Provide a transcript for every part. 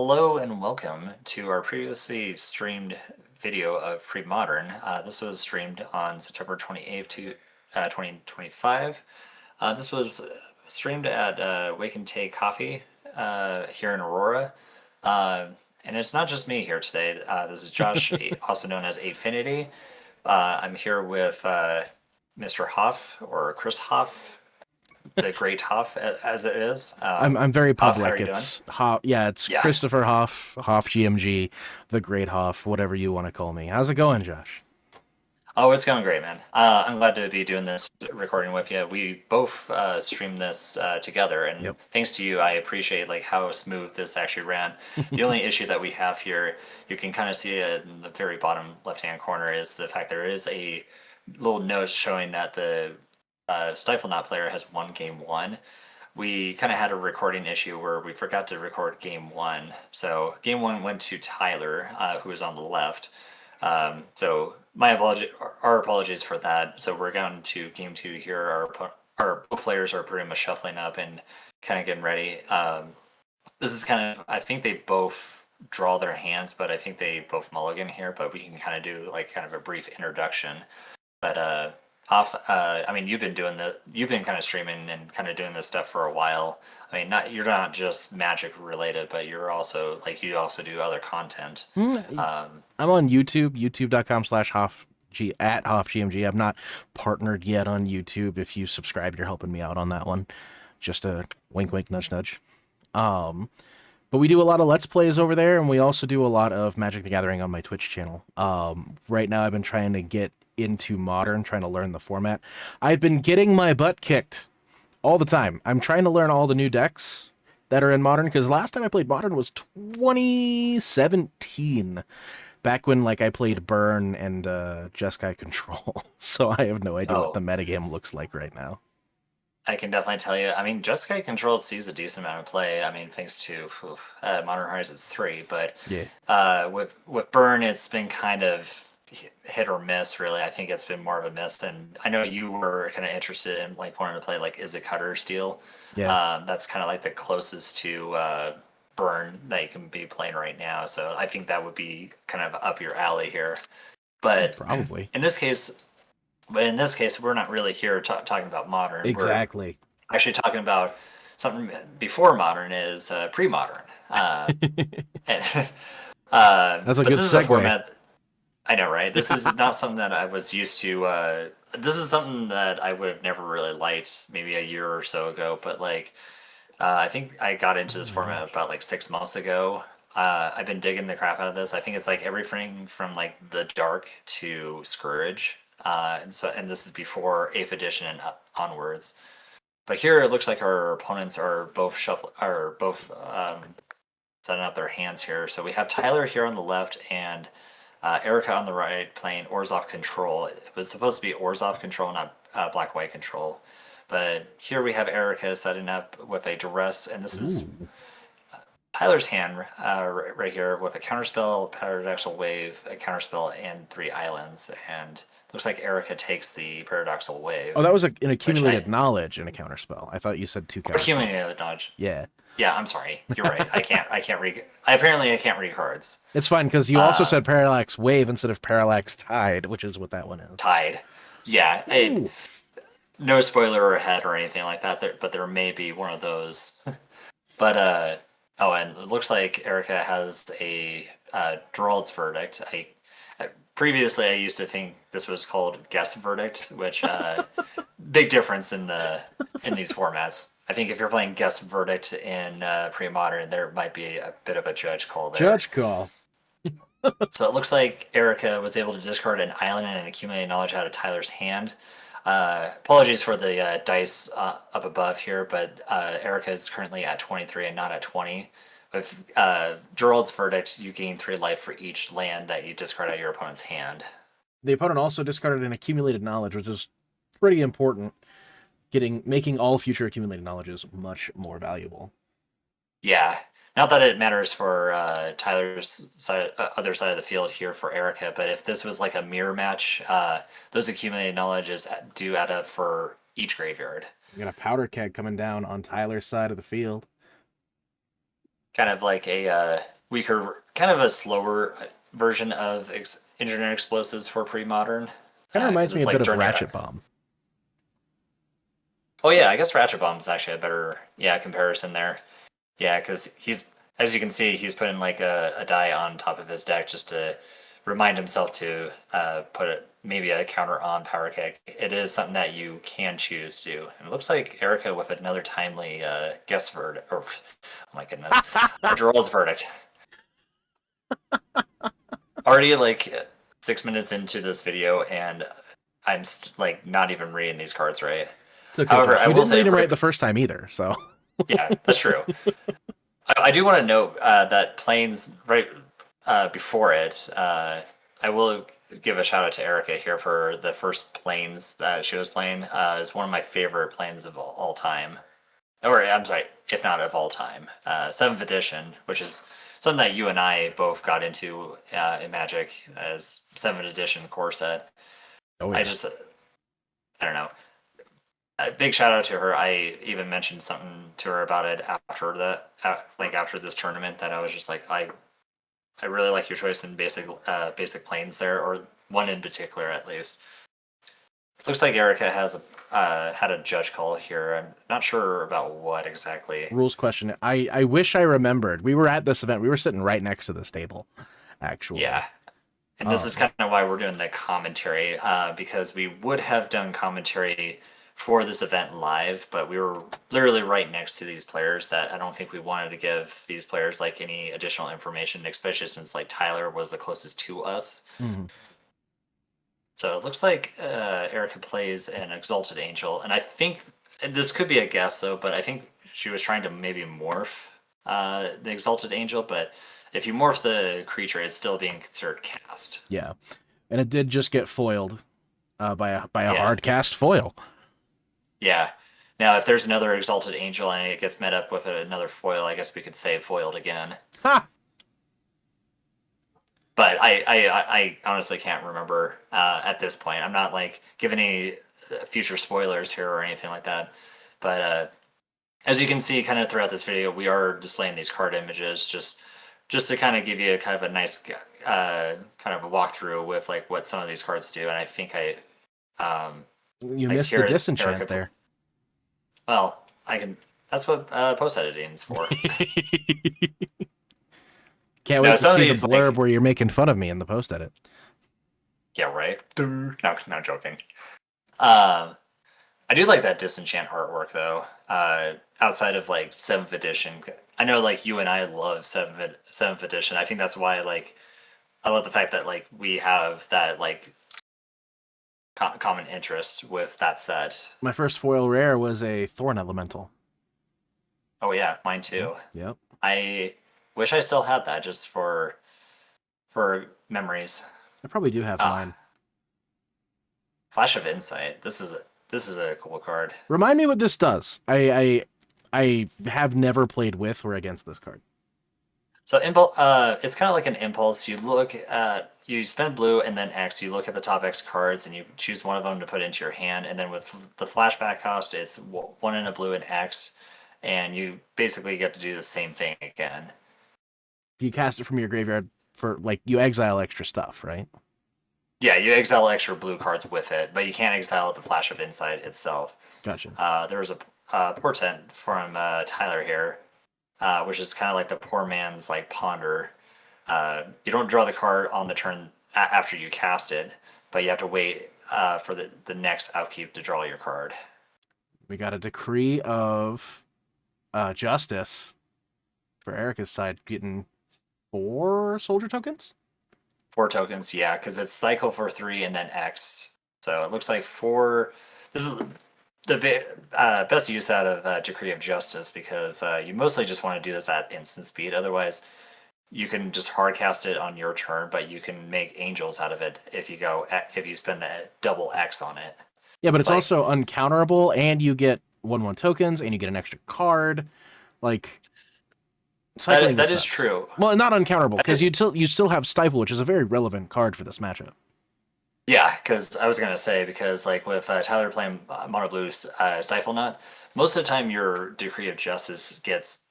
Hello and welcome to our previously streamed video of Premodern. This was streamed on September 28th, 2025. This was streamed at Wake and Take Coffee here in Aurora. And it's not just me here today. This is Josh, also known as Afinity. I'm here with Mr. Haaf, or Chris Haaf, the Great Haaf, as it is. I'm very Haaf, how are public. you doing? It's Haaf, yeah, it's Yeah. Christopher HaafGMG, the Great Haaf, whatever you want to call me. How's it going, Josh? Oh, it's going great, man. I'm glad to be doing this recording with you. We both streamed this together, and Yep. thanks to you, I appreciate like how smooth this actually ran. The only issue that we have here, you can kind of see it in the very bottom left-hand corner, is the fact there is a little note showing that the Stifle Knot player has won game one. We kind of had a recording issue where we forgot to record game one. So game one went to Tyler, who is on the left. So my apology, our apologies for that. So we're going to game two here. Our players are pretty much shuffling up and kind of getting ready. This is kind of, I think they both draw their hands, but I think they both mulligan here. But we can kind of do like kind of a brief introduction. But off, I mean, you've been kind of streaming and kind of doing this stuff for a while. I mean, you're not just Magic related, but you're also like you also do other content. Um, I'm on YouTube, youtube.com/HaafG at HaafGMG. I'm not partnered yet on YouTube. If you subscribe, you're helping me out on that one. Just a wink, wink, nudge, nudge. Um, but we do a lot of Let's Plays over there, and we also do a lot of Magic the Gathering on my Twitch channel. Right now, I've been trying to get into Modern, trying to learn the format. I've been getting my butt kicked all the time. I'm trying to learn all the new decks that are in Modern, because last time I played Modern was 2017, back when like I played Burn and Jeskai Control. So I have no idea what the oh, metagame looks like right now. I can definitely tell you. I mean, Jeskai Control sees a decent amount of play. I mean, thanks to Modern Horizons 3, but Yeah. with Burn, it's been kind of hit or miss. Really, I think it's been more of a miss. And I know you were kind of interested in like wanting to play like Is it Cutter Steel. Yeah. That's kind of like the closest to Burn that you can be playing right now. So I think that would be kind of up your alley here. But Probably. in this case, we're not really here talking about modern. We're Exactly. actually talking about something before modern is pre-modern. And, That's a but good this is a segue. format. I know, right? This is not something that I was used to. This is something that I would have never really liked maybe a year or so ago. But like, I think I got into Oh this my format gosh. about like 6 months ago. I've been digging the crap out of this. I think it's like everything from like the dark to Scourge, and this is before Eighth Edition and onwards. But here it looks like our opponents are both setting up their hands here. So we have Tyler here on the left and Erica on the right playing Orzhov Control. It was supposed to be Orzhov Control, not Black White Control. But here we have Erica setting up with a duress, and this is Ooh. Tyler's hand right here with a counterspell, paradoxical wave, a counterspell, and three islands. And looks like Erica takes the paradoxical Oh, wave, that was an which I accumulated knowledge in a counterspell. I thought you said two or counterspells. accumulated knowledge. Yeah. Yeah, I'm sorry. You're right. I can't read. Apparently I can't read cards. It's fine because you also Uh, said Parallax Wave instead of Parallax Tide, which is what that one is. Tied. Yeah, Ooh. no spoiler ahead or anything like that. But there may be one of those. But oh, and it looks like Erica has a Gerald's verdict. Previously I used to think this was called guess verdict, which big difference in these formats. I think if you're playing guess verdict in pre-modern, there might be a bit of a judge call there. Judge call. So it looks like Erica was able to discard an island and accumulate knowledge out of Tyler's hand. Apologies for the dice up above here, but Erica is currently at 23 and not at 20. With Gerald's verdict, you gain 3 life for each land that you discard out of your opponent's hand. The opponent also discarded an accumulated knowledge, which is pretty important. Making all future accumulated knowledges much more valuable. Yeah, not that it matters for Tyler's side, other side of the field here for Erica, but if this was like a mirror match, those accumulated knowledges do add up for each graveyard. We got a powder keg coming down on Tyler's side of the field. Kind of like a weaker, kind of a slower version of engineering explosives for pre-modern. Kind of Because reminds me it's a bit like of during your. Ratchet Bomb. Oh yeah, I guess Ratchet Bomb is actually a better comparison there. Yeah, because he's, as you can see, he's putting like a die on top of his deck just to remind himself to put maybe a counter on Power Kick. It is something that you can choose to do. And it looks like Erica with another timely guess verdict. Or, oh my goodness, Gerald's verdict. Already like 6 minutes into this video, and I'm like not even reading these cards right. It's okay, However, Josh. I You will didn't say, read him right the first time either, so. yeah, that's true. I do want to note that Plains right before it. I will give a shout out to Erica here for the first Plains that she was playing. Is one of my favorite Plains of all time, or I'm sorry, if not of all time. 7th edition, which is something that you and I both got into in Magic as 7th edition core set. Oh, yeah. I don't know. A big shout out to her. I even mentioned something to her about it after like after this tournament, that I was just like, I really like your choice in basic planes there, or one in particular at least. Looks like Erica has had a judge call here. I'm not sure about what exactly. Rules question. I wish I remembered. We were at this event. We were sitting right next to this table, actually. Yeah, and this is kind of why we're doing the commentary, because we would have done commentary for this event live, but we were literally right next to these players that I don't think we wanted to give these players like any additional information, especially since like Tyler was the closest to us. Mm-hmm. So it looks like Erica plays an Exalted Angel, and I think, and this could be a guess though, but I think she was trying to maybe morph the Exalted Angel, but if you morph the creature, it's still being considered cast. Yeah, and it did just get foiled by a Yeah. hard cast foil. Yeah. Now, if there's another Exalted Angel and it gets met up with another foil, I guess we could say foiled again. Ha! But I honestly can't remember at this point. I'm not like giving any future spoilers here or anything like that. But as you can see, kind of throughout this video, we are displaying these card images just to kind of give you kind of a nice kind of a walkthrough with like what some of these cards do. And I think you missed the disenchant Erica, there. well, I can. That's what post editing is for. Can't wait to see the blurb where you're making fun of me in the post edit. Yeah, right. No, not joking. I do like that disenchant artwork though. Outside of like 7th edition, I know like you and I love 7th edition. I think that's why I love the fact that like we have that like common interest with that set. My first foil rare was a Thorn Elemental. Oh yeah, mine too. Yep. I wish I still had that just for memories. I probably do have mine. Flash of Insight. This is a cool card. Remind me what this does. I have never played with or against this card. So it's kind of like an impulse. You spend blue and then X. You look at the top X cards and you choose one of them to put into your hand. And then with the flashback cost, it's 1 in a blue and X, and you basically get to do the same thing again. You cast it from your graveyard for like you exile extra stuff, right? Yeah, you exile extra blue cards with it, but you can't exile the Flash of Insight itself. Gotcha. There was a portent from Tyler here, which is kind of like the poor man's like ponder. You don't draw the card on the turn after you cast it, but you have to wait for the next upkeep to draw your card. We got a Decree of Justice for Erica's side, getting 4 soldier tokens? 4 tokens, yeah, because it's cycle for 3 and then X. So it looks like 4. This is the best use out of Decree of Justice, because you mostly just want to do this at instant speed. Otherwise, you can just hard cast it on your turn, but you can make angels out of it if you spend the double X on it. Yeah, but it's like, also uncounterable, and you get 1/1 tokens, and you get an extra card. Like that is true. Well, not uncounterable, because you still have Stifle, which is a very relevant card for this matchup. Yeah, because I was gonna say, because like with Tyler playing MonoBlue Stifle Knot, most of the time your Decree of Justice gets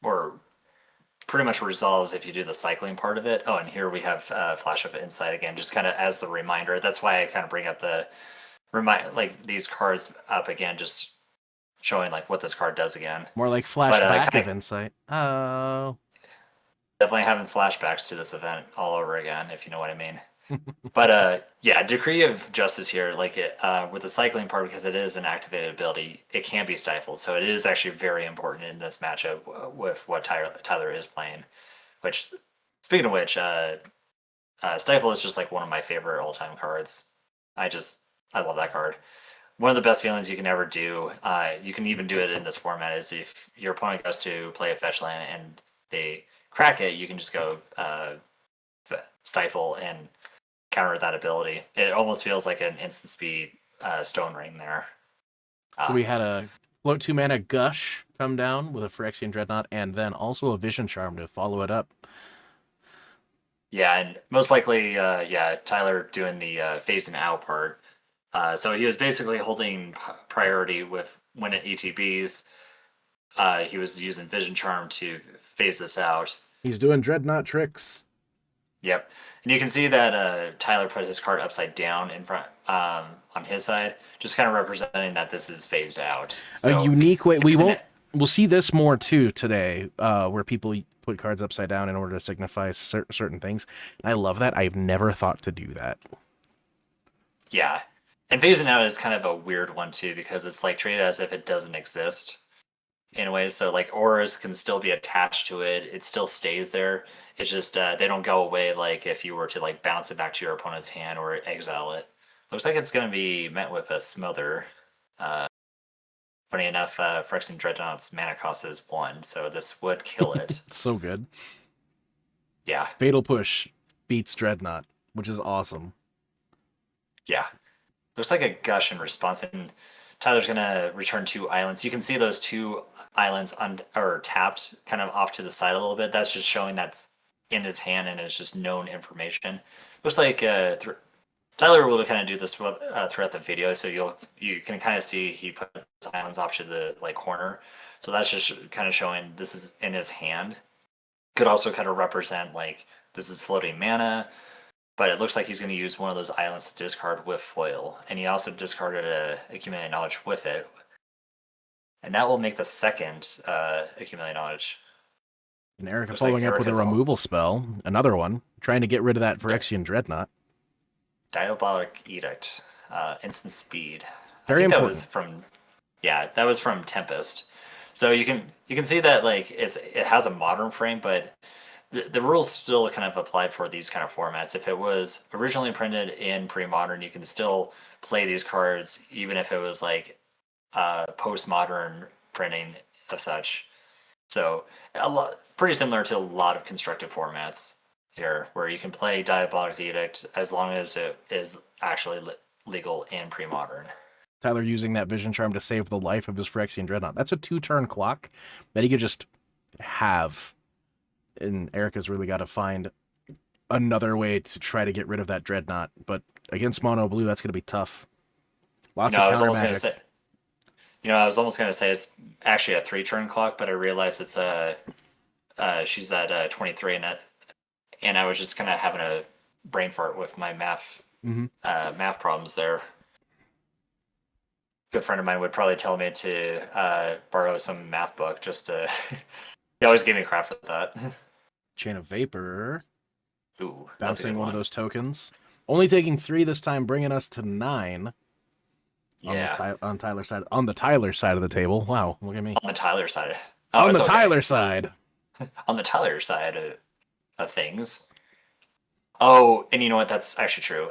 or pretty much resolves if you do the cycling part of it. Oh, and here we have Flash of Insight again, just kind of as the reminder. That's why I kind of bring up the like these cards up again, just showing like what this card does again. More like But flashback kind of of insight. Oh. definitely having flashbacks to this event all over again, if you know what I mean. But yeah, Decree of Justice here, like it with the cycling part, because it is an activated ability, it can be stifled. So it is actually very important in this matchup with what Tyler is playing. Which, speaking of which, Stifle is just like one of my favorite all-time cards. I love that card. One of the best feelings you can ever do. You can even do it in this format. Is if your opponent goes to play a fetch land and they crack it, you can just go Stifle and counter that ability. It almost feels like an instant speed Stone Ring there. So we had a float 2 mana Gush come down with a Phyrexian Dreadnought, and then also a Vision Charm to follow it up. Yeah, and most likely, yeah, Tyler doing the phasing out part. So he was basically holding priority with when it ETBs. He was using Vision Charm to phase this out. He's doing Dreadnought tricks. Yep, and you can see that Tyler put his card upside down in front on his side, just kind of representing that this is phased out. A So unique way. We'll see this more too today, where people put cards upside down in order to signify certain things. And I love that. I've never thought to do that. yeah, and phasing out is kind of a weird one too because it's like treated as if it doesn't exist in a way. So like auras can still be attached to it. It still stays there. It's just they don't go away like if you were to like bounce it back to your opponent's hand or exile it. Looks like it's going to be met with a smother. Uh, Funny enough, Phyrexian Dreadnought's mana cost is 1, so this would kill it. So good. Yeah. Fatal Push beats Dreadnought, which is awesome. Yeah. Looks like a Gush in response, and Tyler's going to return 2 islands. You can see those 2 islands or tapped kind of off to the side a little bit. That's just showing that's in his hand and it's just known information. Looks like Tyler will kind of do this throughout the video, so you can kind of see he put his islands off to the like corner. So that's just kind of showing this is in his hand. Could also kind of represent like this is floating mana, but it looks like he's going to use one of those islands to discard with foil, and he also discarded a accumulated knowledge with it, and that will make the second accumulated knowledge. And Erica following up with a removal spell, another one, trying to get rid of that Phyrexian Dreadnought. Diabolic Edict, instant speed. Very important. That was from Tempest. So you can see that like it has a modern frame, but the rules still kind of apply for these kind of formats. If it was originally printed in Premodern, you can still play these cards even if it was like postmodern printing of such. So pretty similar to a lot of constructed formats here, where you can play Diabolic Edict as long as it is actually legal in Premodern. Tyler using that Vision Charm to save the life of his Phyrexian Dreadnought. That's a 2-turn clock that he could just have. And Erica's really got to find another way to try to get rid of that Dreadnought. But against MonoBlue, that's going to be tough. Lots of counter magic. I was almost going to say it's actually a 3-turn clock, but I realized it's she's at 23, and I was just kind of having a brain fart with my math problems there. Good friend of mine would probably tell me to borrow some math book just to. He always gave me crap for that. Chain of Vapor. Ooh, bouncing one of those tokens. Only taking 3 this time, bringing us to 9. Yeah. On Tyler's side. On the Tyler side of the table. Wow, look at me. On the Tyler side. On the Tyler side. On the Tyler side of things. Oh, and you know what? That's actually true.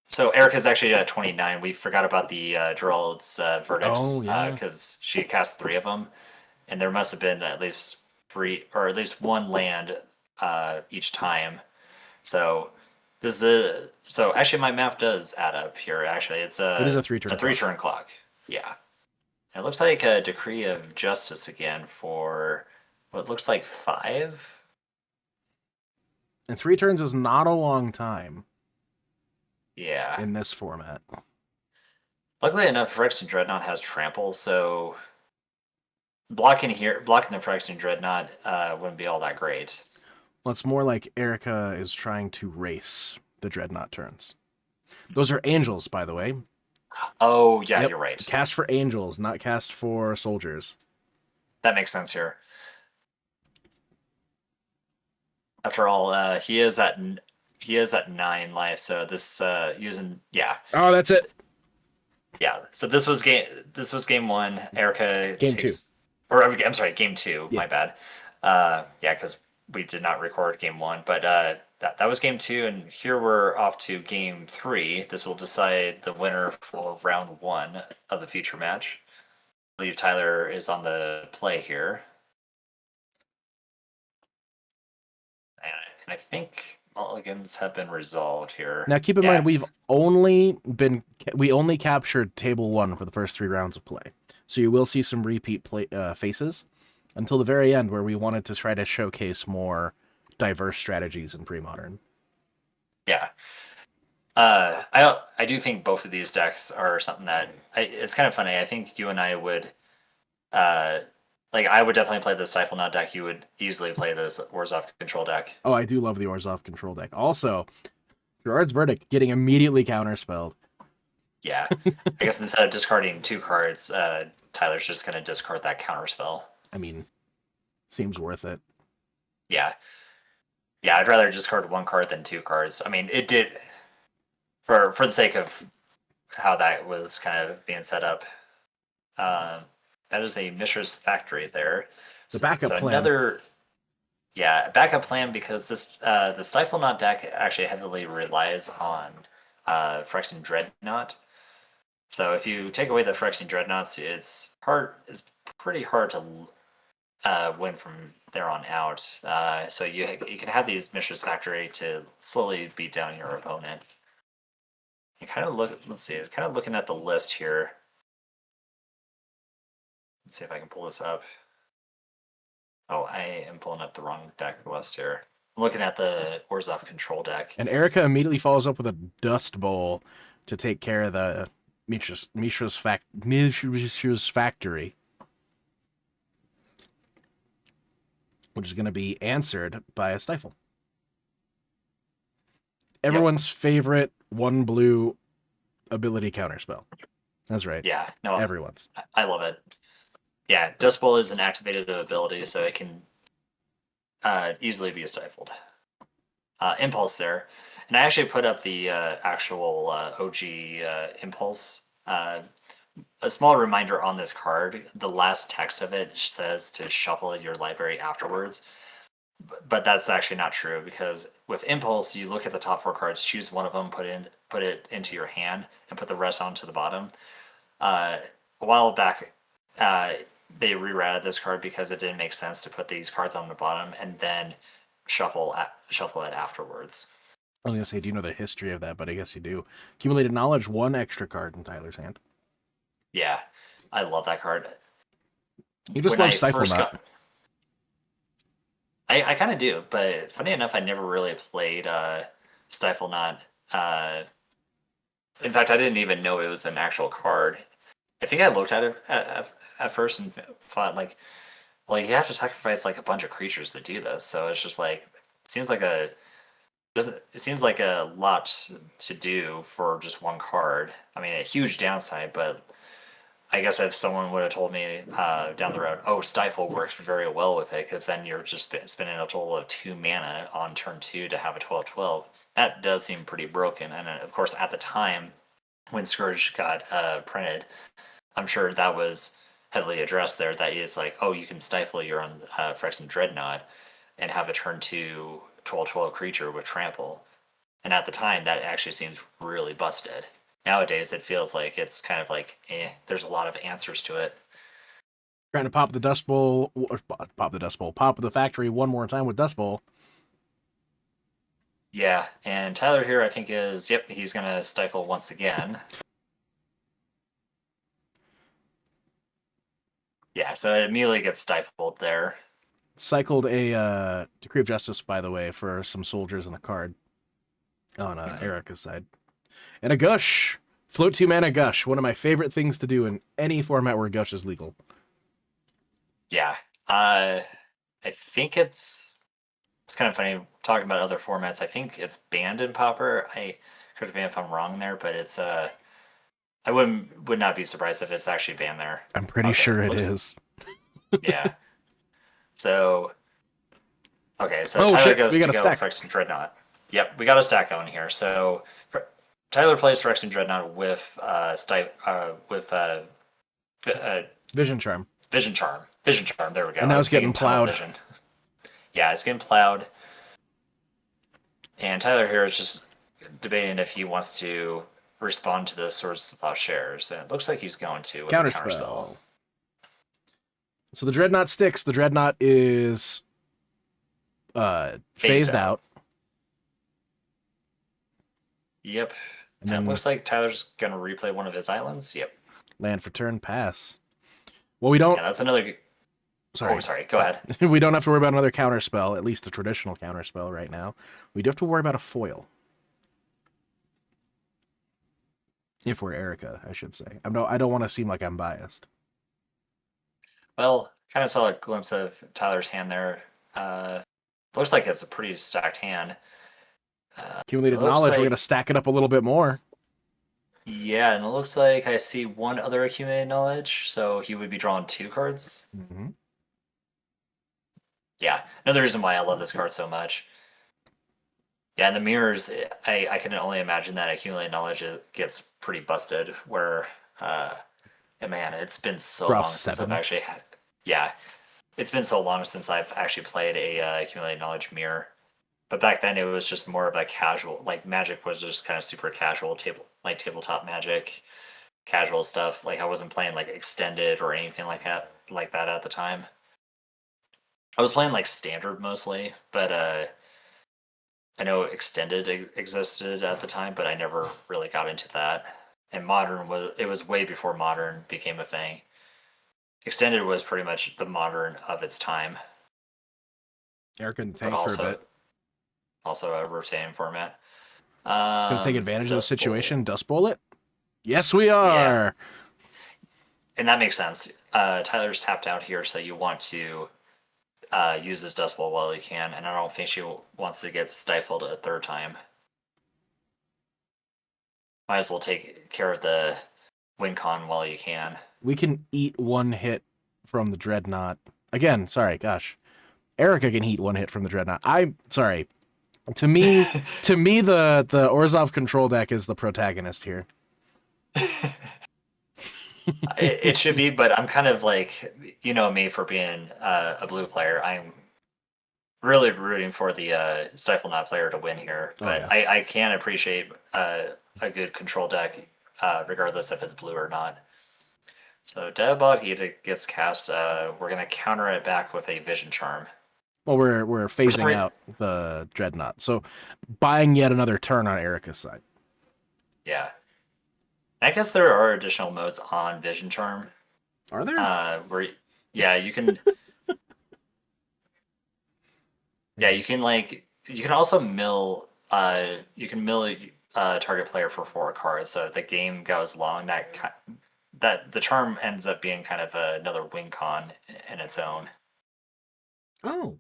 So Erica's actually at 29. We forgot about the Gerald's verdicts because she cast 3 of them, and there must have been at least 3 or at least 1 land each time. So this is so actually my math does add up here. Actually, it is a 3-turn clock. Yeah, and it looks like a Decree of Justice again for what looks like 5. And 3 turns is not a long time. Yeah. In this format. Luckily enough, Phyrexian Dreadnought has trample, so blocking the Phyrexian Dreadnought wouldn't be all that great. Well, it's more like Erica is trying to race the Dreadnought turns. Those are angels, by the way. Oh yeah, Yep. you're right. Cast for angels, not cast for soldiers. That makes sense here. After all, he is at 9 life, so this using Oh, that's it. So this was game one. Erica Game two. takes, or I'm sorry, game two. Yeah. My bad. Yeah, because we did not record game one, but that was game two, and here we're off to game three. This will decide the winner for round one of the future match. I believe Tyler is on the play here, and I think mulligans have been resolved here. Now, keep in mind, we only captured table one for the first 3 rounds of play, so you will see some repeat faces until the very end, where we wanted to try to showcase more diverse strategies in Premodern. Yeah. I do think both of these decks are something that it's kind of funny. I think you and I would, I would definitely play the Stifle Knot deck. You would easily play this Orzhov control deck. Oh, I do love the Orzhov control deck. Also, Gerard's Verdict getting immediately counterspelled. Yeah, I guess instead of discarding 2 cards, Tyler's just gonna discard that counterspell. I mean, seems worth it. Yeah, I'd rather discard 1 card than 2 cards. I mean, it did for the sake of how that was kind of being set up. That is a Mishra's Factory there. The backup plan. Another, backup plan, because this the Stifle Knot deck actually heavily relies on Phyrexian Dreadnought. So if you take away the Phyrexian Dreadnoughts, it's pretty hard to win from there on out. So you can have these Mishra's Factory to slowly beat down your opponent. You kind of kind of looking at the list here. Let's see if I can pull this up. Oh, I am pulling up the wrong deck list here. I'm looking at the Orzhov control deck. And Erica immediately follows up with a Dust Bowl to take care of the Mishra's Factory, which is going to be answered by a Stifle. Everyone's favorite 1 blue ability counterspell. That's right. Yeah, no, everyone's. I love it. Yeah, Dust Bowl is an activated ability, so it can easily be stifled. Impulse there. And I actually put up the actual OG Impulse. A small reminder on this card, the last text of it says to shuffle your library afterwards. But that's actually not true, because with Impulse, you look at the top 4 cards, choose one of them, put it into your hand, and put the rest onto the bottom. A while back, they rerouted this card because it didn't make sense to put these cards on the bottom and then shuffle it afterwards. I was gonna say, do you know the history of that? But I guess you do. Accumulated knowledge, 1 extra card in Tyler's hand. Yeah, I love that card. You just love Stifle Knot. I kind of do, but funny enough, I never really played Stifle Knot. In fact, I didn't even know it was an actual card. I think I looked at it at first and thought, like, well, you have to sacrifice like a bunch of creatures to do this. So it's just like, it seems like a lot to do for just 1 card. I mean, a huge downside, but I guess if someone would have told me down the road, oh, Stifle works very well with it, because then you're just spending a total of 2 mana on turn 2 to have a 12/12. That does seem pretty broken. And of course, at the time when Scourge got printed, I'm sure that was heavily addressed there, that it's like, oh, you can stifle your own Phyrexian Dreadnought and have a turn 2 12/12 creature with trample. And at the time, that actually seems really busted. Nowadays, it feels like it's kind of like, there's a lot of answers to it. Trying to pop the Dust Bowl, pop the factory 1 more time with Dust Bowl. Yeah, and Tyler here, I think, he's going to stifle once again. Yeah, so it immediately gets stifled there. Cycled a Decree of Justice, by the way, for some soldiers in the card on Erica's side. And a Gush. Float 2 mana Gush. One of my favorite things to do in any format where Gush is legal. Yeah. I think it's kind of funny talking about other formats. I think it's banned in Pauper. I correct me if I'm wrong there, but it's I would not be surprised if it's actually banned there. I'm pretty Okay, sure it looks is. yeah. So so Oh Tyler shit, goes we got to a go stack. Phyrexian Dreadnought. Yep, we got a stack going here. So Tyler plays Phyrexian Dreadnought with uh, Vision Charm. Vision Charm. Vision Charm. There we go. And I now was it's getting thinking Tunnel plowed. Vision. Yeah, it's getting plowed. And Tyler here is just debating if he wants to respond to the Swords Without Shares. And it looks like he's going to with a counterspell. Counterspell. So the Dreadnought sticks. The Dreadnought is phased out. Yep. And And it then looks like Tyler's going to replay one of his islands. Yep. land for turn, pass. Well, we don't. Yeah, that's another. Sorry. Oh, sorry. Go ahead. We don't have to worry about another counterspell, at least a traditional counterspell right now. We do have to worry about a foil. If we're Erica, I should say. I don't want to seem like I'm biased. Well, kind of saw a glimpse of Tyler's hand there. Looks like it's a pretty stacked hand. Accumulated looks knowledge, like- we're going to stack it up a little bit more. Yeah, and it looks like I see one other accumulated knowledge, so he would be drawing 2 cards. Mm-hmm. Yeah, another reason why I love this card so much. Yeah, and the mirrors, I can only imagine that accumulated knowledge gets pretty busted. Where, and man, it's been so Draw long since 7. I've actually had. Yeah, it's been so long since I've actually played a accumulated knowledge mirror. But back then, it was just more of a casual. Like Magic was just kind of super casual tabletop Magic, casual stuff. Like I wasn't playing like extended or anything like that at the time. I was playing like standard mostly, but I know extended existed at the time, but I never really got into that. And modern was way before modern became a thing. Extended was pretty much the modern of its time, Erica in the tank but for a bit. also a rotating format. Gonna take advantage of the Dust Bowl. situation. Dust Bowl it? Yes, we are. And that makes sense. Tyler's tapped out here, so you want to use this Dust Bowl while you can, and I don't think she wants to get stifled a third time. Might as well take care of the win con while you can. We can eat one hit from the Dreadnought. Again, sorry, gosh. Erica can eat one hit from the Dreadnought. I'm sorry. To me, the Orzhov control deck is the protagonist here. It should be, but I'm kind of like, you know me for being a blue player. I'm really rooting for the Stifle Knot player to win here, but yeah. I can appreciate a good control deck, regardless if it's blue or not. So Deadbot he gets cast. We're gonna counter it back with a Vision Charm. Well, we're phasing out the Dreadnought, so buying yet another turn on Erica's side. Yeah, I guess there are additional modes on Vision Charm. Are there? Yeah, you can. Yeah, you can also mill. You can mill target player for 4 cards. So if the game goes long, that the charm ends up being kind of another win con in its own. Oh.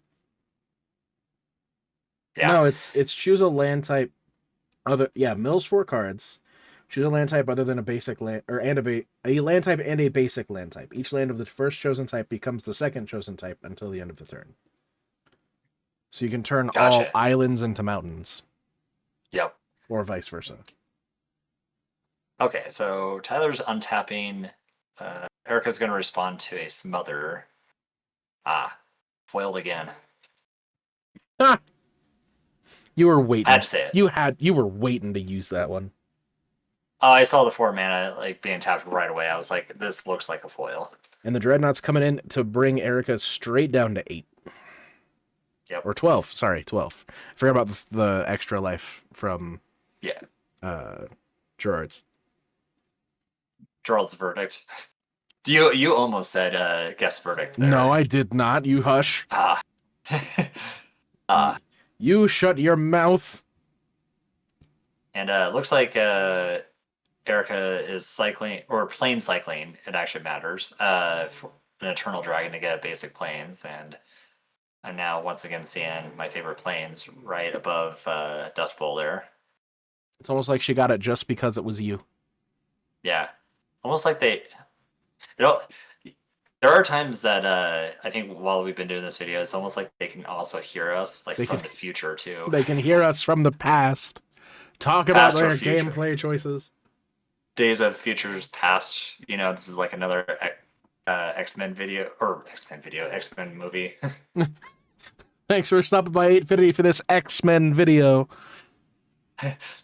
Yeah. No, it's choose a land type. Mills 4 cards. Choose a land type other than a basic land a land type and a basic land type. Each land of the first chosen type becomes the second chosen type until the end of the turn. So you can turn all islands into mountains. Yep. Or vice versa. Okay, so Tyler's untapping. Erica's going to respond to a smother. Foiled again. Ah! You were waiting. I had to say it. You were waiting to use that one. I saw the 4 mana being tapped right away. I was like, this looks like a foil. And the Dreadnought's coming in to bring Erica straight down to 8. Yep. Or 12. Sorry, 12. I forgot about the extra life from Gerard's. Gerald's verdict. You almost said guest verdict there. No, I did not. You hush. You shut your mouth. And looks like Erica is cycling or plane cycling. It actually matters. an Eternal Dragon to get basic planes, and I'm now once again seeing my favorite planes right above Dust Bowl there. It's almost like she got it just because it was you. Yeah, almost like they. You know, there are times that I think while we've been doing this video, it's almost like they can also hear us, like They from can the future too, they can hear us from the past. Talk about past or their future. gameplay choices. Days of Futures Past. This is like another X Men movie. Thanks for stopping by 850 for this X-Men video.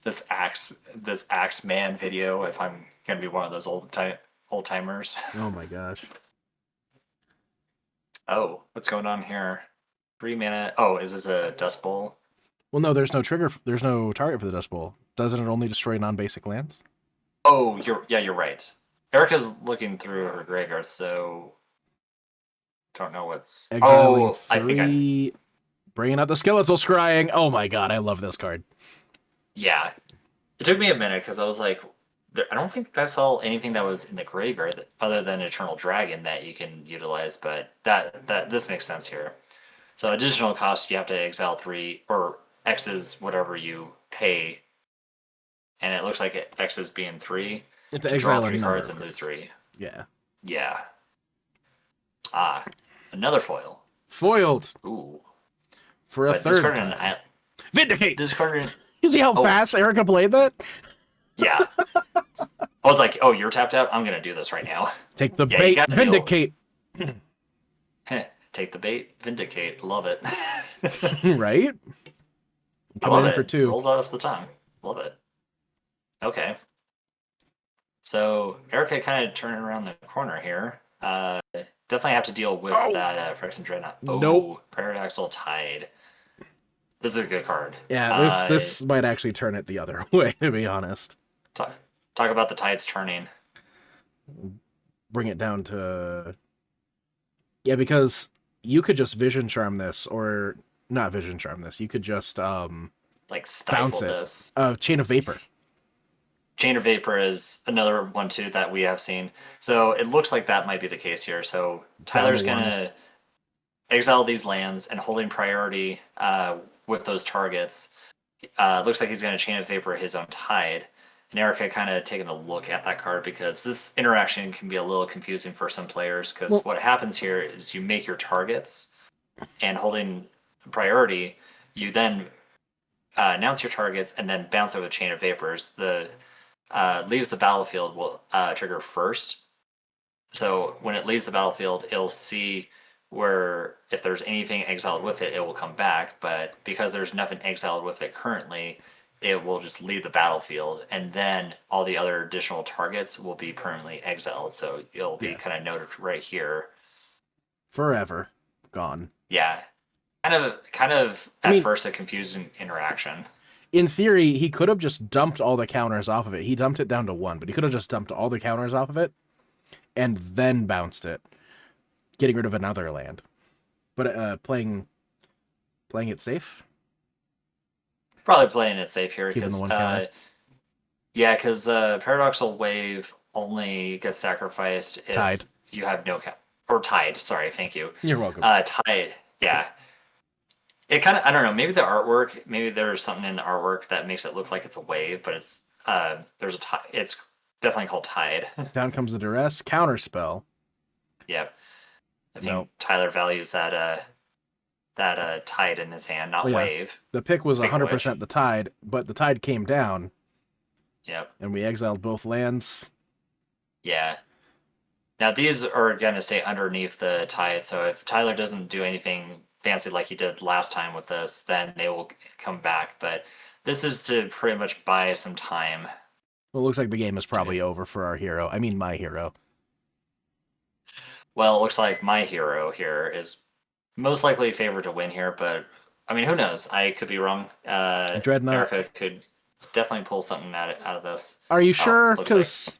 This Axe Man video. If I'm gonna be one of those old timers. Oh my gosh. Oh, what's going on here? 3 mana. Oh, is this a Dust Bowl? Well, no, there's no trigger. There's no target for the Dust Bowl. Doesn't it only destroy non-basic lands? Oh, you're right. Erica's looking through her graveyard, so don't know what's. Exiling Oh, I think I. 3, bringing out the Skeletal Scrying. Oh my god, I love this card. Yeah, it took me a minute because I was like, I don't think I saw anything that was in the graveyard other than Eternal Dragon that you can utilize, but that this makes sense here. So additional cost, you have to exile 3 or X's whatever you pay, and it looks like X is being 3 It's to draw 3 cards and lose 3. Yeah. Yeah. Ah, another foil. Foiled. Ooh. For a But third discarded time. an Vindicate! discarded. You see how Oh. fast Erica played that? Yeah. I was like, oh, you're tapped out? I'm gonna do this right now. Take the Yeah, you bait, gotta Vindicate! Take the bait, Vindicate. Love it. Right? I Coming love in it. for 2. Rolls off the tongue. Love it. Okay. So Erica kind of turning around the corner here. Definitely have to deal with that Phyrexian Dreadnought. Oh, Nope. Paradoxal Tide. This is a good card. Yeah, this might actually turn it the other way, to be honest. Talk about the tides turning. Bring it down to... Yeah, because you could just Vision Charm this, or... Not Vision Charm this. You could just, Like stifle bounce it. this. Chain of Vapor. Chain of Vapor is another one too that we have seen. So it looks like that might be the case here. So Tyler's Down to gonna exile these lands and holding priority with those targets. Looks like he's gonna Chain of Vapor his own Tide. And Erica kind of taking a look at that card because this interaction can be a little confusing for some players because what happens here is you make your targets and holding priority, you then announce your targets and then bounce over the Chain of Vapors. The leaves the battlefield will trigger first. So when it leaves the battlefield, it'll see where if there's anything exiled with it, it will come back. But because there's nothing exiled with it currently, it will just leave the battlefield, and then all the other additional targets will be permanently exiled. So it'll be kind of noted right here. Forever. Gone. Yeah. Kind of at first a confusing interaction. In theory, he could have just dumped all the counters off of it. He dumped it down to 1, but he could have just dumped all the counters off of it and then bounced it, getting rid of another land. But playing it safe? Probably playing it safe here Keeping because the 1 counter. Paradoxal Wave only gets sacrificed if Tide. you have no or Tide. Sorry, thank you. You're welcome. Tide, yeah. It kind of, I don't know, maybe the artwork, maybe there's something in the artwork that makes it look like it's a wave, but it's there's a tide. It's definitely called Tide. Down comes the Duress. Counterspell. Yep. I think Tyler values that Tide in his hand, not wave. The pick was Speaking of 100% the Tide, but the Tide came down. Yep. And we exiled both lands. Yeah. Now these are going to stay underneath the Tide, so if Tyler doesn't do anything fancy like he did last time with this, then they will come back. But this is to pretty much buy some time. Well, it looks like the game is probably over for our hero. I mean, my hero. Well, it looks like my hero here is most likely favored to win here, but I mean, who knows? I could be wrong. Dreadnought. Erica could definitely pull something out of this. Are you sure? Because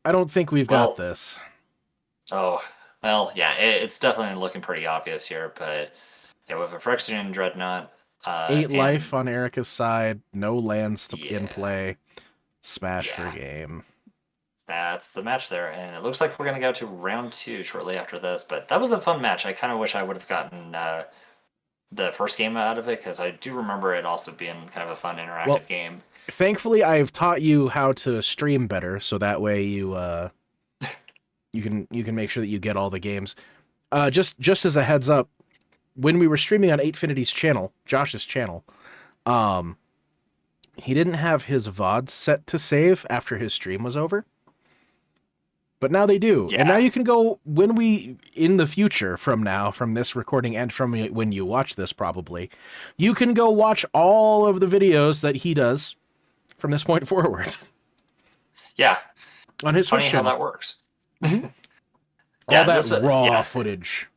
I don't think we've got this. Oh, well, yeah, it's definitely looking pretty obvious here, but yeah, with a Phyrexian Dreadnought. 8 life on Erica's side, no lands in play. Smash for game. That's the match there, and it looks like we're gonna go to round two shortly after this. But that was a fun match. I kind of wish I would have gotten the first game out of it because I do remember it also being kind of a fun Well, interactive game. thankfully, I've taught you how to stream better, so that way you can make sure that you get all the games. Just as a heads up, when we were streaming on 8finity's channel, Josh's channel, um, he didn't have his VODs set to save after his stream was over. But now they do. And now Yeah, you can go when we in the future from now, from this recording and from when you watch this probably, you can go watch all of the videos that he does from this point forward yeah. on his Funny Twitch how channel. that works. All Yeah, that this raw yeah. footage.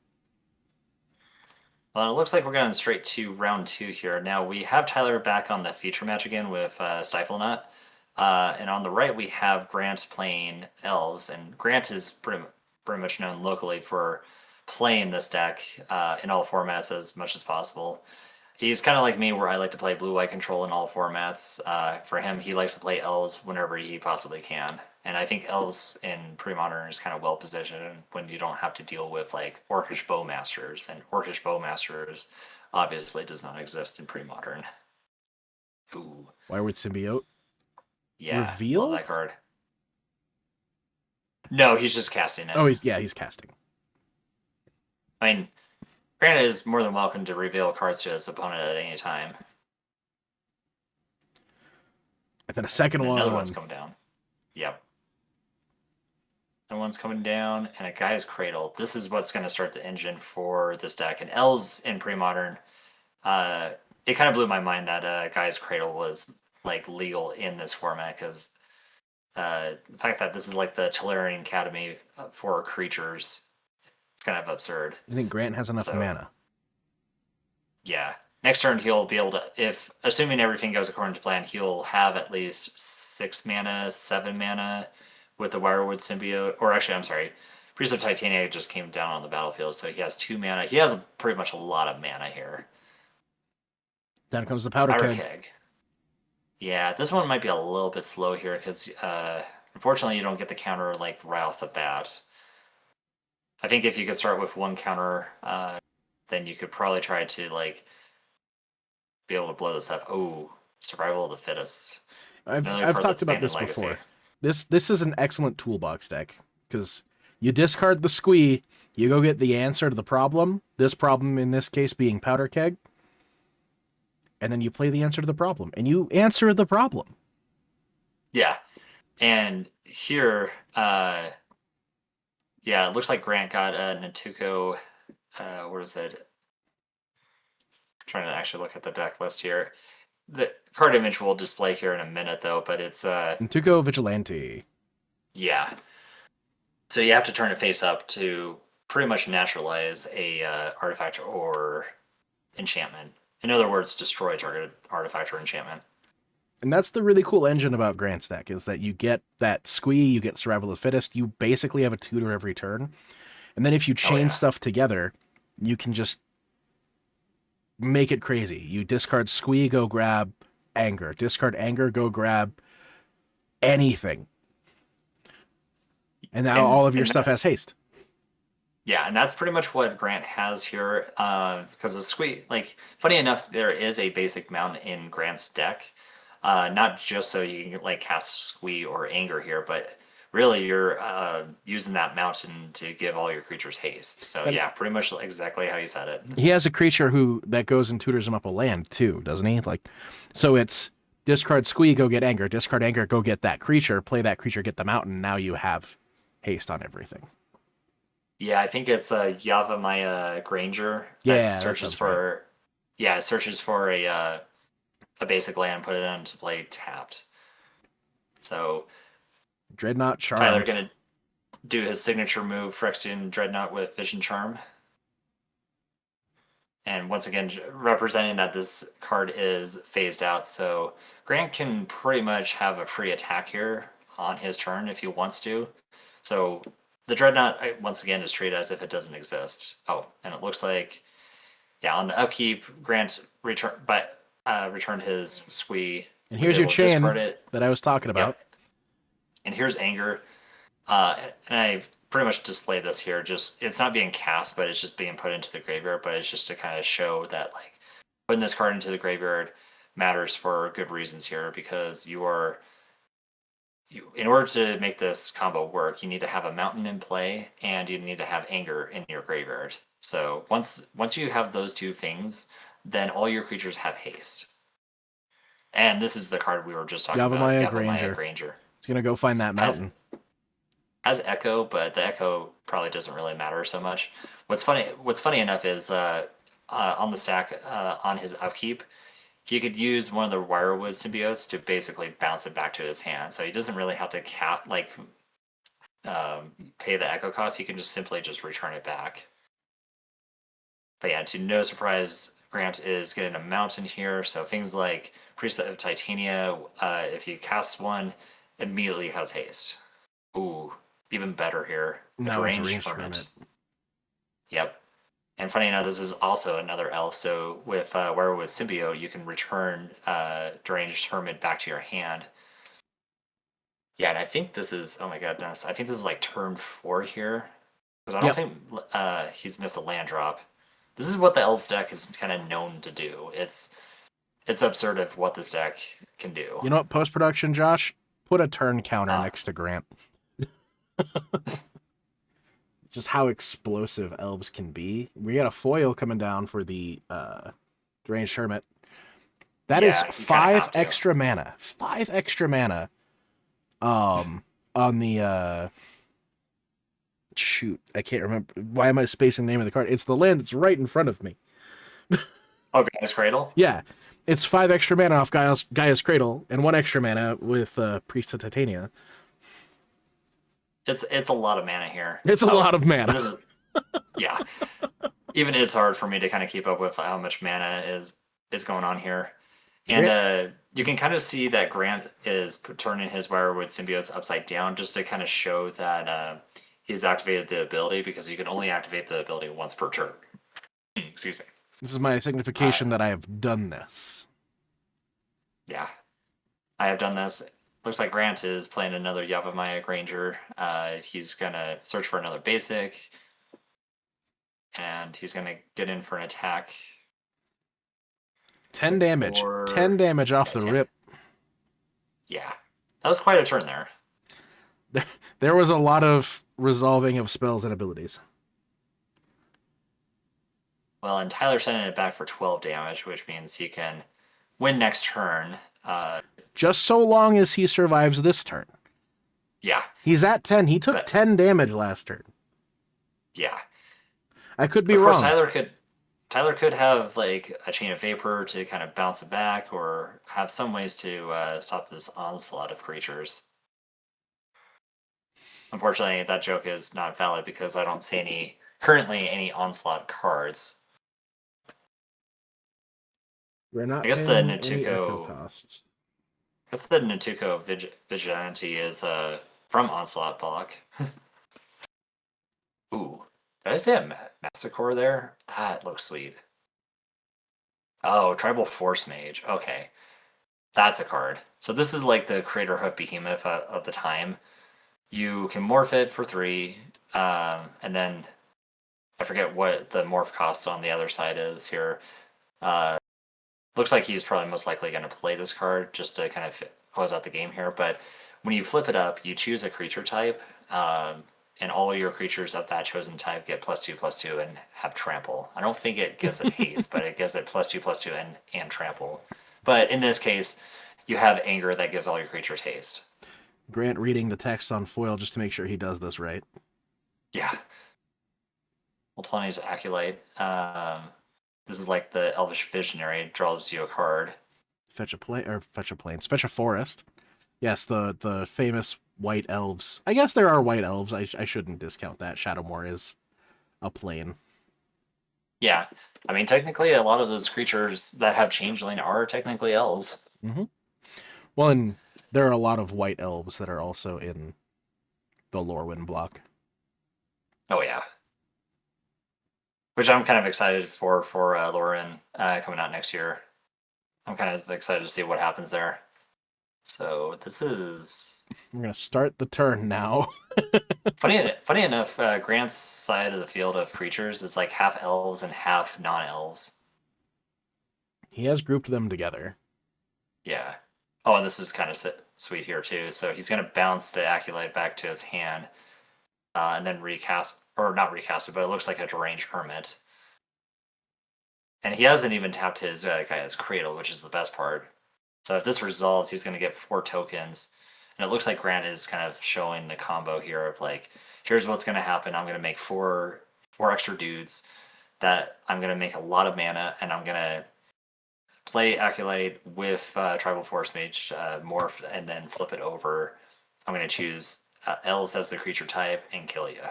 Well, it looks like we're going straight to round two here. Now we have Tyler back on the feature match again with Stifle Nut. And on the right, we have Grant playing Elves. And Grant is pretty much known locally for playing this deck in all formats as much as possible. He's kind of like me, where I like to play blue-white control in all formats. For him, he likes to play Elves whenever he possibly can. And I think Elves in Premodern is kind of well positioned when you don't have to deal with like Orcish Bowmasters. And Orcish Bowmasters obviously does not exist in Premodern. Ooh, Wyrwood Symbiote. yeah, love Revealed? that card. No, he's just casting it. Oh, he's casting. I mean, Granted is more than welcome to reveal cards to his opponent at any time. And then a second And another one's one. coming down. Yep. Another one's coming down, and a Guy's Cradle. This is what's going to start the engine for this deck. And Elves in Premodern, it kind of blew my mind that Guy's Cradle was like legal in this format because the fact that this is like the Tolarian Academy for creatures, it's kind of absurd. You think Grant has enough So mana? yeah, next turn he'll be able to, if assuming everything goes according to plan, he'll have at least 6 mana, 7 mana with the Wirewood Symbiote. Or actually, I'm sorry, Priest of Titania just came down on the battlefield, so he has 2 mana. He has pretty much a lot of mana here. Down comes the powder Powder keg. Keg. Yeah, this one might be a little bit slow here because unfortunately you don't get the counter like right off the bat. I think if you could start with one counter, then you could probably try to like be able to blow this up. Oh, Survival of the Fittest. Another I've card talked that's about banned in this Legacy. before. This is an excellent toolbox deck because you discard the squee, you go get the answer to the problem. This problem in this case being powder keg, and then you play the answer to the problem, and you answer the problem. Yeah, and here, yeah, it looks like Grant got a Natuko. What is it? I'm trying to actually look at the deck list here. The card image will display here in a minute, though. But it's And Tuco Vigilante. yeah. So you have to turn it face up to pretty much naturalize a artifact or enchantment. In other words, destroy targeted artifact or enchantment. And that's the really cool engine about Grant's deck is that you get that squee, you get Survival of the Fittest, you basically have a tutor every turn. And then if you Oh chain yeah. stuff together, you can just make it crazy. You discard squee, go grab anger. Discard anger, go grab anything. And now all of your stuff has haste. Yeah, and that's pretty much what Grant has here. Because the squee, like, funny enough, there is a basic mount in Grant's deck. Not just so you can like cast squee or anger here, but really you're using that mountain to give all your creatures haste. So And yeah, pretty much exactly how you said it. he has a creature that goes and tutors him up a land too, doesn't he? Like, so it's discard squee, go get anger. Discard anger, go get that creature. Play that creature, get the mountain. Now you have haste on everything. Yeah, I think it's Yavimaya Granger Yeah, that that searches sounds right. for, yeah, it searches for a basic land, put it into play tapped. So Dreadnought Tyler Charmed. gonna do his signature move, Phyrexian Dreadnought with Vision Charm. And once again, representing that this card is phased out. So Grant can pretty much have a free attack here on his turn if he wants to. So the Dreadnought, once again, is treated as if it doesn't exist. Oh, and it looks like, yeah, on the upkeep, Grant returned his squee, And was here's your able to discard chain it. that I was talking about. Yep. And here's Anger. And I pretty much displayed this here. Just it's not being cast, but it's just being put into the graveyard. But it's just to kind of show that like putting this card into the graveyard matters for good reasons here because in order to make this combo work, you need to have a mountain in play and you need to have anger in your graveyard. So once you have those two things, then all your creatures have haste. And this is the card we were just talking about, Yavimaya Yavimaya Granger. Granger. It's gonna go find that Has mountain. has Echo, but the Echo probably doesn't really matter so much. What's funny enough is on the stack on his upkeep, he could use one of the Wirewood symbiotes to basically bounce it back to his hand. So he doesn't really have to pay the Echo cost. He can just simply just return it back. But yeah, to no surprise, Grant is getting a mountain here. So things like Priest of Titania, if he casts one, immediately has haste. Ooh, even better here. A Now it's deranged Range hermit. Hermit. Yep. And funny enough, this is also another elf. So with Wirewood Symbiote, you can return deranged hermit back to your hand. Yeah, and I think this is, oh my goodness, I think this is like turn 4 here. Because I don't Yep. think he's missed a land drop. This is what the Elves deck is kind of known to do. It's absurd of what this deck can do. You know what? Post production, Josh, put a turn counter Uh, next to Grant. Just how explosive elves can be. We got a foil coming down for the Deranged Hermit. That is yeah, you kind of five have to. extra mana. 5 extra mana. On the shoot, I can't remember. Why am I spacing the name of the card? It's the land that's right in front of me. Oh, Gaia's Cradle? Yeah, it's 5 extra mana off Gaia's Cradle and 1 extra mana with Priest of Titania. It's a lot of mana here. It's a Oh, lot of mana. this is yeah. Even it's hard for me to kind of keep up with how much mana is going on here. And Grant, you can kind of see that Grant is turning his Wirewood symbiotes upside down just to kind of show that he's activated the ability because you can only activate the ability once per turn. Excuse me. this is my Uh, signification that I have done this. yeah, I have done this. Looks like Grant is playing another Yavimaya Granger. He's gonna search for another basic, and he's gonna get in for an attack. 10 damage. 10 4, damage off yeah, the 10. rip. Yeah, that was quite a turn there. There was a lot of resolving of spells and abilities. Well, and Tyler sending it back for 12 damage, which means he can win next turn. Just so long as he survives this turn. Yeah, He's at 10. He took but 10 damage last turn. yeah. I could be Of course, wrong. Tyler could have like a chain of vapor to kind of bounce it back, or have some ways to stop this onslaught of creatures. Unfortunately, that joke is not valid because I don't see any onslaught cards. We're I not guess the paying any echo Natuko, costs. I guess the Natuko Vigilante is from Onslaught block. Ooh, did I say a Massacre there? That looks sweet. Oh, Tribal Force Mage. Okay, that's a card. So this is like the Creator Hoof Behemoth of the time. You can morph it for 3, and then I forget what the morph cost on the other side is here. Uh, Looks like he's probably most likely going to play this card just to kind of close out the game here. But when you flip it up, you choose a creature type, and all your creatures of that chosen type get +2/+2 and have trample. I don't think it gives it haste, but it gives it +2/+2 and trample. But in this case, you have anger that gives all your creatures haste. Grant reading the text on foil just to make sure he does this right. Yeah. Multani's Acolyte. This is like the Elvish Visionary, draws you a card. Fetch a plains. Fetch a forest. Yes, the famous white elves. I guess there are white elves. I shouldn't discount that. Shadowmoor is a plane. Yeah, I mean, technically, a lot of those creatures that have changeling are technically elves. Mm-hmm. Well, and there are a lot of white elves that are also in the Lorwyn block. Oh yeah, which I'm kind of excited for Lauren coming out next year. I'm kind of excited to see what happens there. So this is We're gonna start the turn now. funny enough. Grant's side of the field of creatures is like half elves and half non-elves. He has grouped them together. Yeah. Oh, and this is kind of sweet here too. So he's gonna bounce the Acolyte back to his hand, and then recast, or not recast it, but it looks like a deranged hermit. And he hasn't even tapped his guy's cradle, which is the best part. So if this resolves, he's gonna get 4 tokens. And it looks like Grant is kind of showing the combo here of like, here's what's gonna happen. I'm gonna make four extra dudes that I'm gonna make a lot of mana, and I'm gonna play Acolyte with Tribal Force Mage, morph, and then flip it over. I'm going to choose Elves as the creature type and kill you.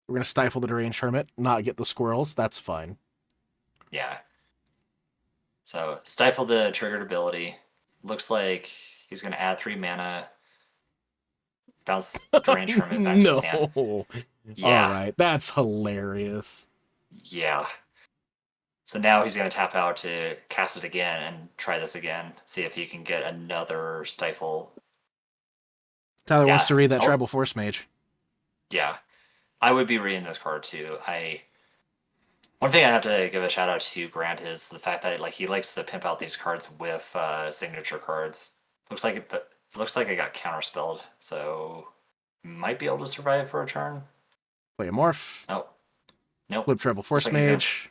We're gonna stifle the deranged hermit, not get the squirrels. That's fine. Yeah. So stifle the triggered ability. Looks like he's going to add 3 mana, bounce deranged hermit back to his No. hand. All Yeah. right, that's hilarious. Yeah. So now he's going to tap out to cast it again and try this again. See if he can get another stifle. Tyler wants Yeah. to read that tribal force mage. Yeah. I would be reading this card too. One thing I have to give a shout out to Grant is the fact that like he likes to pimp out these cards with signature cards. Looks like it got counterspelled, so might be able to survive for a turn. Play a morph. Oh, nope. Flip tribal force like mage.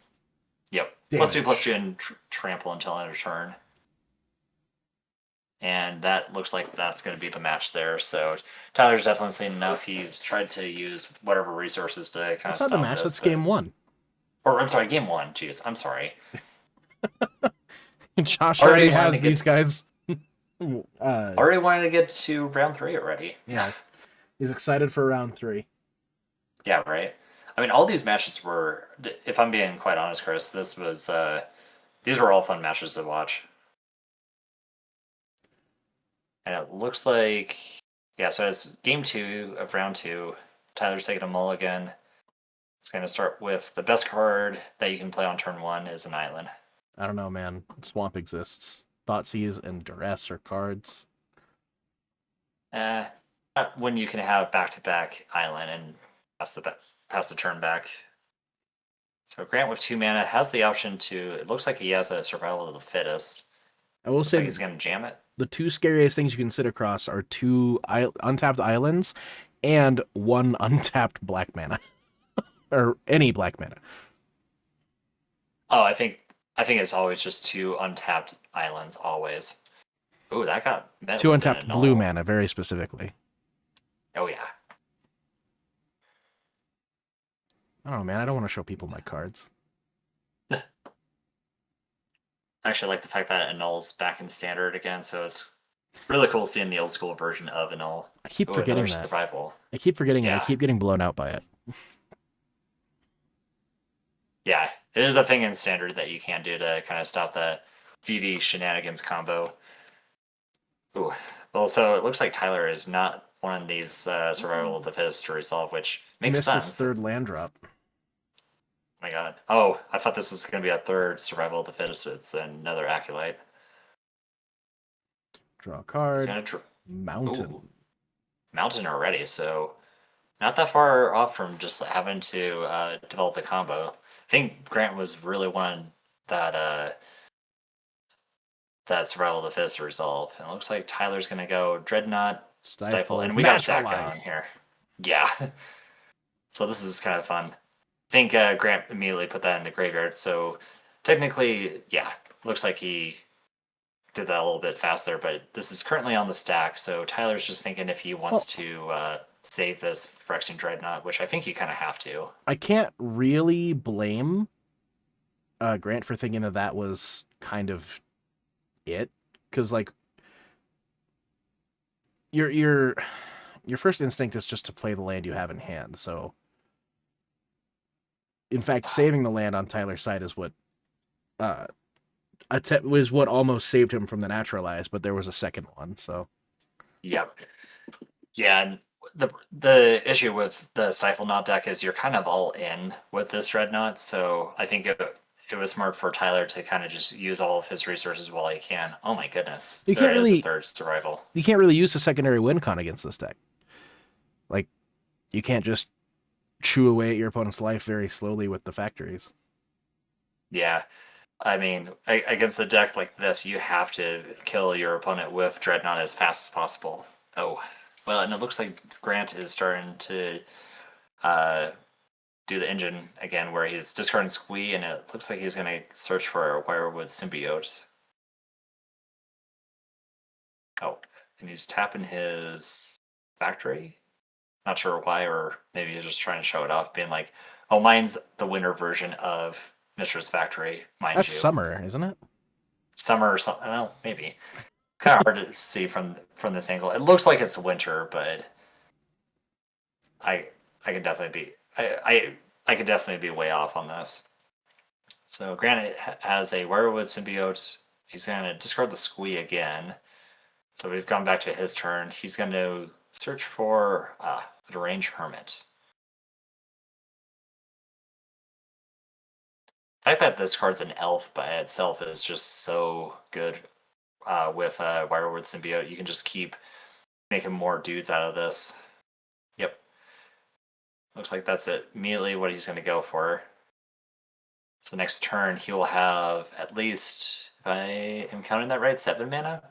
Yep. Damage. +2/+2 and trample until end of turn. And that looks like that's going to be the match there. So Tyler's definitely seen enough. He's tried to use whatever resources to kind of That's stop not the match. this. That's game one. Or I'm sorry, game one. Jeez, I'm sorry. Josh already has these guys. Already wanted to get to round 3 already. Yeah, he's excited for round 3. Yeah, right. I mean, all these matches were, if I'm being quite honest, Chris, these were all fun matches to watch. And it looks like, yeah, so it's game 2 of round 2. Tyler's taking a mulligan. It's going to start with the best card that you can play on turn 1 is an island. I don't know, man. Swamp exists. Thoughtseize and Duress are cards. When you can have back-to-back island and pass the turn back. So Grant with 2 mana has the option to, it looks like he has a survival of the fittest. I will say like he's going to jam it. The 2 scariest things you can sit across are 2 untapped islands and 1 untapped black mana. Or any black mana. Oh, I think it's always just 2 untapped islands, always. Ooh, that got met 2 with untapped blue mana, very specifically. Oh, yeah. Oh, man, I don't want to show people my cards. I actually like the fact that it annuls back in standard again, so it's really cool seeing the old school version of annul. I keep forgetting that. Survival. I keep forgetting it. I keep getting blown out by it. Yeah, it is a thing in standard that you can do to kind of stop the VV shenanigans combo. Ooh. Well, so it looks like Tyler is not one of these survival of the fittest to resolve, which makes sense. This 3rd land drop. Oh my god. Oh, I thought this was going to be a 3rd survival of the fittest. It's another Acolyte. Draw a card. Mountain. Ooh. Mountain already, so not that far off from just having to develop the combo. I think Grant was really wanting that survival of the fittest to resolve. And it looks like Tyler's going to go Dreadnought, Stifle, and we got Zach on here. Yeah. So this is kind of fun. I think Grant immediately put that in the graveyard. So technically, yeah, looks like he did that a little bit faster, but this is currently on the stack. So Tyler's just thinking if he wants to save this for Phyrexian Dreadnought, which I think you kind of have to. I can't really blame Grant for thinking that was kind of it, because like your first instinct is just to play the land you have in hand. So in fact, saving the land on Tyler's side is what was what almost saved him from the naturalize, but there was a second one. So yep. Yeah, and the issue with the Stifle Knot deck is you're kind of all in with this Dreadnought, so I think it was smart for Tyler to kind of just use all of his resources while he can. Oh my goodness, You there can't is a really third survival. you can't really use a secondary win con against this deck. Like, you can't just chew away at your opponent's life very slowly with the factories. Yeah, I mean, against a deck like this, you have to kill your opponent with Dreadnought as fast as possible. Oh, well, and it looks like Grant is starting to uh, do the engine again, where he's discarding Squee, and it looks like he's going to search for a Wirewood Symbiote. Oh, and he's tapping his factory. Not sure why, or maybe he's just trying to show it off, being like, "Oh, mine's the winter version of Mistress Factory, mind That's you." summer, isn't it? Summer or something. Well, maybe. Kind of hard to see from this angle. It looks like it's winter, but I I could definitely be I could definitely be way off on this. So Granite has a Wirewood Symbiote. He's going to discard the Squee again. So we've gone back to his turn. He's going to search for a Deranged Hermit. The fact that this card's an elf by itself is just so good with Wirewood Symbiote. You can just keep making more dudes out of this. Yep. Looks like that's it. Immediately what he's going to go for. So next turn, he will have at least, if I am counting that right, 7 mana.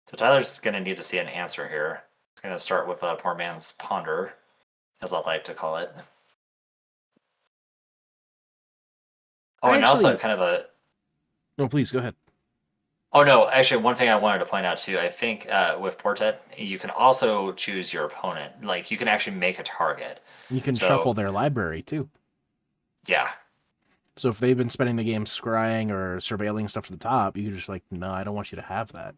So Tyler's going to need to see an answer here. He's going to start with a Poor Man's Ponder, as I like to call it. Oh, and also kind of a... No, please, go ahead. Oh, no, actually, one thing I wanted to point out, too, I think with Portet, you can also choose your opponent. Like, you can actually make a target. You can shuffle their library, too. Yeah. So if they've been spending the game scrying or surveilling stuff to the top, you can just like, no, I don't want you to have that.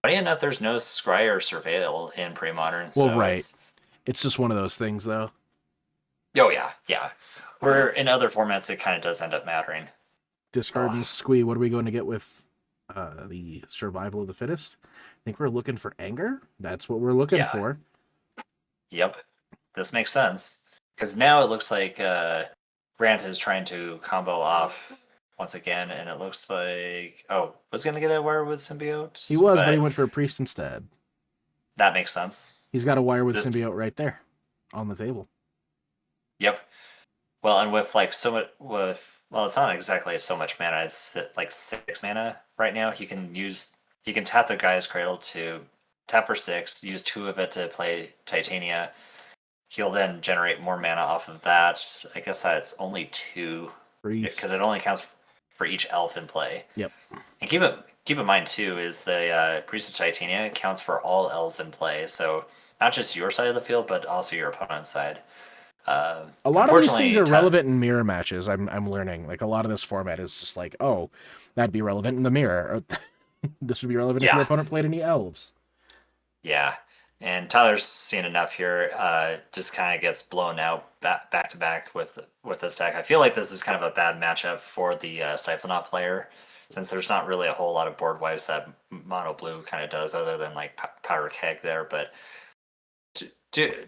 Funny enough, there's no scry or surveil in Premodern. Well, So right. It's just one of those things, though. Oh, yeah, yeah. Where in other formats, it kind of does end up mattering. Discard and Squee, what are we going to get with the Survival of the Fittest? I think we're looking for Anger. That's what we're looking for. Yep. This makes sense. Because now it looks like Grant is trying to combo off once again, and it looks like... Oh, was going to get a Wirewood Symbiote? He was, but he went for a Priest instead. That makes sense. He's got a Wirewood Symbiote right there on the table. Yep. Well, and with like so much... Well, it's not exactly so much mana. It's like 6 mana right now. He can tap the Guy's Cradle to tap for 6, use 2 of it to play Titania. He'll then generate more mana off of that. I guess that's only 2, because it only counts for each elf in play. Yep. And keep in mind too is the Priest of Titania counts for all elves in play, so not just your side of the field, but also your opponent's side. A lot of these things are relevant in mirror matches. I'm learning. Like a lot of this format is just like, oh, that'd be relevant in the mirror. This would be relevant if your opponent played any elves. Yeah. And Tyler's seen enough here. Just kind of gets blown out back to back with this deck. I feel like this is kind of a bad matchup for the Stiflenaut player, since there's not really a whole lot of board wipes that MonoBlue kind of does, other than like Powder Keg there. But to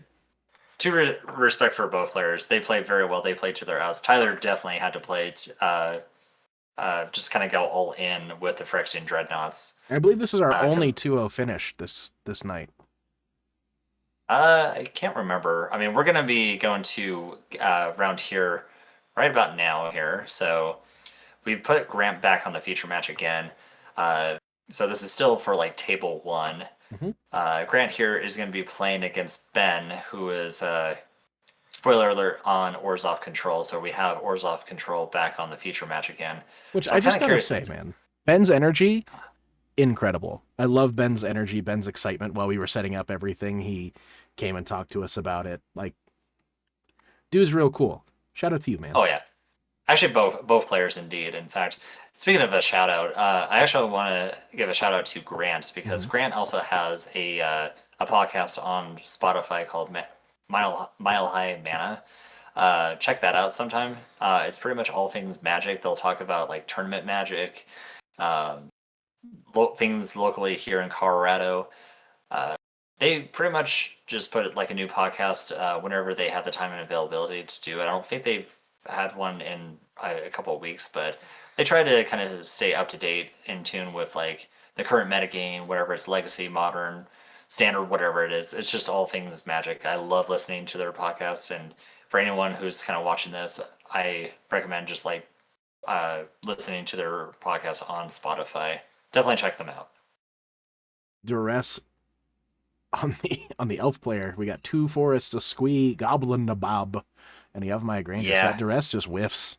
respect for both players, they played very well. They played to their outs. Tyler definitely had to play just kind of go all in with the Phyrexian Dreadnoughts. I believe this is our only 2-0 finish this night. I can't remember. I mean, we're going to be going to round here right about now here. So we've put Grant back on the feature match again. So this is still for like table 1. Mm-hmm. Grant here is going to be playing against Ben, who is, spoiler alert, on Orzhov control. So we have Orzhov control back on the feature match again. Which so I just gotta say, man, Ben's energy, incredible. I love Ben's energy, Ben's excitement. While we were setting up everything, he came and talked to us about it. Like, dude's real cool. Shout out to you, man. Oh yeah, actually both players indeed. In fact, speaking of a shout out, I actually want to give a shout out to Grant, because Grant also has a podcast on Spotify called Mile High Mana. Check that out sometime. It's pretty much all things Magic. They'll talk about like tournament Magic, things locally here in Colorado. They pretty much just put like a new podcast whenever they have the time and availability to do it. I don't think they've had one in a couple of weeks, but they try to kind of stay up to date, in tune with like the current metagame, whatever it's legacy, modern, standard, whatever it is. It's just all things Magic. I love listening to their podcasts, and for anyone who's kind of watching this, I recommend just like listening to their podcast on Spotify. Definitely check them out. Duress on the elf player. We got 2 forests, a squee, goblin, a bob, and the Yavimaya Granger. So that Yeah, duress just whiffs.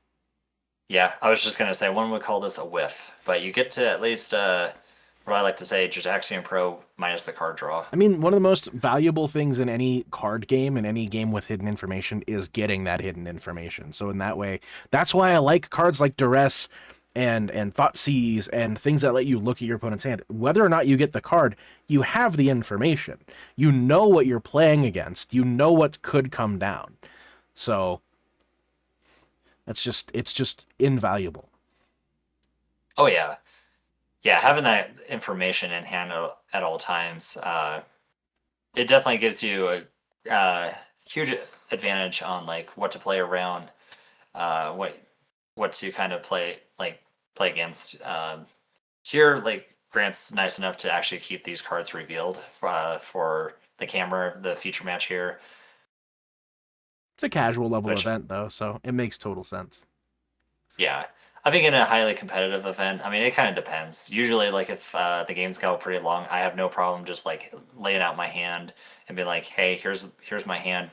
yeah. I was just gonna say one would call this a whiff, but you get to at least what I like to say, Jajaxian Pro minus the card draw. I mean, one of the most valuable things in any card game, in any game with hidden information, is getting that hidden information. So in that way, that's why I like cards like Duress and Thoughtseize and things that let you look at your opponent's hand. Whether or not you get the card, you have the information. You know what you're playing against. You know what could come down. So it's just invaluable. Oh yeah, yeah. Having that information in hand at all times, it definitely gives you a huge advantage on like what to play around, what to kind of play against. Here, like Grant's nice enough to actually keep these cards revealed for the camera, the feature match here, It's a casual level which event though, so it makes total sense. yeah. I think in a highly competitive event, I mean, it kind of depends. Usually, like if the games go pretty long, I have no problem just like laying out my hand and be like, "Hey, here's my hand."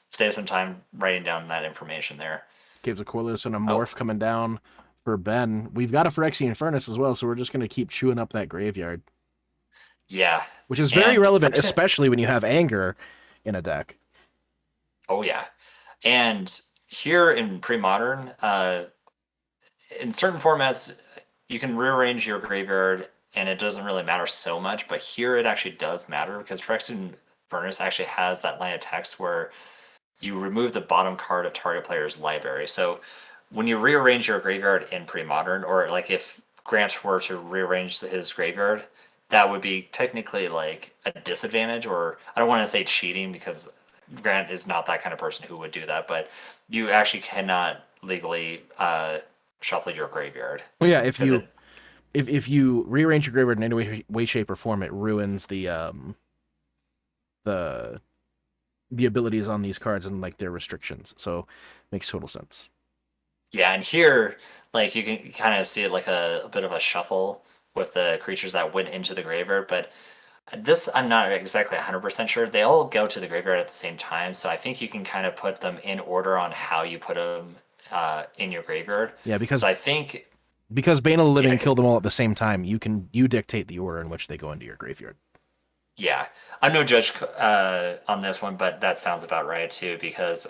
Save some time writing down that information there. Gives a Corliss and a Oh, Morph coming down for Ben. We've got a Phyrexian Furnace as well, so we're just going to keep chewing up that graveyard, yeah, which is very and relevant, Phyrexian, especially when you have Anger in a deck. oh yeah, and here in pre-modern, in certain formats, you can rearrange your graveyard and it doesn't really matter so much, but here it actually does matter because Phyrexian Furnace actually has that line of text where you remove the bottom card of target player's library. So when you rearrange your graveyard in pre-modern, or like if Grant were to rearrange his graveyard, that would be technically like a disadvantage, or I don't want to say cheating because Grant is not that kind of person who would do that, but you actually cannot legally shuffle your graveyard Well, yeah, because it. if you rearrange your graveyard in any way, shape, or form, it ruins the the abilities on these cards and like their restrictions. So makes total sense. Yeah, and here, like you can kind of see it like a bit of a shuffle with the creatures that went into the graveyard, but this I'm not exactly 100% sure. They all go to the graveyard at the same time, so I think you can kind of put them in order on how you put them in your graveyard. Yeah, So I think, because Bane of the yeah, Living killed them all at the same time, you dictate the order in which they go into your graveyard. yeah. I'm no judge on this one, but that sounds about right too, because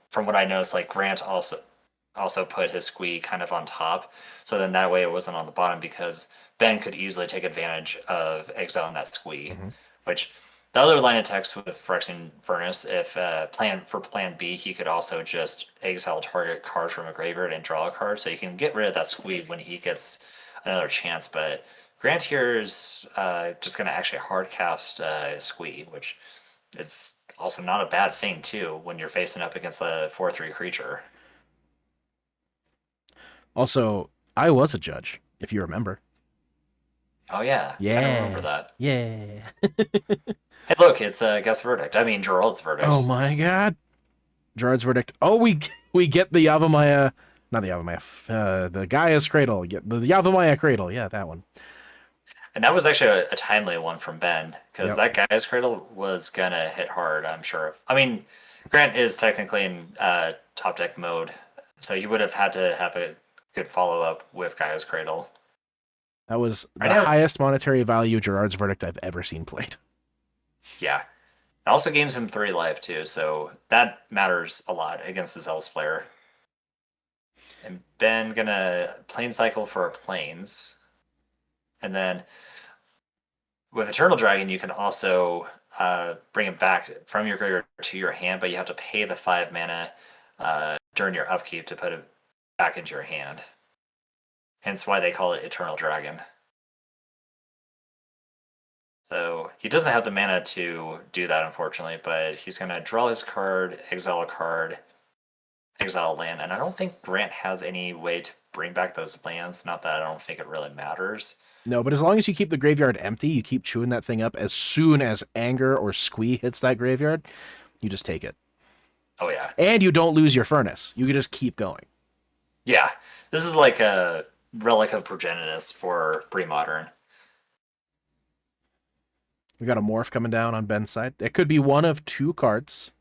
from what I noticed, like Grant also put his squee kind of on top. So then that way it wasn't on the bottom because Ben could easily take advantage of exiling that squee, Mm-hmm. which the other line of text with Phyrexian Furnace, if plan B, he could also just exile target card from a graveyard and draw a card, so you can get rid of that squee when he gets another chance. But Grant here is just going to actually hard cast squee, which is also not a bad thing too when you're facing up against a 4/3 creature. Also, I was a judge, if you remember. Oh yeah, kind of remember Yeah. that. Yeah. Hey, look, it's a guest verdict. I mean, Gerald's Oh verdict. my god. Gerard's verdict. Oh, we get the Yavimaya, not the Yavimaya, the Gaia's Cradle. Yeah, the Yavimaya Cradle. Yeah, that one. And that was actually a timely one from Ben, because Yep. that guy's cradle was gonna hit hard, I'm sure. I mean, Grant is technically in top deck mode, so you would have had to have a good follow up with Gaia's Cradle. That was Right the now, highest monetary value Gerard's verdict I've ever seen played. yeah. It also gains him 3 life too, so that matters a lot against his Elves player. And Ben gonna plane cycle for planes, and then with Eternal Dragon, you can also bring it back from your graveyard to your hand, but you have to pay the 5 mana during your upkeep to put it back into your hand. Hence why they call it Eternal Dragon. So he doesn't have the mana to do that, unfortunately, but he's going to draw his card, exile a card, exile land, and I don't think Grant has any way to bring back those lands. Not that I don't think it really matters. No, but as long as you keep the graveyard empty, you keep chewing that thing up. As soon as Anger or Squee hits that graveyard, you just take it. Oh yeah, And you don't lose your furnace. You can just keep going. yeah. This is like a relic of Progenitus for Premodern. We got a morph coming down on Ben's side. It could be one of two cards,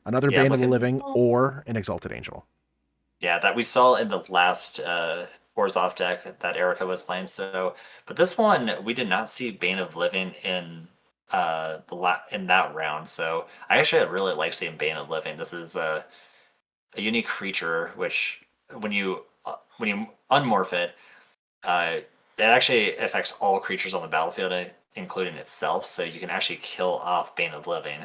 another Yeah, Bane of the looking. Living or an Exalted Angel. Yeah, that we saw in the last Orzhov deck that Erica was playing. So, but this one we did not see Bane of Living in in that round. So I actually really like seeing Bane of Living. This is a unique creature which when you unmorph it, it actually affects all creatures on the battlefield, including itself. So you can actually kill off Bane of Living.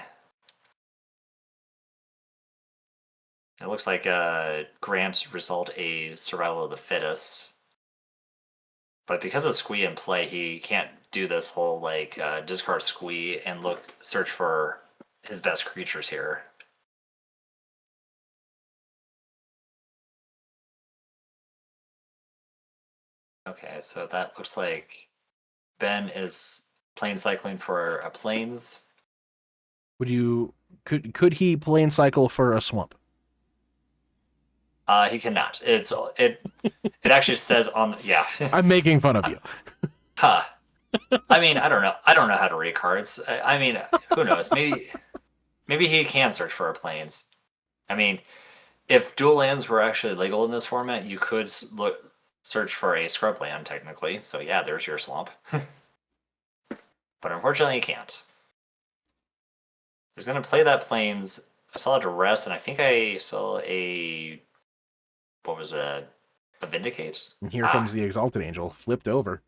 It looks like Grant result a survival of the fittest. But because of Squee in play, he can't do this whole like discard Squee and search for his best creatures here. Okay, so that looks like Ben is plane cycling for a plains. Could he plane cycle for a swamp? He cannot. It actually says on yeah. I'm making fun of you. Huh. I mean, I don't know. I don't know how to read cards. I mean, who knows? Maybe he can search for a plains. I mean, if dual lands were actually legal in this format, you could search for a scrub land technically. So yeah, there's your swamp. But unfortunately, you can't. He's gonna play that plains. I saw a duress, and I think I saw a what was a vindicate. And here comes the Exalted Angel, flipped over.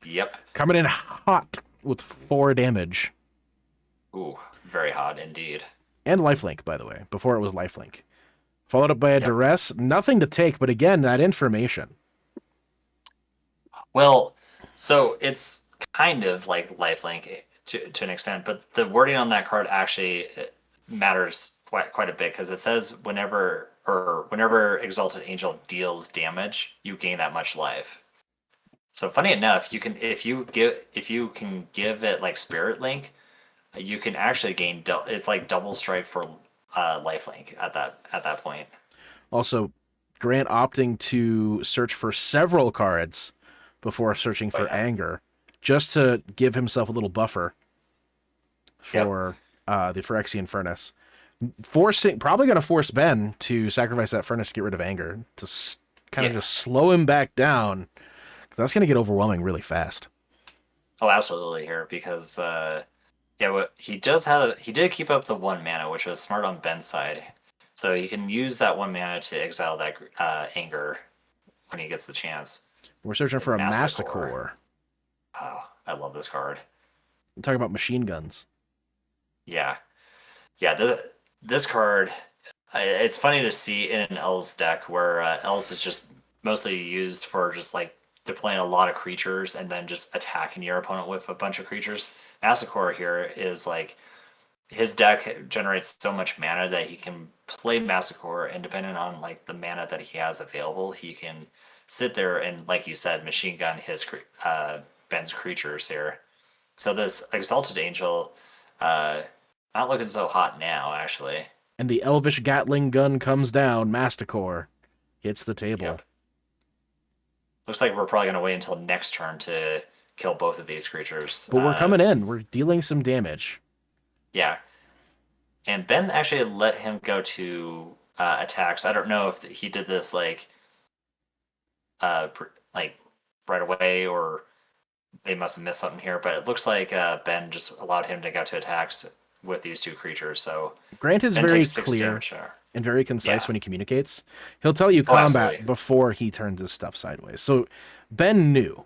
Yep. Coming in hot with 4 damage. Ooh, very hot indeed. And lifelink, by the way, before it was lifelink. Followed up by a duress. Nothing to take, but again, that information. Well, so it's kind of like lifelink to an extent, but the wording on that card actually matters quite a bit because it says whenever Exalted Angel deals damage, you gain that much life. So funny enough, you can if you can give it like Spirit Link, you can actually gain it's like double strike for lifelink at that point. Also, Grant opting to search for several cards before searching for Anger, just to give himself a little buffer for the Phyrexian Furnace. Probably going to force Ben to sacrifice that Furnace to get rid of Anger, to kind of just slow him back down, because that's going to get overwhelming really fast. Oh, absolutely here, because he did keep up the 1 mana, which was smart on Ben's side. So he can use that 1 mana to exile that Anger when he gets the chance. We're searching for a Massacre. Oh, I love this card. I'm talking about machine guns. Yeah. This card, it's funny to see in an Elves deck where Elves is just mostly used for just like deploying a lot of creatures and then just attacking your opponent with a bunch of creatures. Massacre here is like his deck generates so much mana that he can play Massacre, and depending on like the mana that he has available, he can sit there and, like you said, machine gun his Ben's creatures here. So this Exalted Angel, not looking so hot now, actually. And the Elvish Gatling gun comes down. Masticore hits the table. Yep. Looks like we're probably going to wait until next turn to kill both of these creatures. But we're coming in. We're dealing some damage. Yeah. And Ben actually let him go to attacks. I don't know if he did this like right away, or they must have missed something here, but it looks like Ben just allowed him to go to attacks with these 2 creatures. So Grant is very clear and very concise when he communicates. He'll tell you combat before he turns his stuff sideways. So Ben knew.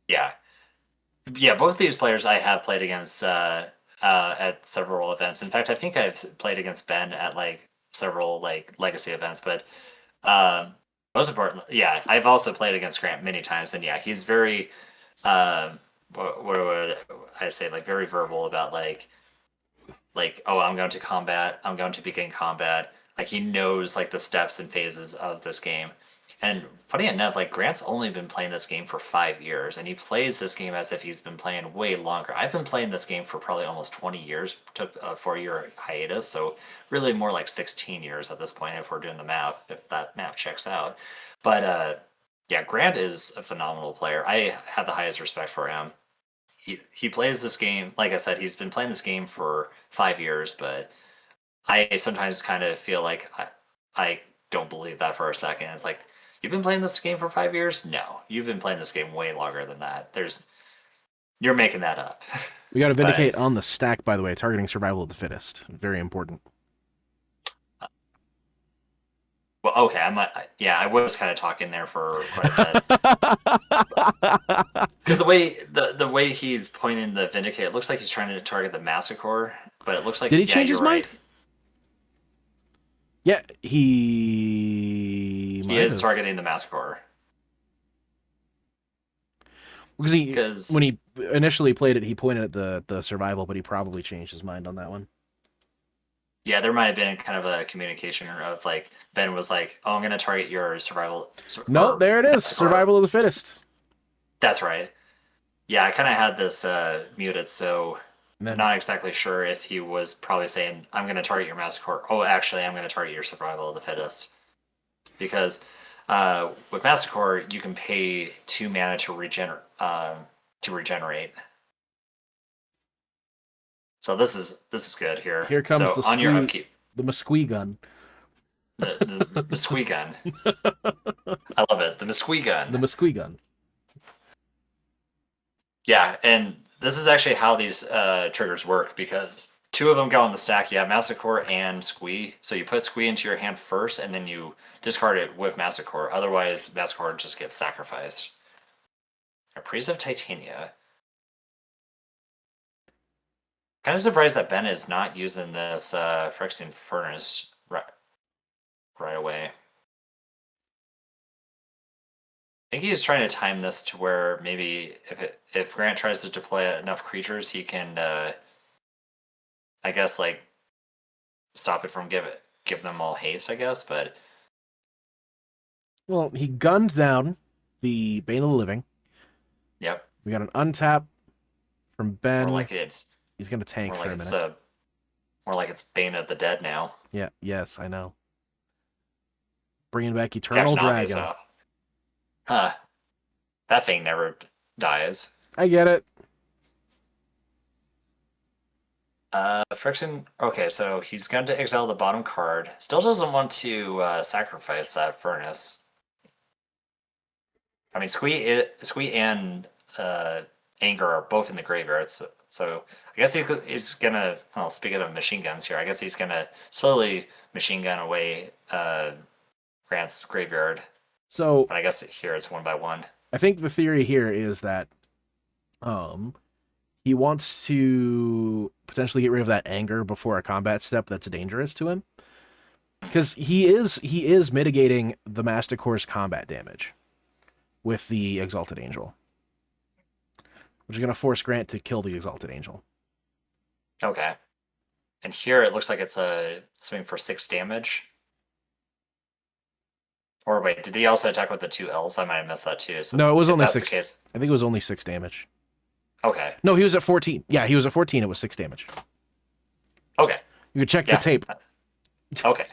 Yeah. Both of these players I have played against at several events. In fact, I think I've played against Ben at like several like legacy events, but most importantly, I've also played against Grant many times, and he's very what would I say, like very verbal about like like, oh, I'm going to combat, I'm going to begin combat. Like he knows like the steps and phases of this game. And funny enough, like Grant's only been playing this game for 5 years, and he plays this game as if he's been playing way longer. I've been playing this game for probably almost 20 years. Took a 4 year hiatus, so really more like 16 years at this point if we're doing the math, if that math checks out. But yeah, Grant is a phenomenal player. I have the highest respect for him. He plays this game, like I said, he's been playing this game for 5 years, but I sometimes kind of feel like I don't believe that for a second. It's like, you've been playing this game for 5 years? No, you've been playing this game way longer than that. You're making that up. We got to But vindicate on the stack, by the way, targeting survival of the fittest. Very important. well, okay, yeah, I was kind of talking there for quite a bit because the way he's pointing the vindicate, it looks like he's trying to target the massacre, but it looks like, Did he yeah, change you're his mind? right. Yeah, he He is targeting the massacre. Because when he initially played it, he pointed at the survival, but he probably changed his mind on that one. Yeah, there might have been kind of a communication of like Ben was like, "Oh, I'm going to target your survival." No, there it is. massacre. Survival of the fittest. That's right. Yeah, I kind of had this muted, so I'm not exactly sure if he was probably saying, "I'm going to target your massacre." Oh, actually, I'm going to target your survival of the fittest, because with massacre you can pay 2 mana to regenerate. So this is good here. Here comes so the on your upkeep. The Mesquite gun. The Mesquite gun. I love it. The Mesquite gun. The Mesquite gun. Yeah, and this is actually how these triggers work, because 2 of them go on the stack. You have Massacre and Squee. So you put Squee into your hand first, and then you discard it with Massacre. Otherwise, Massacre just gets sacrificed. A Priest of Titania. Kind of surprised that Ben is not using this Phyrexian Furnace right away. I think he's trying to time this to where maybe if Grant tries to deploy enough creatures, he can, I guess, like stop it from give them all haste, I guess. But well, he gunned down the Bane of the Living. Yep. We got an untap from Ben. More like he's gonna tank for a minute. More like it's Bane of the Dead now. Yeah. Yes, I know. Bringing back Eternal Dragon. Huh. That thing never dies. I get it. Friction. Okay, so he's going to exile the bottom card. Still doesn't want to sacrifice that furnace. I mean, Squee and Anger are both in the graveyard, so I guess he's gonna. Well, speaking of machine guns here, I guess he's gonna slowly machine gun away Grant's graveyard. So, but I guess here it's 1 by 1. I think the theory here is that he wants to potentially get rid of that anger before a combat step that's dangerous to him, because he is mitigating the Masticore's combat damage with the Exalted Angel, which is going to force Grant to kill the Exalted Angel. Okay. And here it looks like it's a swing for 6 damage. Or wait, did he also attack with the 2 Elves? I might have missed that too. So no, it was only 6. I think it was only 6 damage. Okay. No, he was at 14. Yeah, he was at 14. It was 6 damage. Okay. You can check the tape. Okay.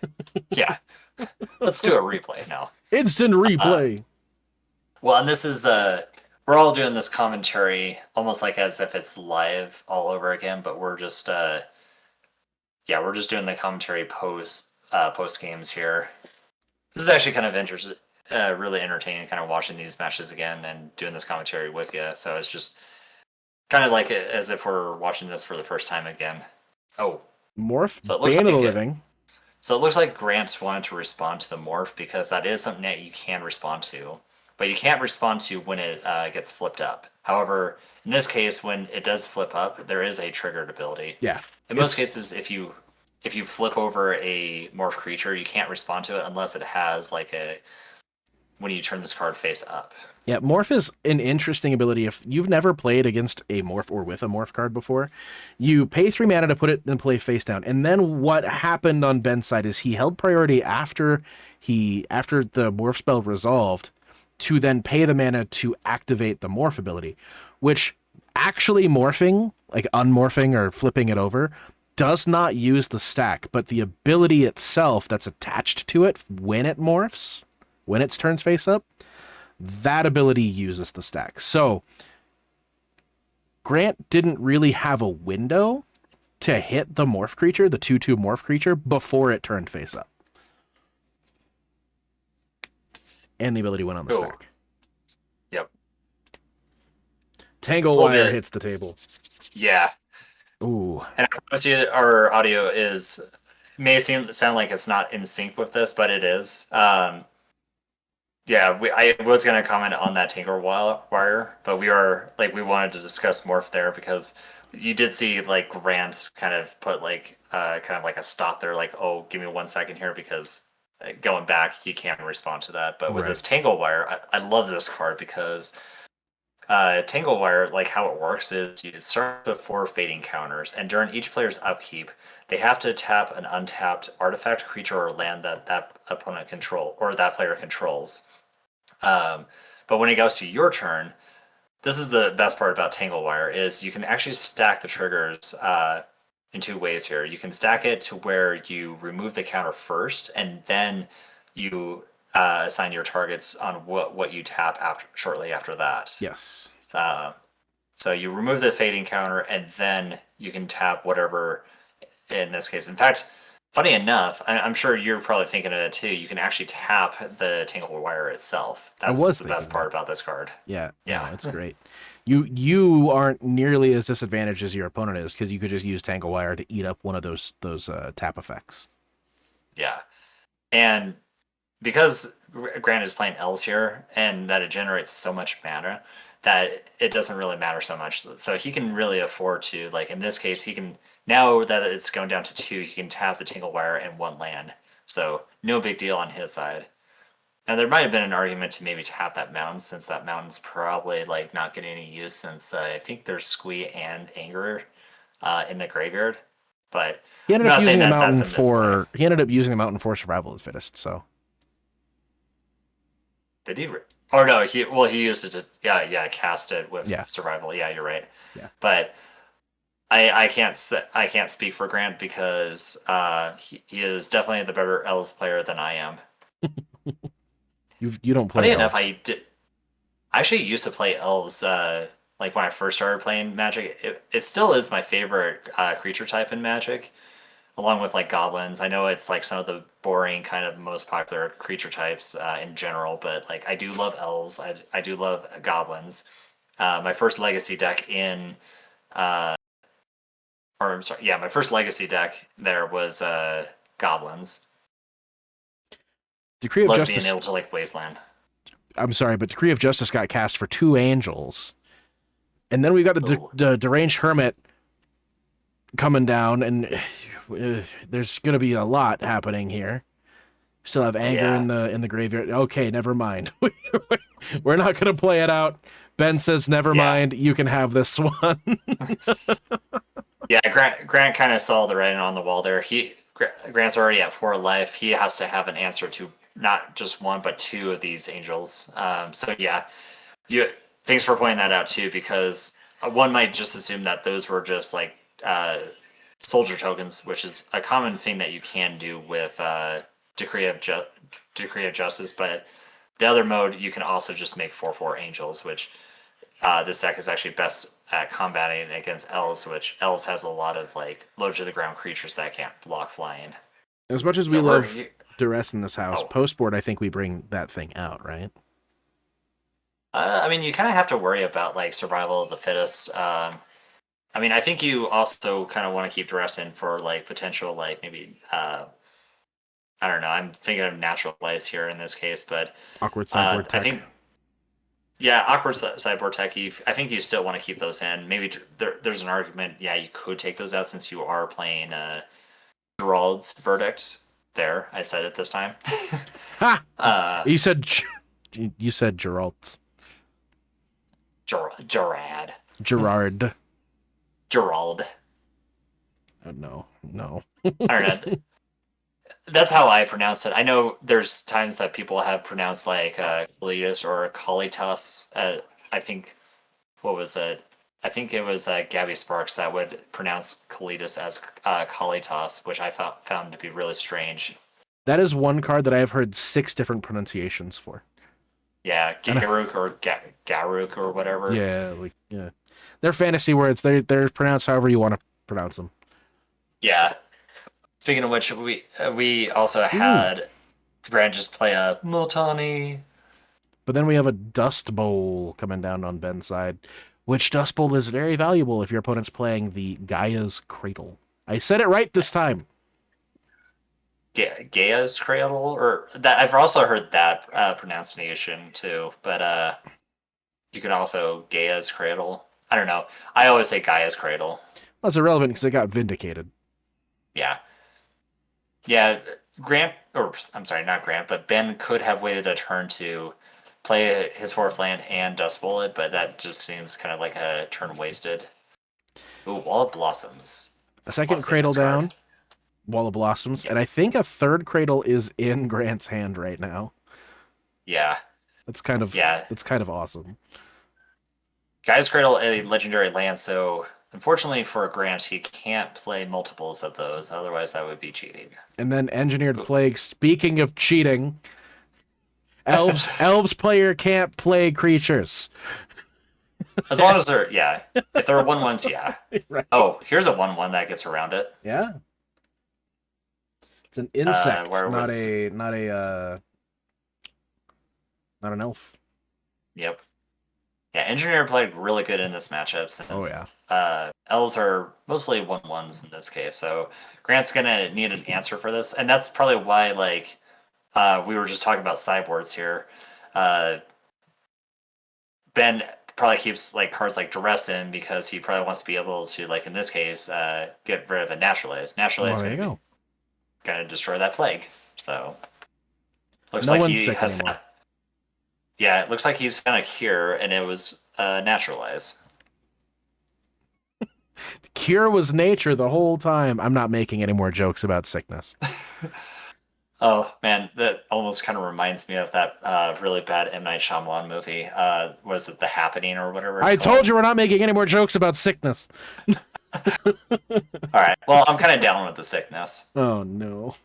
Yeah. Let's do a replay now. Instant replay. Well, and this is we're all doing this commentary almost like as if it's live all over again, but we're just we're just doing the commentary post games here. This is actually kind of interesting, really entertaining, kind of watching these matches again and doing this commentary with you. So it's just kind of like as if we're watching this for the first time again. Oh, Morph. So it looks Bane of the Living. So it looks like Grant wanted to respond to the morph, because that is something that you can respond to, but you can't respond to when it gets flipped up. However, in this case, when it does flip up, there is a triggered ability. Yeah. In most cases, if you flip over a morph creature, you can't respond to it unless it has like when you turn this card face up. Yeah, Morph is an interesting ability. If you've never played against a Morph or with a Morph card before, you pay 3 mana to put it in play face down. And then what happened on Ben's side is he held priority after the Morph spell resolved to then pay the mana to activate the Morph ability, which actually morphing, like unmorphing or flipping it over, does not use the stack, but the ability itself that's attached to it when it morphs, when it turns face up, that ability uses the stack. So Grant didn't really have a window to hit the morph creature, the 2/2 morph creature, before it turned face up. And the ability went on the stack. Yep. Tangle Wire hits the table. Yeah. Ooh. And I promise you, our audio may sound like it's not in sync with this, but it is. Yeah, I was gonna comment on that Tangle Wire, but we wanted to discuss Morph there because you did see like Grant kind of put like kind of like a stop there, like, oh, give me 1 second here because going back he can't respond to that. But with this Tangle Wire, I love this card because Tangle Wire, like how it works is you start with 4 fading counters, and during each player's upkeep, they have to tap an untapped artifact, creature, or land that opponent or that player controls. But when it goes to your turn, this is the best part about Tangle Wire is you can actually stack the triggers in 2 ways here. You can stack it to where you remove the counter first, and then you assign your targets on what you tap shortly after that. Yes. So you remove the fading counter, and then you can tap whatever. In this case, in fact, funny enough, I'm sure you're probably thinking of it too. You can actually tap the Tangle Wire itself. That's the best part about this card. Yeah, no, it's great. You aren't nearly as disadvantaged as your opponent is because you could just use Tangle Wire to eat up one of those tap effects. Yeah, and because Grant is playing Elves here, and that it generates so much mana that it doesn't really matter so much. So he can really afford to, like in this case, he can. Now that it's going down to 2, he can tap the Tangle Wire and 1 land. So no big deal on his side. Now there might have been an argument to maybe tap that mountain, since that mountain's probably like not getting any use, since I think there's Squee and Anger in the graveyard. But he ended up using a mountain for Survival of the Fittest. So did he? Or no, he used it to cast it with Survival. Yeah, you're right. Yeah, but. I can't speak for Grant because he is definitely the better Elves player than I am. You don't play. Funny enough, I actually used to play Elves. Like when I first started playing Magic, it still is my favorite creature type in Magic, along with like goblins. I know it's like some of the boring kind of most popular creature types in general, but like I do love Elves. I do love goblins. My first Legacy deck my first Legacy deck there was Goblins. Decree of Loved Justice. being able to like Wasteland. I'm sorry, but Decree of Justice got cast for 2 angels. And then we got the Deranged Hermit coming down, and there's going to be a lot happening here. Still have Anger in the graveyard. Okay, never mind. We're not going to play it out. Ben says, never mind, you can have this one. Yeah, Grant kind of saw the writing on the wall there. Grant's already at 4 life. He has to have an answer to not just 1 but 2 of these angels. So yeah, thanks for pointing that out too, because one might just assume that those were just like soldier tokens, which is a common thing that you can do with Decree of Justice. But the other mode, you can also just make 4/4 angels, which this deck is actually best at combating against Elves, which Elves has a lot of like low to the ground creatures that can't block flying. As much as we love duress in this house, post-board, I think we bring that thing out, right? I mean, you kind of have to worry about like Survival of the Fittest. I mean, I think you also kind of want to keep duress in for like potential like maybe I don't know. I'm thinking of natural lice here in this case, but awkward sideboard tech. I think. Yeah, awkward sideboard tech. I think you still want to keep those in. Maybe there's an argument. Yeah, you could take those out since you are playing Gerald's Verdict. There, I said it this time. Ha! You said You said Geralt's. Gerard. Gerard. Gerald. Oh, no. I don't know. That's how I pronounce it. I know there's times that people have pronounced like Kalitas or Kalitas. I think what was it? I think it was Gabby Sparks that would pronounce Kalitas as Kalitas, which I found to be really strange. That is one card that I have heard 6 different pronunciations for. Yeah, Garuk or Garuk or whatever. Yeah. They're fantasy words. They're pronounced however you want to pronounce them. Yeah. Speaking of which, we also had Grant just play a Multani. But then we have a Dust Bowl coming down on Ben's side, which Dust Bowl is very valuable if your opponent's playing the Gaia's Cradle. I said it right this time. Gaia's Cradle, or that I've also heard that pronunciation too. But you can also Gaia's Cradle. I don't know. I always say Gaia's Cradle. Well, it's irrelevant because it got vindicated. Yeah. Yeah, Grant, or I'm sorry, not Grant, but Ben could have waited a turn to play his 4th land and Dust Bowl it, but that just seems kind of like a turn wasted. Ooh, Wall of Blossoms. A second Cradle down, Wall of Blossoms, and I think a 3rd Cradle is in Grant's hand right now. Yeah. That's kind of awesome. Gaia's Cradle, a legendary land, so unfortunately for Grant, he can't play multiples of those, otherwise that would be cheating. And then Engineered Plague, speaking of cheating, Elves player can't play creatures. As long as they're, if they're 1/1s, yeah. Right. Oh, here's a 1/1 that gets around it. Yeah. It's an insect, not an elf. Yep. Yeah, Engineer played really good in this matchup since yeah. Elves are mostly 1/1s in this case, so Grant's gonna need an answer for this, and that's probably why we were just talking about sideboards here. Ben probably keeps cards like Duress in because he probably wants to be able to, in this case, get rid of a Naturalize. Naturalize is gonna destroy that plague. So looks like he has. Yeah, it looks like he's kind of here, and it was Naturalize. Cure was nature the whole time. I'm not making any more jokes about sickness. Oh, man, that almost kind of reminds me of that really bad M. Night Shyamalan movie. Was it The Happening or whatever it's called? Told you we're not making any more jokes about sickness. All right, well, I'm kind of down with the sickness. Oh, no.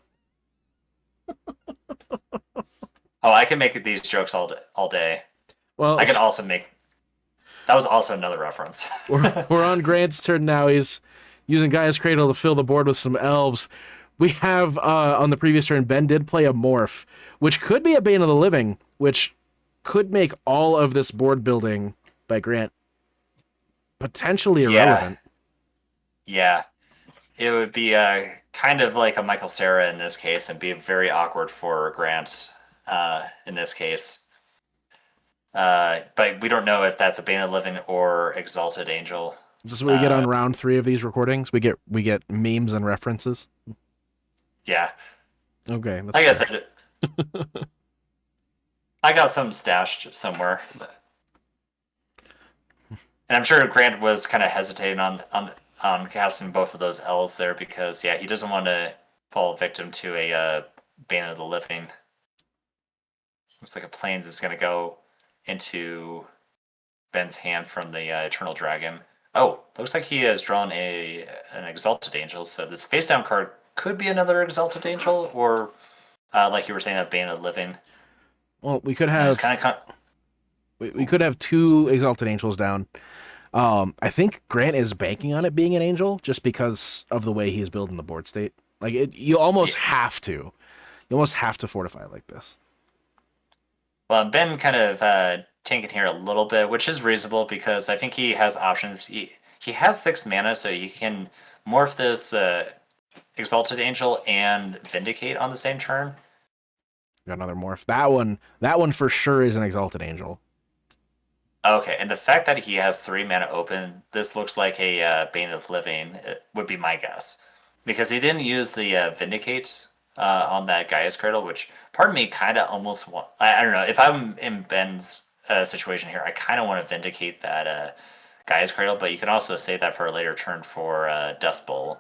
Oh, I can make these jokes all day. Well, I can also make... That was also another reference. we're on Grant's turn now. He's using Gaia's Cradle to fill the board with some elves. We have, on the previous turn, Ben did play a Morph, which could be a Bane of the Living, which could make all of this board building by Grant potentially irrelevant. Yeah. It would be kind of like a Michael Cera in this case, and be very awkward for Grant in this case. But we don't know if that's a Bane of the Living or Exalted Angel. Is this what we get on round 3 of these recordings? We get memes and references? Yeah. Okay. Like I said, I got some stashed somewhere. And I'm sure Grant was kind of hesitating on casting both of those L's there because, he doesn't want to fall victim to a Bane of the Living. Looks like a Plains is going to go into Ben's hand from the Eternal Dragon. Oh, looks like he has drawn an Exalted Angel, so this face-down card could be another Exalted Angel, or like you were saying, a Bane of the Living. Well, we could have we could have 2 Exalted Angels down. I think Grant is banking on it being an angel just because of the way he's building the board state. You almost have to. You almost have to fortify like this. Well, Ben kind of tanking here a little bit, which is reasonable because I think he has options. He has 6 mana, so you can morph this Exalted Angel and Vindicate on the same turn. Got another morph. That one for sure is an Exalted Angel. Okay, and the fact that he has 3 mana open, this looks like a Bane of Living would be my guess. Because he didn't use the Vindicate on that Gaia's Cradle, which part of me kind of almost want. I don't know if I'm in Ben's situation here. I kind of want to vindicate that Gaia's Cradle, but you can also save that for a later turn for Dust Bowl.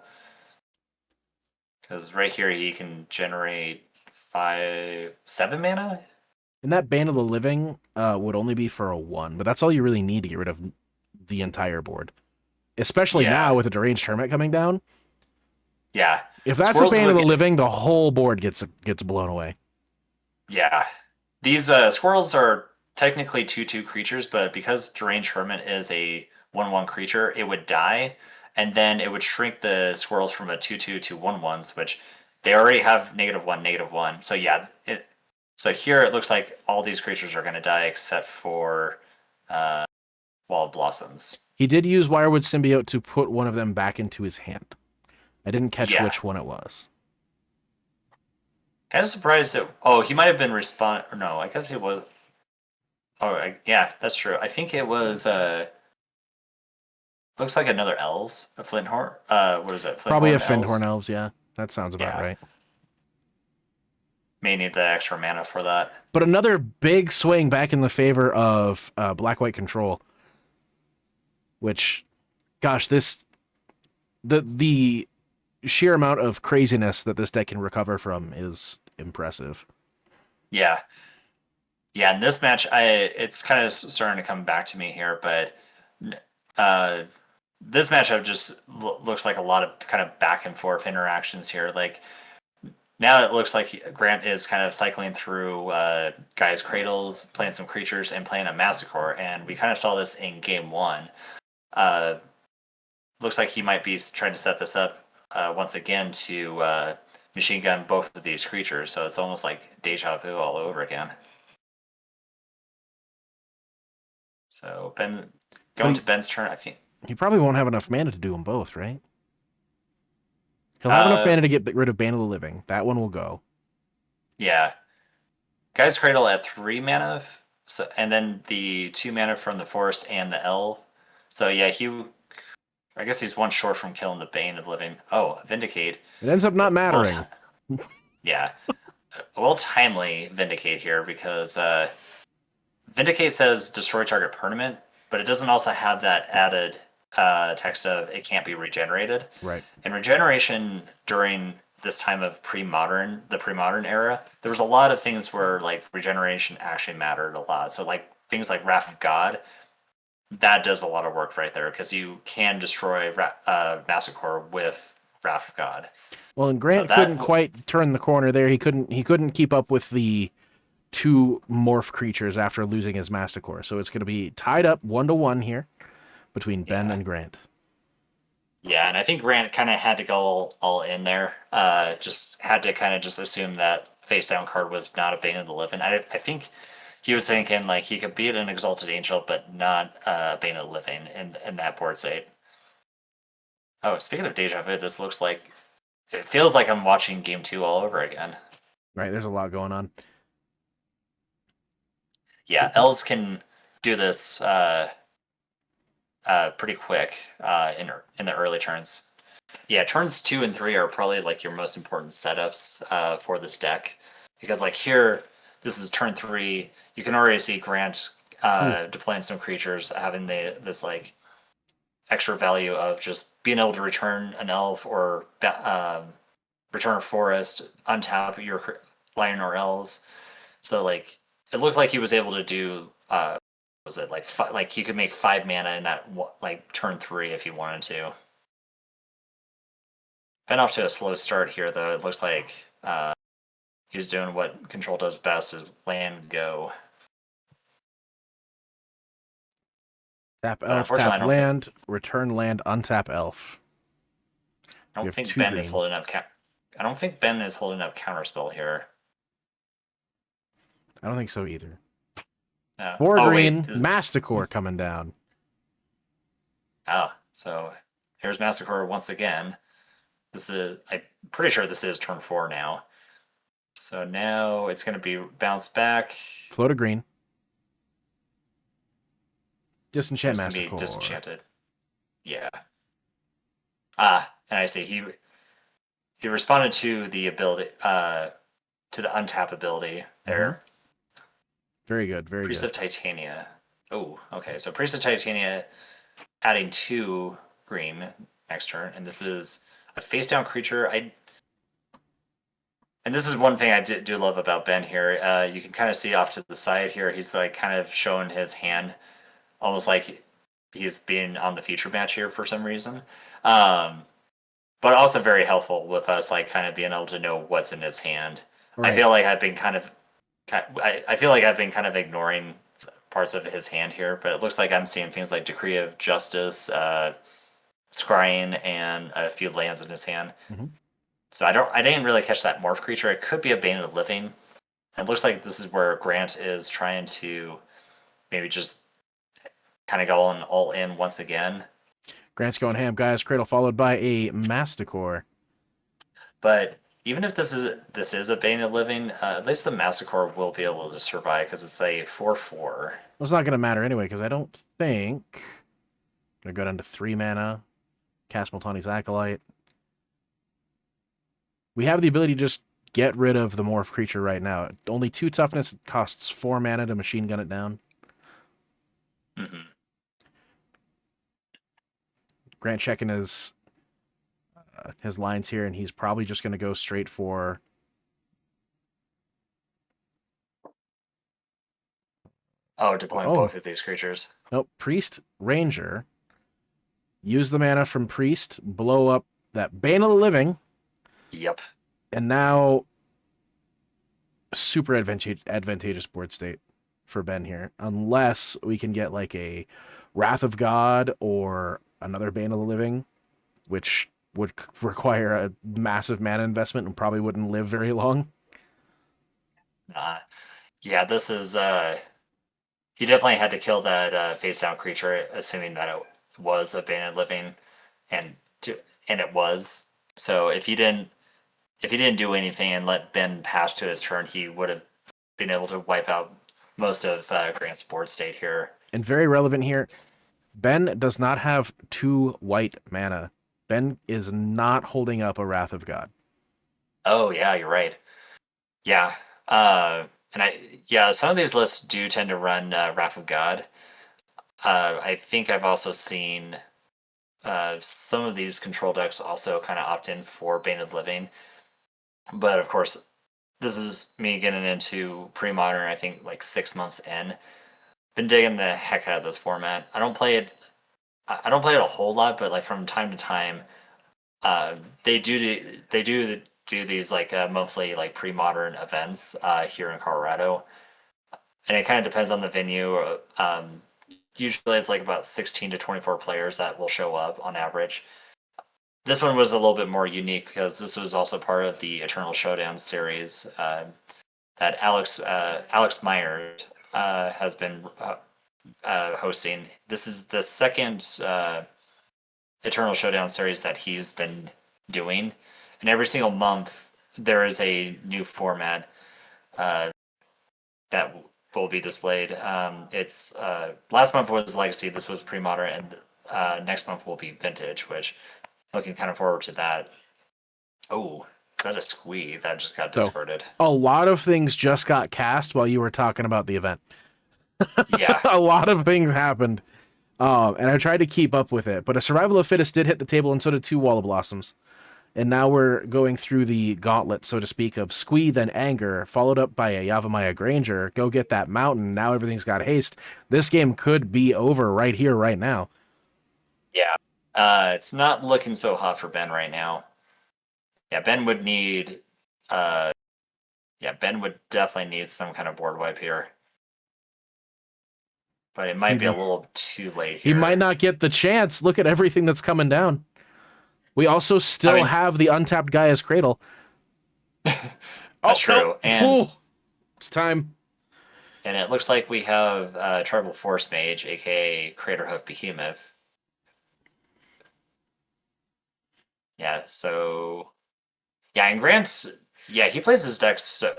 Because right here he can generate 7 mana. And that Bane of the Living would only be for a 1, but that's all you really need to get rid of the entire board. Especially now Yeah. with the Deranged Hermit coming down. Yeah. If that's Squirrels a Bane of would the get, Living, the whole board gets blown away. yeah. These squirrels are technically 2/2 creatures, but because Deranged Hermit is a 1/1 creature, it would die, and then it would shrink the squirrels from a 2/2 to 1/1s, which they already have -1, -1. So yeah, so here it looks like all these creatures are going to die except for Wall of Blossoms. He did use Wirewood Symbiote to put one of them back into his hand. I didn't catch Yeah. which one it was. Kind of surprised that. Oh, he might have been respond. No, I guess he was. Oh, yeah, that's true. I think it was. Looks like another Elves, a Flinthorn. What is it? Probably a Flinthorn Findhorn Elves. Elves, yeah. That sounds about Yeah, right. may need the extra mana for that. But another big swing back in the favor of black-white control, which, gosh, the sheer amount of craziness that this deck can recover from is impressive. Yeah, yeah. In this match, it's kind of starting to come back to me here, but uh, this matchup just looks like a lot of kind of back and forth interactions here. Like now it looks like Grant is kind of cycling through Guy's Cradles, playing some creatures, and playing a Massacre. And we kind of saw this in game one. Uh, looks like he might be trying to set this up once again to machine gun both of these creatures. So it's almost like deja vu all over again. So Ben, going to Ben's turn, I think. He probably won't have enough mana to do them both, right? He'll have enough Uh, mana to get rid of Bane of the Living. That one will go. yeah, Guy's Cradle at 3 mana, so and then the 2 mana from the Forest and the Elf. So yeah, I guess he's one short from killing the Bane of Living. Oh, Vindicate. It ends up not Well, mattering. yeah, well, timely Vindicate here because Vindicate says destroy target permanent, but it doesn't also have that added text of it can't be regenerated. Right. And regeneration during this time of the pre-modern era, there was a lot of things where like regeneration actually mattered a lot. So like things like Wrath of God, that does a lot of work right there because you can destroy Massacre with Wrath of God. Well, and So Grant that couldn't quite turn the corner there. He couldn't keep up with the two morph creatures after losing his Masticore. So it's going to be tied up 1-1 here between Ben yeah. and Grant. Yeah, and I think Grant kind of had to go all in there. Just had to kind of just assume that face down card was not a Bane of the Living. I think he was thinking like he could beat an Exalted Angel, but not Bane of the Living in that board state. Oh, speaking of deja vu, this looks like it feels like I'm watching game two all over again. Right, there's a lot going on. Yeah, Elves can do this pretty quick in the early turns. Yeah, turns 2 and 3 are probably like your most important setups for this deck because like here, this is turn 3. You can already see Grant deploying some creatures, having this like extra value of just being able to return an elf or return a forest, untap your lion or elves. So like it looked like he was able to do was it like he could make 5 mana in that like turn 3 if he wanted to. Been off to a slow start here though. It looks like he's doing what Control does best: is land go. Tap But elf, unfortunately, tap land, return land, untap elf. I You don't have think 2 Ben is green. holding up. I don't think Ben is holding up counterspell here. I don't think so either. 4 Oh green, wait. Masticore coming down. Oh, so here's Massacre once again. I'm pretty sure this is turn 4 now. So now it's going to be bounced back. Float a green. Disenchant It's going to be Masticore. disenchanted. Yeah. Ah, and I see he he responded to the ability, to the untap ability Mm-hmm. there. Very good. Very Priest good. of Titania. Oh, okay. So Priest of Titania adding 2 green next turn, and this is a face down creature. And this is one thing I do love about Ben here. You can kind of see off to the side here. He's like kind of showing his hand, almost like he's being on the feature match here for some reason. Um, but also very helpful with us, like kind of being able to know what's in his hand. I Right. feel like I've been kind of, I feel like I've been kind of ignoring parts of his hand here, but it looks like I'm seeing things like Decree of Justice, Scrying, and a few lands in his hand. Mm-hmm. So I didn't really catch that morph creature. It could be a Bane of the Living. It looks like this is where Grant is trying to maybe just kind of go on all in once again. Grant's going ham, guys. Cradle followed by a Masticore. But even if this is a Bane of Living, at least the Massacre will be able to survive because it's a 4/4. Well, it's not going to matter anyway, because I don't think... I'm going to go down to 3 mana. Cast Multani's Acolyte. We have the ability to just get rid of the morph creature right now. Only 2 toughness. It costs 4 mana to machine gun it down. Mm-hmm. Grant checking his lines here, and he's probably just going to go straight for... Oh, deploying Oh, both of these creatures. nope. Priest, Ranger. Use the mana from Priest, blow up that Bane of the Living, Yep. and now super advantageous board state for Ben here. Unless we can get like a Wrath of God or another Bane of the Living, which would require a massive mana investment and probably wouldn't live very long. Yeah, this is he definitely had to kill that face down creature, assuming that it was a Bane of the Living, and and it was. So if he didn't do anything and let Ben pass to his turn, he would have been able to wipe out most of Grant's board state here. And very relevant here, Ben does not have 2 white mana. Ben is not holding up a Wrath of God. Oh yeah, you're right. Yeah, and some of these lists do tend to run Wrath of God. I think I've also seen some of these control decks also kind of opt in for Bane of Living, but of course, this is me getting into Premodern. I think like 6 months in. Been digging the heck out of this format. I don't play it. I don't play it a whole lot, but like from time to time, they do these like monthly like pre-modern events here in Colorado, and it kind of depends on the venue. Usually, it's like about 16 to 24 players that will show up on average. This one was a little bit more unique because this was also part of the Eternal Showdown series that Alex Myers has been hosting. This is the second Eternal Showdown series that he's been doing, and every single month there is a new format that will be displayed. It's last month was Legacy, this was Pre-Modern, and next month will be Vintage, which looking kind of forward to that. Oh, is that a squee that just got So discarded? a lot of things just got cast while you were talking about the event. Yeah. A lot of things happened. And I tried to keep up with it, but a Survival of Fittest did hit the table, and so did 2 Wall of Blossoms. And now we're going through the gauntlet, so to speak, of Squee, then Anger, followed up by a Yavimaya Granger. Go get that mountain. Now everything's got haste. This game could be over right here, right now. Yeah. It's not looking so hot for Ben right now. Yeah, Ben would need Ben would definitely need some kind of board wipe here. But it might be a little too late He here. might not get the chance. Look at everything that's coming down. We also still have the untapped Gaia's Cradle. That's true. And it's time. And it looks like we have Tribal Force Mage, aka Craterhoof Behemoth. Yeah, so and Grant's he plays his deck so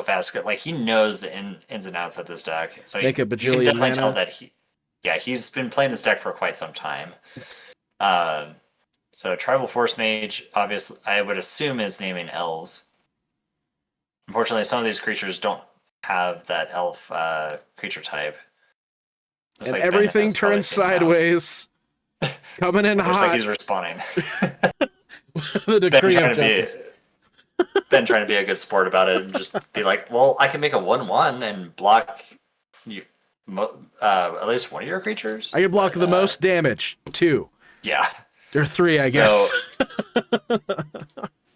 fast. Like he knows the ins and outs of this deck. So Make a you can bajillion definitely mana. tell that he's been playing this deck for quite some time. So Tribal Force Mage, obviously, I would assume is naming Elves. Unfortunately, some of these creatures don't have that elf creature type. Looks And like Ben everything has probably turns seen enough. sideways. Coming in Looks like hot. he's responding. The Ben decree of trying to be justice. Ben trying to be a good sport about it and just be like, well, I can make a 1/1 and block you, at least one of your creatures. I can block But the most damage. 2. yeah, Or 3, I so guess.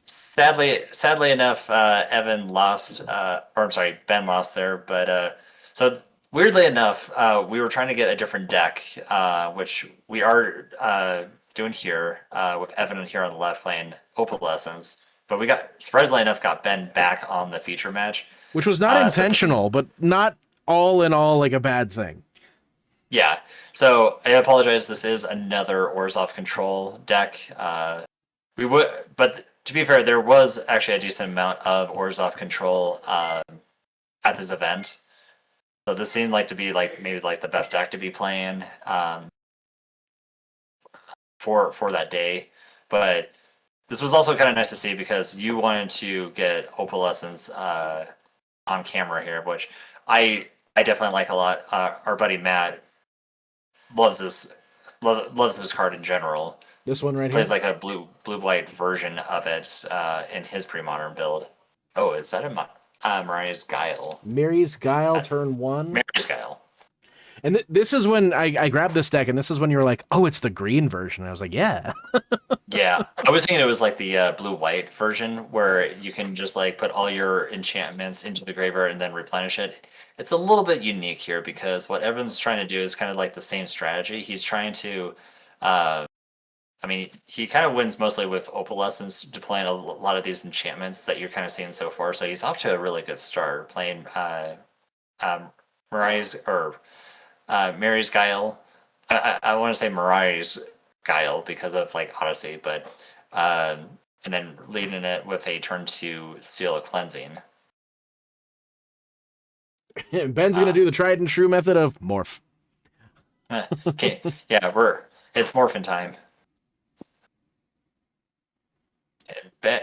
sadly enough, Evan lost, or I'm sorry, Ben lost there. But so weirdly enough, we were trying to get a different deck, which we are doing here with Evan here on the left playing Opalescence. But we got surprisingly enough got Ben back on the feature match. Which was not So this is intentional, but not all in all like a bad thing. yeah. So I apologize. This is another Orzhov control deck. We would, but to be fair, there was actually a decent amount of Orzhov control at this event. So this seemed like to be like maybe like the best deck to be playing for that day. But this was also kind of nice to see because you wanted to get Opalescence on camera here, which I definitely like a lot. Our buddy Matt loves loves this card in general. This one right here. Plays like a blue white version of it in his pre-modern build. Oh, is that a Mariah's Guile? Mary's Guile, turn 1. Mariah's Guile. And this is when I grabbed this deck, and this is when you were like, oh, it's the green version. And I was like, yeah. Yeah, I was thinking it was like the blue-white version where you can just like put all your enchantments into the graveyard and then replenish it. It's a little bit unique here because what Evan's trying to do is kind of like the same strategy. He's trying to, I mean, he kind of wins mostly with Opalescence, deploying a lot of these enchantments that you're kind of seeing so far. So he's off to a really good start playing Mariah's or Mary's Guile. I want to say Mariah's Guile because of like Odyssey, but and then leading it with a turn 2 Seal of Cleansing. Ben's gonna do the tried and true method of morph. Okay, yeah, it's morphin time.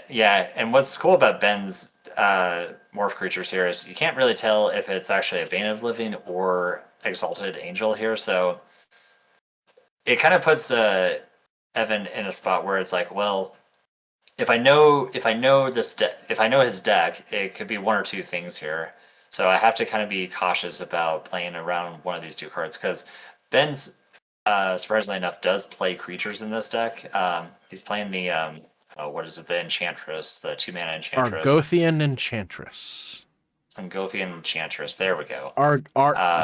Yeah, and what's cool about Ben's morph creatures here is you can't really tell if it's actually a Bane of Living or Exalted Angel here, so it kind of puts Evan in a spot where it's like, well, if I know his deck, it could be one or two things here. So I have to kind of be cautious about playing around one of these two cards because Ben's surprisingly enough does play creatures in this deck. He's playing the what is it? The Enchantress, the 2-mana Enchantress. Argothian Enchantress. Argothian Enchantress. There we go.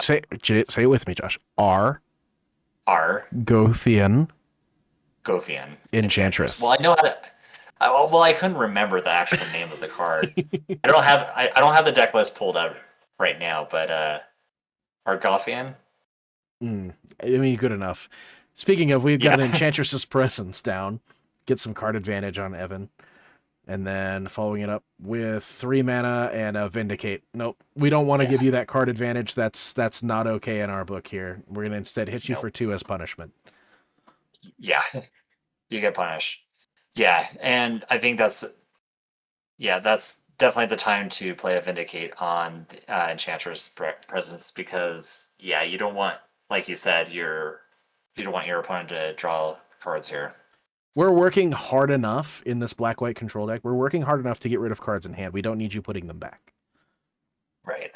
Say it with me, Josh. Gothian Enchantress. Well, I know how to. I couldn't remember the actual name of the card. I don't have the deck list pulled up right now, but Argothian. I mean, good enough. Speaking of, we've got an Enchantress's Presence down. Get some card advantage on Evan. And then following it up with 3 mana and a Vindicate. Nope, we don't want to give you that card advantage. That's not okay in our book here. We're going to instead hit you for 2 as punishment. Yeah, you get punished. Yeah, and I think that's definitely the time to play a Vindicate on Enchantress Presence because you don't want, like you said, you don't want your opponent to draw cards here. We're working hard enough in this black-white control deck. We're working hard enough to get rid of cards in hand. We don't need you putting them back. Right.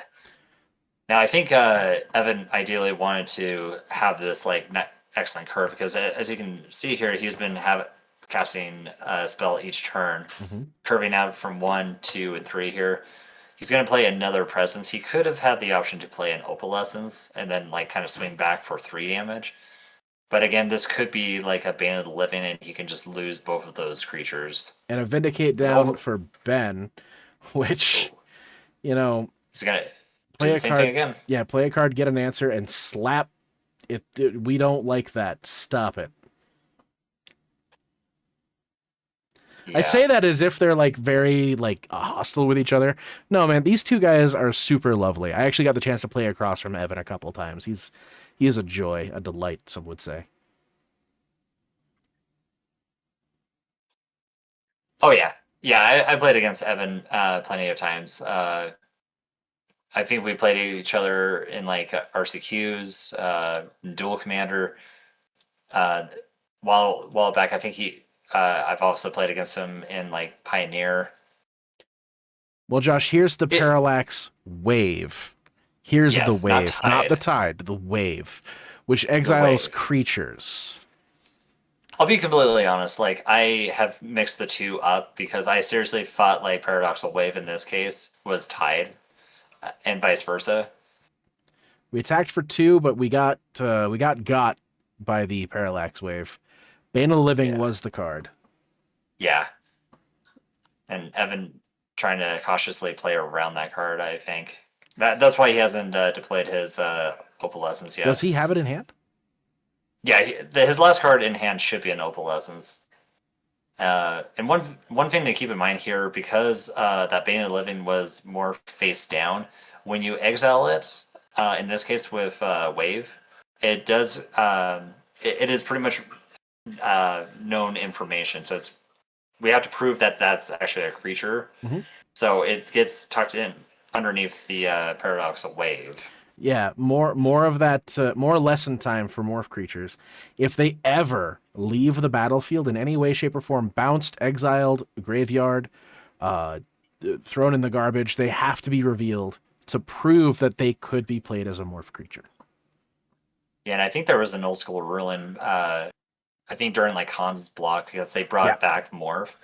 Now, I think Evan ideally wanted to have this like excellent curve because, as you can see here, he's been casting a spell each turn, curving out from 1, 2, and 3 here. He's going to play another Presence. He could have had the option to play an Opalescence and then like kind of swing back for 3 damage. But again, this could be like a Bane of the Living, and he can just lose both of those creatures. And a Vindicate down for Ben, which, he's gonna play do the same thing again. Yeah, play a card, get an answer, and slap it. We don't like that. Stop it. Yeah. I say that as if they're like very like hostile with each other. No, man, these two guys are super lovely. I actually got the chance to play across from Evan a couple times. He is a joy, a delight, some would say. Oh yeah, yeah. I played against Evan plenty of times. I think we played each other in like RCQs, Dual Commander. Uh, while back, I think I've also played against him in like Pioneer. Well, Josh, here's the It, parallax wave. Here's the yes, not wave, not the Tide. tide, the wave, which The exiles Wave. creatures. I'll be completely honest. Like I have mixed the two up because I seriously thought like Paradoxal Wave in this case was Tide, and vice versa. We attacked for 2, but we got by the parallax wave. Bane of the Living Yeah, was the card. yeah. And Evan trying to cautiously play around that card. I think that's why he hasn't deployed his Opalescence Does yet. he have it in hand? Yeah, his last card in hand should be an Opalescence. And one thing to keep in mind here, because that Bane of the Living was more face down, when you exile it, in this case with Wave, it does it is pretty much known information. So we have to prove that that's actually a creature. Mm-hmm. So it gets tucked in underneath the Paradoxal Wave. Yeah, more of that, more lesson time for morph creatures. If they ever leave the battlefield in any way, shape, or form, bounced, exiled, graveyard, uh, thrown in the garbage, they have to be revealed to prove that they could be played as a morph creature. Yeah, and I think there was an old school ruling. I think during like Han's block because they Yeah, brought back Morph,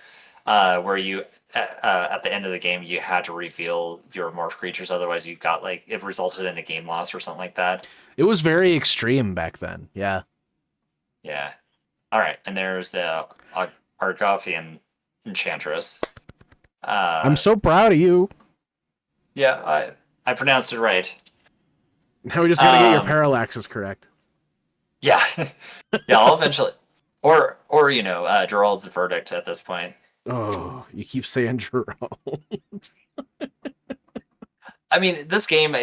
where you at the end of the game you had to reveal your Morph creatures, otherwise you got like it resulted in a game loss or something like that. it was very extreme back then. Yeah, Yeah. All right, and there's the Argothian Enchantress. I'm Uh, so proud of you. yeah, I pronounced it right. Now we just got to get your Um, parallaxes correct. yeah, yeah. I'll eventually, or Gerald's verdict at this point. Oh, you keep saying Jerome. I mean, this game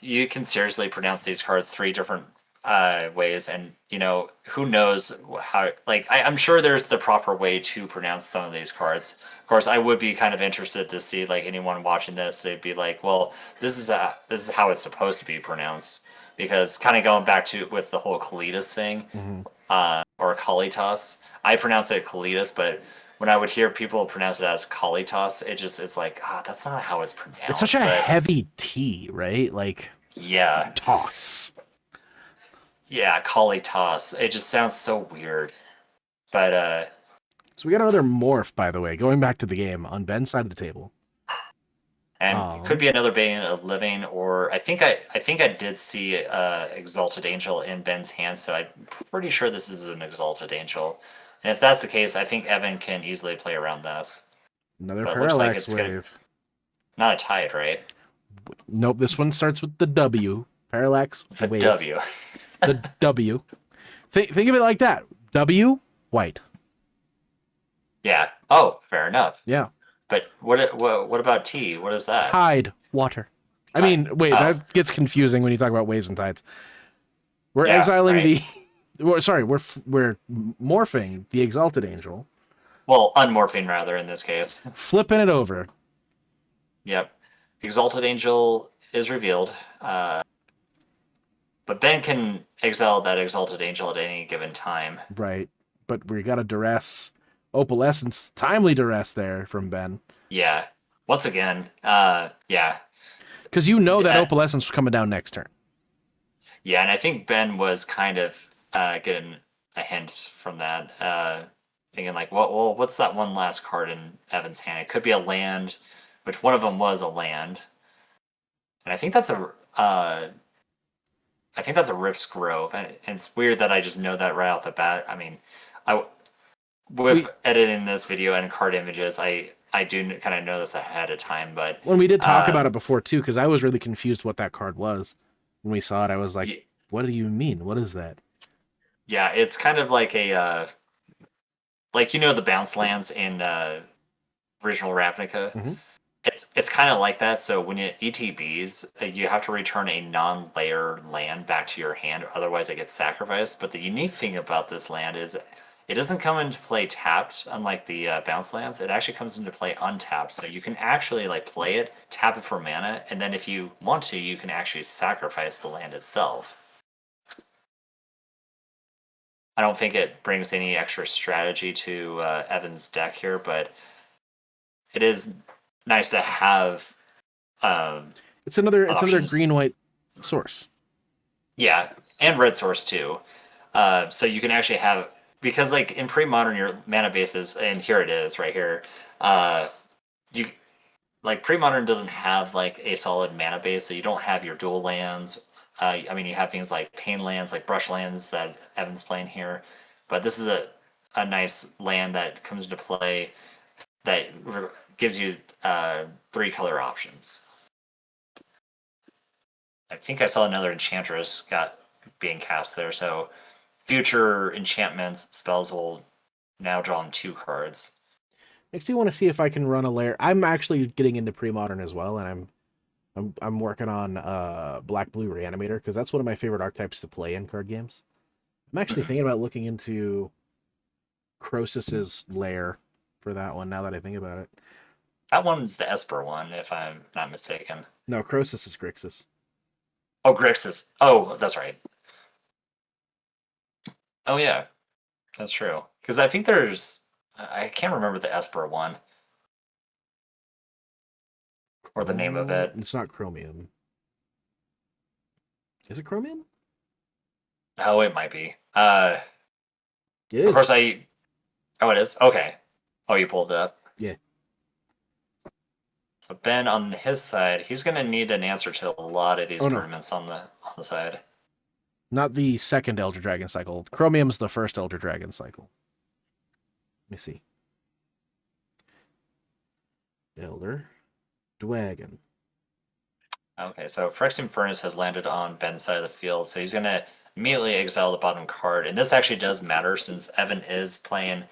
you can seriously pronounce these cards three different ways, and who knows how. Like I'm sure there's the proper way to pronounce some of these cards. Of course, I would be kind of interested to see like anyone watching this. They'd be like, "Well, this is how it's supposed to be pronounced," because kind of going back to with the whole Kalitas thing, Mm-hmm. or Kalitas. I pronounce it Kalitas, but when I would hear people pronounce it as Kalitas, it's like, that's not how it's It's such pronounced. a But heavy T, right? Like yeah, toss. yeah, Kalitas. It just sounds so weird. But So we got another morph, by the way, going back to the game on Ben's side of the table. and it could Um, be another Bane of Living, or I think I did see Exalted Angel in Ben's hand, so I'm pretty sure this is an Exalted Angel. And if that's the case, I think Evan can easily play around this. Another But it looks like parallax it's gonna wave. not a tide, right? Nope, this one starts with the W. Parallax The wave. W. The W. Think of it like that. W, white. Yeah. Oh, fair enough. Yeah. But what about T? What is that? Tide, water. I Tide. mean, wait, Oh, that gets confusing when you talk about waves and tides. We're yeah, exiling right. the. We're morphing the exalted angel, Well, unmorphing rather in this case. flipping it over. Yep. Exalted Angel is revealed, but Ben can exile that Exalted Angel at any given time. Right. But we got a duress, opalescence, timely duress there from Ben. Yeah. Once again, yeah. Because you know that Uh, opalescence was coming down next turn. yeah, and I think Ben was kind of getting a hint from that, thinking like, what's that one last card in Evan's hand? It could be a land, which one of them was a land, and I think that's a Rift's Grove, and it's weird that I just know that right off the bat. I mean, I with We editing this video and card images, I do kind of know this ahead of time, but when we did talk uh, about it before too, because I was really confused what that card was when we saw it. I was like, y- "What do you mean? What is that?" yeah, it's kind of like a like the bounce lands in original Ravnica. Mm-hmm. It's kind of like that. So when it ETBs, you have to return a non-layer land back to your hand, otherwise it gets sacrificed. But the unique thing about this land is it doesn't come into play tapped, unlike the bounce lands. It actually comes into play untapped, so you can actually like play it, tap it for mana, and then if you want to, you can actually sacrifice the land itself. I don't think it brings any extra strategy to Evan's deck here, but it is nice to have. It's another Options. green-white source. Yeah, and red source too. So you can actually have, because like in pre-modern your mana bases, and here it is right here. You like pre-modern doesn't have like a solid mana base, so you don't have your dual lands. I mean, you have things like pain lands, like brush lands that Evan's playing here, but this is a nice land that comes into play that gives you 3 color options. I think I saw another Enchantress got being cast there, so future enchantments spells will now draw them 2 cards. Next, you want to see if I can run a lair. I'm actually getting into pre-modern as well, and I'm working on Black Blue Reanimator because that's one of my favorite archetypes to play in card games. I'm actually thinking about looking into Crosis's lair for that one. Now that I think about it, That one's the Esper one, if I'm not mistaken. no, Crosis is Grixis. Oh, Grixis. Oh, that's right. Oh yeah, that's true. Because I think I can't remember the Esper one or the name of it. It's not Chromium. Is it Chromium? Oh, it might be. It Of is. course Oh, it is. Okay. Oh, you pulled it up. Yeah. So Ben on his side, he's gonna need an answer to a lot of these tournaments on the side. Not the second Elder Dragon cycle. Chromium's the first Elder Dragon cycle. Let me see. Elder Dragon. Okay, so Phyrexian Furnace has landed on Ben's side of the field, so he's gonna immediately exile the bottom card, and this actually does matter since Evan is playing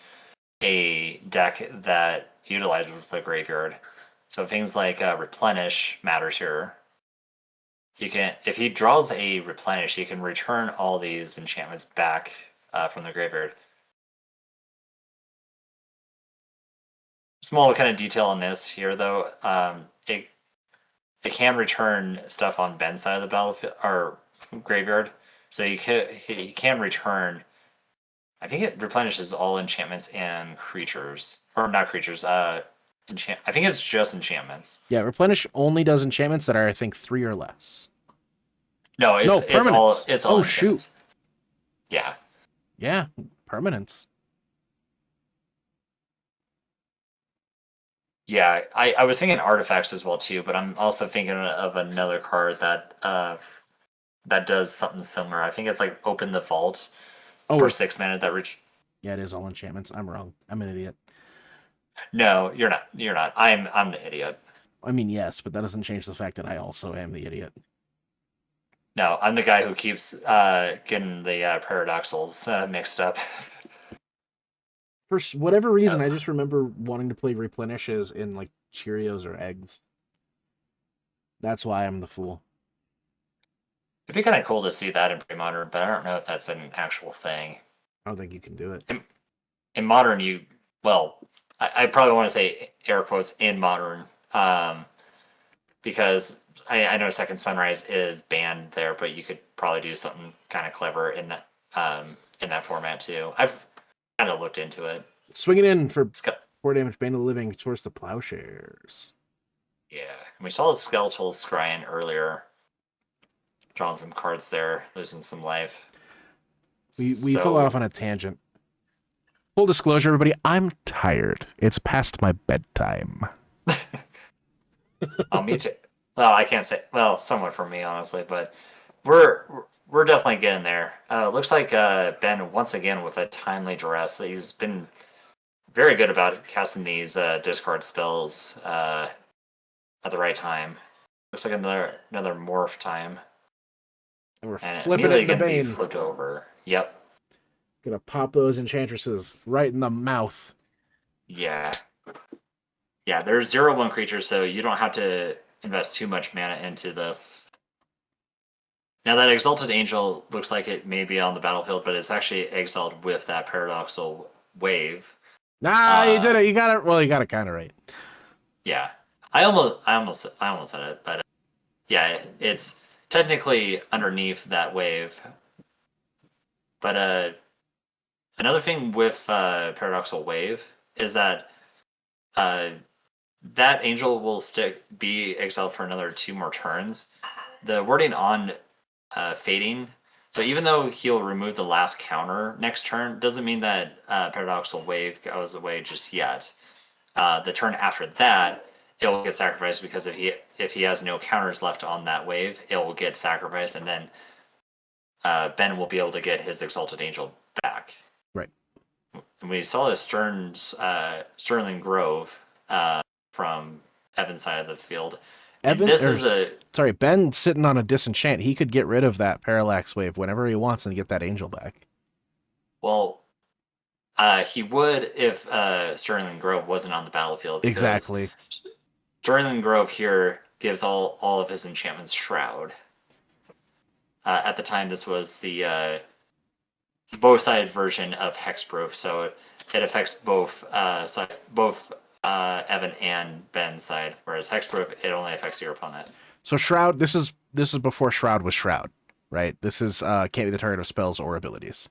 a deck that utilizes the graveyard. So things like replenish matters here. He can, if he draws a replenish, he can return all these enchantments back from the graveyard. Small kind of detail on this here, though. It can return stuff on Ben's side of the battlefield or graveyard, so he can return. I think it replenishes all enchantments and creatures, or not creatures. I think it's just enchantments. Yeah, Replenish only does enchantments that are, I think, 3 or less. No, it's all permanents. all Oh, shoot. Yeah. Yeah, permanents. Yeah, I was thinking artifacts as well too, but I'm also thinking of another card that does something similar. I think it's like Open the Vault for 6 mana that Yeah, it is all enchantments. I'm wrong. I'm an idiot. No, you're not. You're not. I'm the idiot. I mean, yes, but that doesn't change the fact that I also am the idiot. No, I'm the guy who keeps getting the paradoxals mixed up. For whatever reason, I just remember wanting to play replenishes in like Cheerios or eggs. That's why I'm the fool. It'd be kind of cool to see that in pre-modern, but I don't know if that's an actual thing. I don't think you can do it. In modern, I probably want to say air quotes in modern, because I know Second Sunrise is banned there, but you could probably do something kind of clever in that format too. I've kind of looked into it. Swing it in for 4 damage, Bane of the Living towards the Plowshares. Yeah, and we saw the Skeletal Scryan earlier, drawing some cards there, losing some life. We fell off on a tangent. Full disclosure, everybody, I'm tired. It's past my bedtime. Oh, me too. Well, I can't say. Well, somewhat for me, honestly, but we're definitely getting there. Looks like Ben once again with a timely duress. He's been very good about casting these discard spells at the right time. Looks like another morph time. And we're flipping it the Bane. Be flipped over. Yep. Gonna pop those enchantresses right in the mouth. Yeah. Yeah, there's 0/1 creatures, so you don't have to invest too much mana into this. Now that Exalted Angel looks like it may be on the battlefield, but it's actually exiled with that Paradoxal Wave. Ah, you did Uh, it. You got it. Well, you got it kind of right. yeah, I almost said it, but yeah, it's technically underneath that wave. But another thing with Paradoxal Wave is that uh, that angel will be exiled for another 2 more turns. The wording on fading. So even though he'll remove the last counter next turn, doesn't mean that Paradoxal Wave goes away just yet. The turn after that, it will get sacrificed because if he has no counters left on that wave, it will get sacrificed, and then Ben will be able to get his Exalted Angel back. Right. And we saw this Sterling Grove from Evan's side of the field. And Evan, this or is a sorry, Ben sitting on a disenchant. He could get rid of that parallax wave whenever he wants and get that angel back. well, he would if Sterling Grove wasn't on the battlefield because Exactly. Sterling Grove here gives all of his enchantments Shroud. At the time, this was the both-sided version of Hexproof, so it affects both Evan and Ben's side. Whereas Hexproof, it only affects your opponent. So Shroud, this is before Shroud was Shroud, right? This is can't be the target of spells or abilities.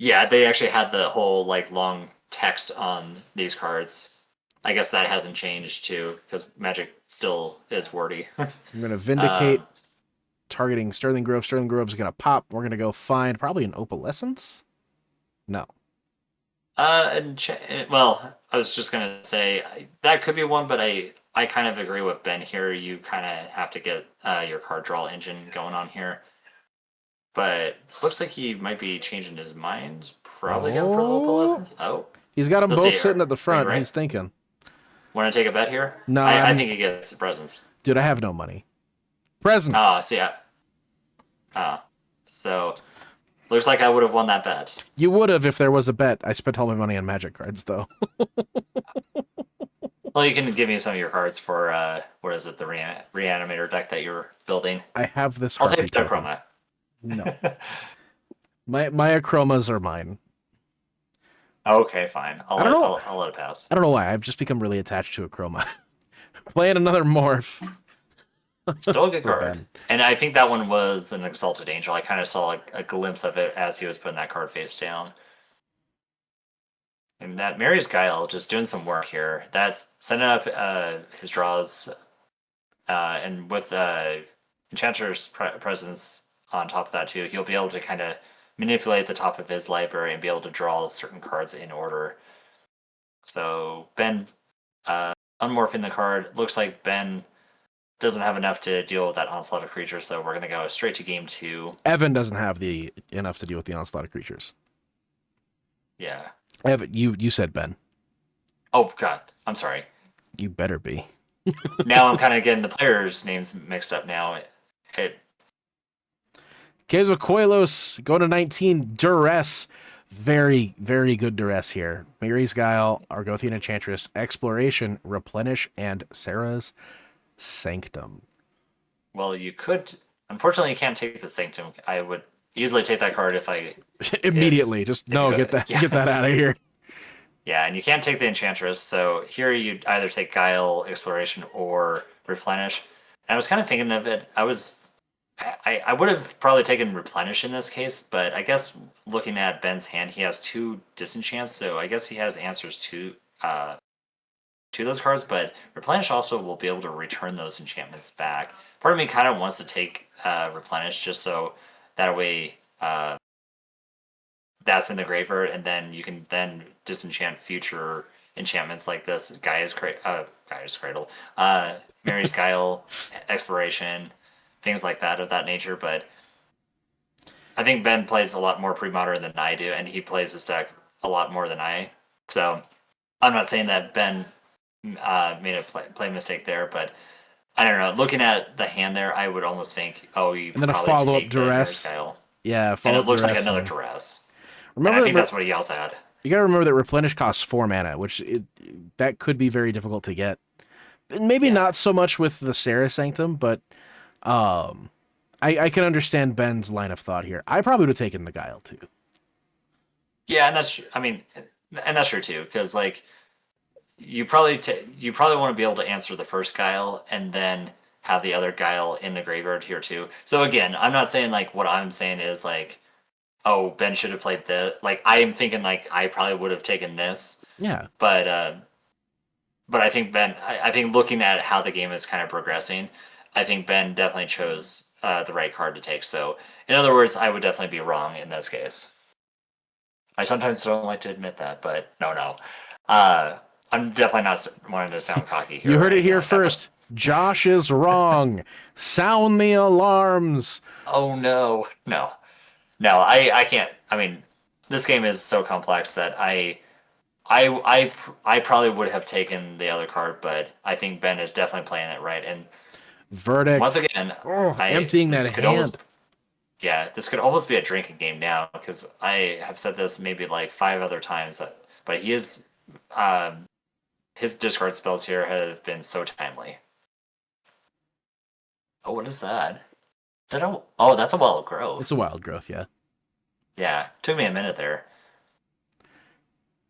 Yeah, they actually had the whole like long text on these cards. I guess that hasn't changed too, because Magic still is wordy. I'm gonna Vindicate, targeting Sterling Grove. Sterling Grove's gonna pop. We're gonna go find probably an Opalescence. No. Well, I was just gonna say that could be one, but I kind of agree with Ben here. You kind of have to get your card draw engine going on here. But looks like he might be changing his mind. Probably going for the Opalescence. Oh, He's got them let's both see. sitting at the Are you front. right? He's thinking. Want to take a bet here? No, I think he gets presents. dude, I have no money. Presents. See, so looks like I would have won that bet. You would have if there was a bet. I spent all my money on Magic cards, though. Well, you can give me some of your cards for what is it, the Reanimator deck that you're building. I have this. I'll Harpy take the token. Chroma. No, my Achromas are mine. Okay, fine. I don't know. I'll let it pass. I don't know why. I've just become really attached to Achroma. Playing another morph. Still a good For card. Ben. And I think that one was an Exalted Angel. I kind of saw a glimpse of it as he was putting that card face down. And that Mary's Guile just doing some work here. That setting up his draws, and with Enchantress presence on top of that too, he'll be able to kind of manipulate the top of his library and be able to draw certain cards in order. So Ben unmorphing the card. Looks like Ben doesn't have enough to deal with that onslaught of creatures, so we're gonna go straight to game 2. Evan doesn't have the enough to deal with the onslaught of creatures. Yeah. Evan, you said Ben. Oh god, I'm sorry. You better be. Now I'm kind of getting the players' names mixed up. Now Quetzalcoatlos going to 19. Duress. Very, very good duress here. Mary's Guile, Argothian Enchantress, Exploration, Replenish, and Sarah's Sanctum. Well, you could. Unfortunately, you can't take the Sanctum. I would easily take that card if I Immediately. Just no, get that out of here. Yeah, and you can't take the Enchantress. So here you either take Guile, Exploration, or Replenish. And I was kind of thinking of it. I would have probably taken Replenish in this case, but I guess looking at Ben's hand, he has 2 disenchants, so I guess he has answers to those cards. But Replenish also will be able to return those enchantments back. Part of me kind of wants to take Replenish just so that way that's in the graveyard, and then you can then disenchant future enchantments like this Gaia's Cradle, Mary's Guile, Exploration, things like that of that nature. But I think Ben plays a lot more Premodern than I do, and he plays this deck a lot more than I. So I'm not saying that Ben made a play mistake there, but I don't know. Looking at the hand there, I would almost think, you and then probably a follow-up take duress. Yeah, and it looks like another duress. Remember, I think that's what he also had. You gotta remember that Replenish costs 4 mana, which that could be very difficult to get. Maybe not so much with the Sarah Sanctum, but I can understand Ben's line of thought here. I probably would have taken the Guile too. Yeah, and I mean, and that's true too, because like you probably want to be able to answer the first guile and then have the other guile in the graveyard here too. So again, I'm not saying like what I'm saying is like, oh, Ben should have played this. Like I am thinking like I probably would have taken this, Yeah. but I think Ben. I think looking at how the game is kind of progressing, I think Ben definitely chose the right card to take. So in other words, I would definitely be wrong in this case. I sometimes don't like to admit that, but no. Uh, I'm definitely not wanting to sound cocky here. You or heard it anything here like that, but first. Josh is wrong. Sound the alarms. oh no, I can't. I mean, this game is so complex that I probably would have taken the other card, but I think Ben is definitely playing it right. And once Verdict. again, Oh, I emptying that this could almost hand. yeah, this could almost be a drinking game now because I have said this maybe like 5 other times, but he is his discard spells here have been so timely. Oh, what is that? Is that a, oh, that's a wild It's growth. a wild growth, yeah. Yeah, took me a minute there.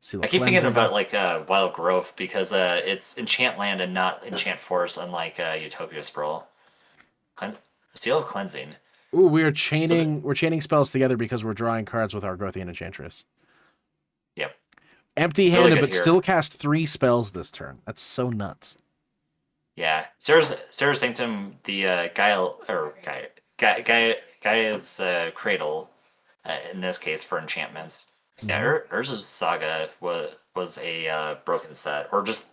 Seal I of keep thinking cleansing. about like wild growth because it's enchant land and not enchant forest, unlike Utopia Sprawl. Clean- Seal of cleansing. Ooh, So the, we're chaining spells together because we're drawing cards with our Growthian Enchantress. yep, Empty really handed, good but here. still cast 3 spells this turn. That's so nuts. Yeah, Sarah's Sanctum, the Gaia's Cradle, in this case for enchantments. Yeah, Mm-hmm. Urza's Saga was a broken set, or just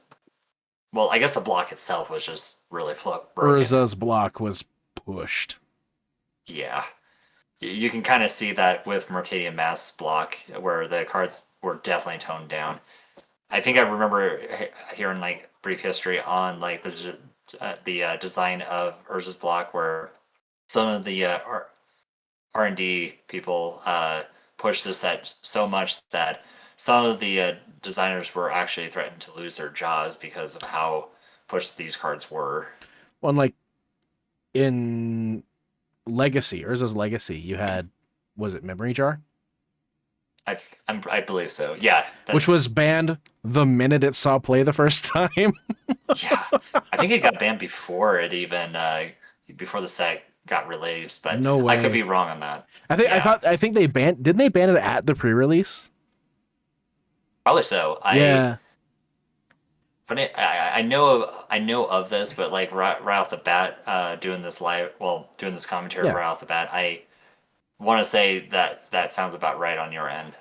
well, I guess the block itself was just really broken. Urza's block was pushed. Yeah, you can kind of see that with Mercadian Mass block, where the cards were definitely toned down. I think I remember hearing like brief history on like the design of Urza's block, where some of the R&D people pushed this set so much that some of the designers were actually threatened to lose their jobs because of how pushed these cards were. Well, like in Legacy, Urza's Legacy, you had, was it Memory Jar? I believe so. Yeah, Which was banned the minute it saw play the first time. yeah. I think it got banned before it even before the set got released, but No I could way. be wrong on that. I think they banned, didn't they ban it at the pre-release? Probably so. Yeah. I know of this, but like right off the bat, doing this commentary Yeah. right off the bat, I want to say that that sounds about right on your end.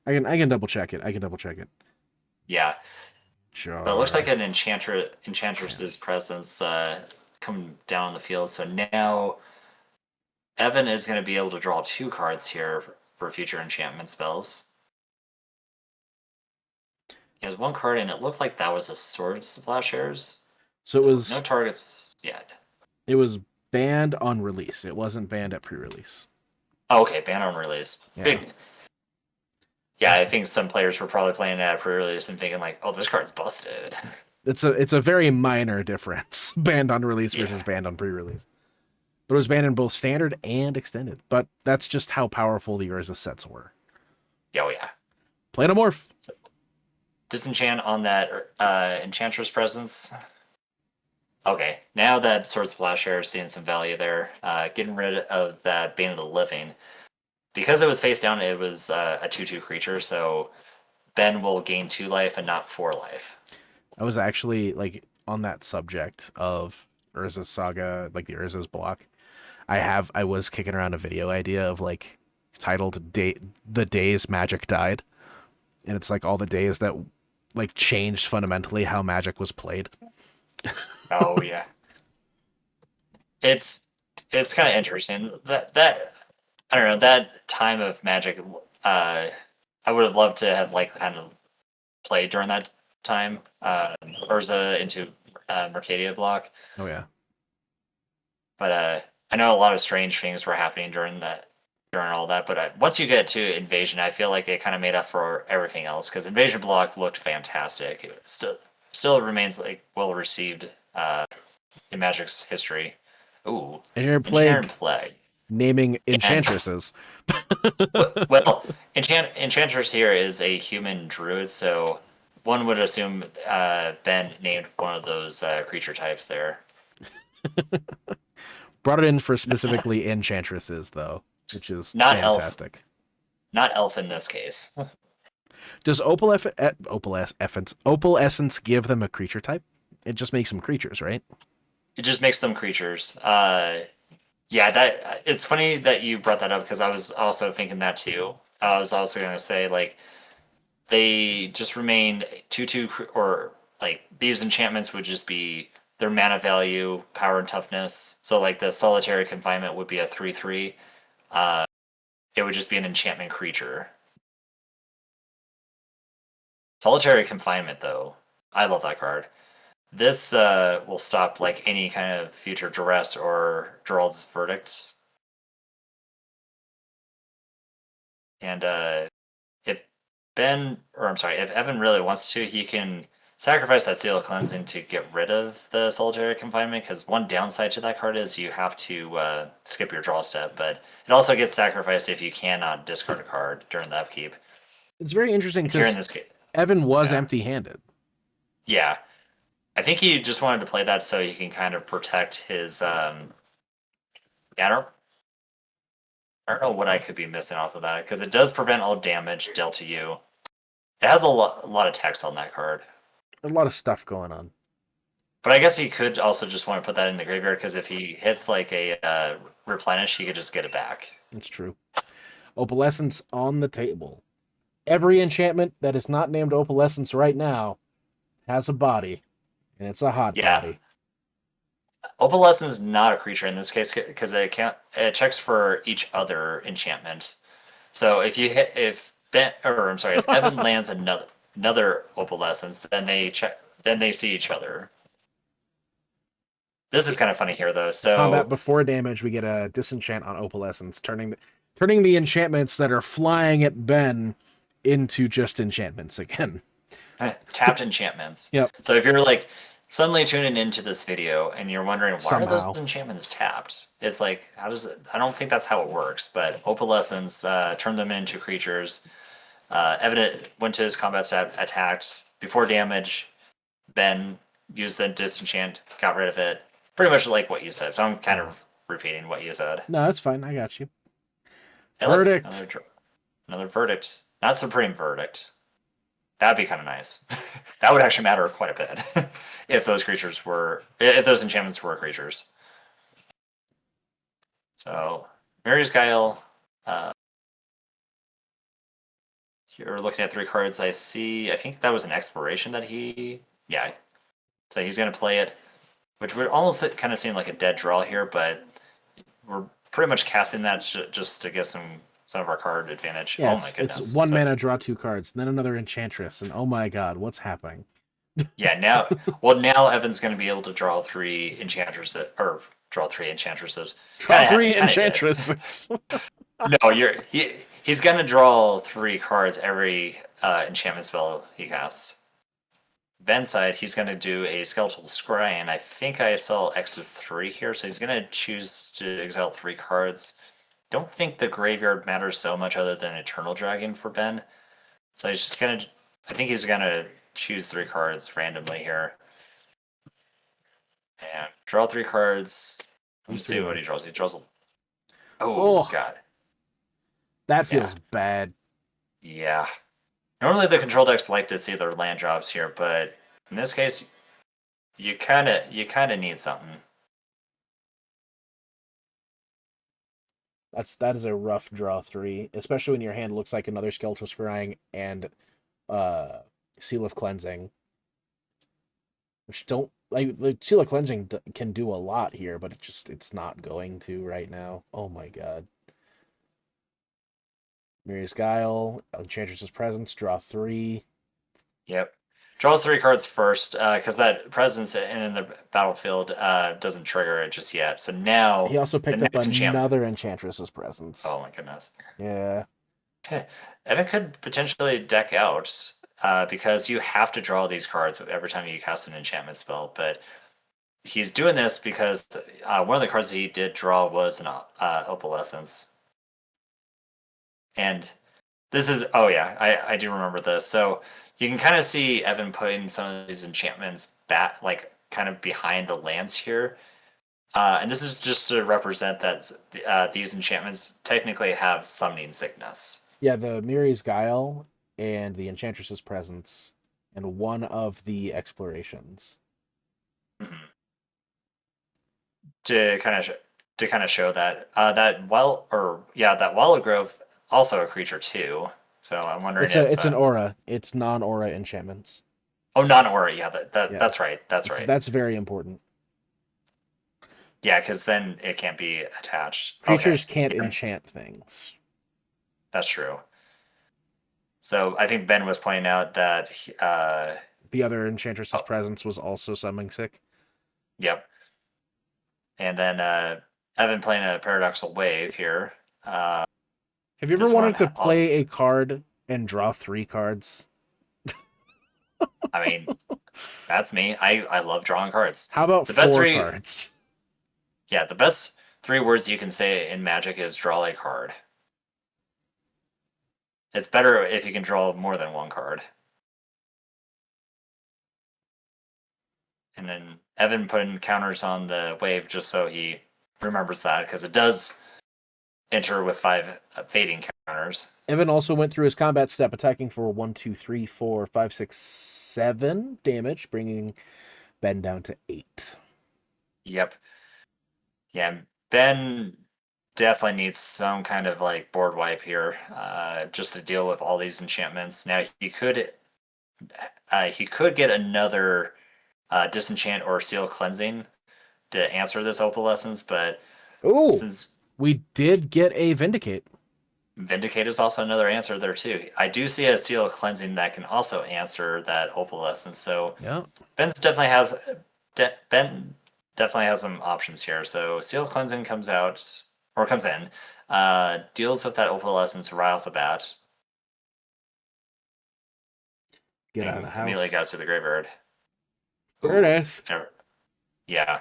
I can double check it. I can double check it. Yeah, but it looks like Jar. an enchantress's presence coming down the field. So now Evan is going to be able to draw 2 cards here for future enchantment spells. He has 1 card, and it looked like that was a Sword Splashers. So No targets yet. it was banned on release. It wasn't banned at pre-release. Oh, okay, ban on release. Yeah. Big. Yeah, I think some players were probably playing it at pre-release and thinking like, "Oh, this card's busted." It's a very minor difference. Banned on release versus Yeah. banned on pre-release. But it was banned in both standard and extended. But that's just how powerful the Urza sets were. Oh yeah. Planomorph. So, disenchant on that Enchantress presence. Okay, now that Sword Splasher is seeing some value there, getting rid of that Bane of the Living. Because it was face down, it was a 2/2 creature, so Ben will gain 2 life and not 4 life. I was actually like on that subject of Urza's Saga, like the Urza's block. I was kicking around a video idea of like titled Day the Days Magic Died. And it's like all the days that like changed fundamentally how Magic was played. Oh yeah, it's it's kind of interesting that I don't know that time of Magic. Uh, I would have loved to have like kind of played during that time. Urza into Mercadia block, Oh yeah. but I know a lot of strange things were happening during all that. But once you get to Invasion, I feel like it kind of made up for everything else because Invasion block looked fantastic. It still remains like well received in Magic's history. Ooh, Engineer Engineering Plague, Plague. naming And enchantresses. well, Enchantress here is a human druid, so one would assume Ben named one of those creature types there. Brought it in for specifically enchantresses, though, which is Not elf, fantastic. not elf in this case. Does Opal Essence give them a creature type? It just makes them creatures, right? It just makes them creatures. Yeah, that it's funny that you brought that up because I was also thinking that too. I was also gonna say like they just remain 2/2 or like these enchantments would just be their mana value, power and toughness. So like the solitary confinement would be a 3/3. It would just be an enchantment creature. Solitary confinement though, I love that card. This will stop like any kind of future duress or Gerald's verdicts. And if if Evan really wants to, he can sacrifice that Seal of Cleansing to get rid of the Solitary Confinement, because one downside to that card is you have to skip your draw step, but it also gets sacrificed if you cannot discard a card during the upkeep. It's very interesting And here in because this case, Evan was yeah. empty-handed. Yeah. I think he just wanted to play that so he can kind of protect his. Yeah, I don't know what I could be missing off of that, because it does prevent all damage dealt to you. It has a lot of text on that card. A lot of stuff going on. But I guess he could also just want to put that in the graveyard, because if he hits like a replenish, he could just get it back. It's true. Opalescence on the table. Every enchantment that is not named Opalescence right now has a body, and it's a hot Yeah, body. Opalescence is not a creature in this case because it checks for each other enchantment. So if Evan lands another Opalescence, then they see each other. This is kind of funny here though. Combat So before damage, we get a disenchant on Opalescence, turning the enchantments that are flying at Ben into just enchantments again. tapped enchantments. Yep. So if you're like suddenly tuning into this video and you're wondering why are those Somehow. enchantments tapped, it's like how does it? I don't think that's how it works. But Opalescence turned them into creatures. Evident went to his combat stat, attacked before damage. Ben used the disenchant, got rid of it. Pretty much like what you said. So I'm kind of repeating what you said. No, that's fine. I got you. Hey, look, Verdict. another verdict. Not supreme verdict. That'd be kind of nice. That would actually matter quite a bit if those enchantments were creatures. So, Mary's Guile. Uh, you're looking at 3 cards. I see. I think that was an exploration that he. Yeah. So he's going to play it, which would almost kind of seem like a dead draw here, but we're pretty much casting that just to get some of our card advantage. Yeah, Oh my it's goodness. one So, mana, draw 2 cards, then another Enchantress, and oh my god, what's happening? yeah, now Evan's going to be able to draw 3 Enchantresses, or draw 3 Enchantresses. Draw three Kind of did. Enchantresses. No, he's going to draw 3 cards every enchantment spell he casts. Ben's side, he's going to do a Skeletal Scry, and I think I saw X is 3 here, so he's going to choose to exile 3 cards. Don't think the graveyard matters so much other than Eternal Dragon for Ben. So he's just going to, I think he's going to choose 3 cards randomly here. And draw 3 cards. Let's see what he draws. He draws a. Oh, God. That feels bad. Yeah. Normally the control decks like to see their land drops here, but in this case, you kind of need something. That is a rough draw 3, especially when your hand looks like another Skeletal Scrying and Seal of Cleansing, which don't like the Seal of Cleansing can do a lot here, but it's not going to right now. Oh my god. Miri's Guile, Enchantress's Presence, draw 3. Yep. Draws 3 cards first, because that presence in the battlefield doesn't trigger it just yet. So now He also the picked up next enchantment. another Enchantress's Presence. Oh my goodness. Yeah. Evan could potentially deck out because you have to draw these cards every time you cast an enchantment spell. But he's doing this because one of the cards that he did draw was an Opalescence. And this is, oh yeah, I do remember this. So you can kind of see Evan putting some of these enchantments back, like kind of behind the lands here. And this is just to represent that these enchantments technically have summoning sickness. Yeah, the Miri's Guile and the Enchantress's Presence and one of the explorations. Mhm. To kind of show that that that Wild Grove also a creature too. So I'm wondering if It's an aura. It's non-aura enchantments. oh, non-aura, yeah, Yeah, that's right, that's right. that's very important. Yeah, because then it can't be attached. Okay, Creatures can't yeah, enchant things. that's true. So I think Ben was pointing out that The other Enchantress's oh, Presence was also summoning sick. yep. And then Evan playing a Paradoxical Wave here. Uh, Have you ever this one wanted to also, play a card and draw 3 cards? I mean, that's me. I love drawing cards. How about The best 4 three, cards? yeah, the best 3 words you can say in Magic is draw a card. It's better if you can draw more than one card. And then Evan putting counters on the wave just so he remembers that because it does enter with 5 fading counters. Evan also went through his combat step, attacking for 1, 2, 3, 4, 5, 6, 7 damage, bringing Ben down to 8. Yep. Yeah, Ben definitely needs some kind of like board wipe here, just to deal with all these enchantments. Now he could get another disenchant or seal cleansing to answer this opalescence, but Oh, since we did get a Vindicate. Vindicate is also another answer there too. I do see a seal cleansing that can also answer that opalescence. So Yeah. Ben definitely has some options here. So seal cleansing comes out or comes in, deals with that opalescence right off the bat, Get out of and the immediately house. goes to the graveyard. Ooh, Furnace. yeah.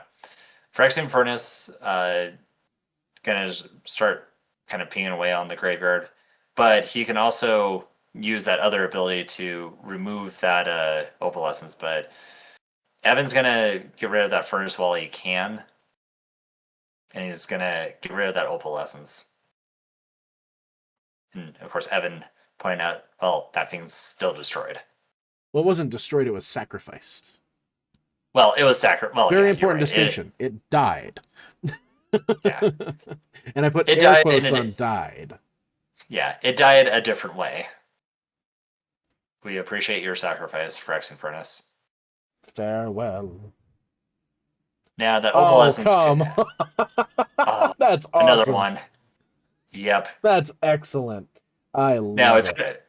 Phyrexian Furnace, gonna start kind of pinging away on the graveyard, but he can also use that other ability to remove that opalescence. But Evan's gonna get rid of that furnace while he can, and he's gonna get rid of that opalescence. And of course, Evan pointing out, well, that thing's still destroyed. Well, it wasn't destroyed, it was sacrificed. Well, it was sacrificed. Well, Very yeah, you're important right. distinction. It died. Yeah, And I put it air died quotes on died. yeah, it died a different way. We appreciate your sacrifice, Phyrexian Furnace. Farewell. Now that Oh, opalescence, come. oh, That's another awesome. one. Yep. That's excellent. I Now love it's it.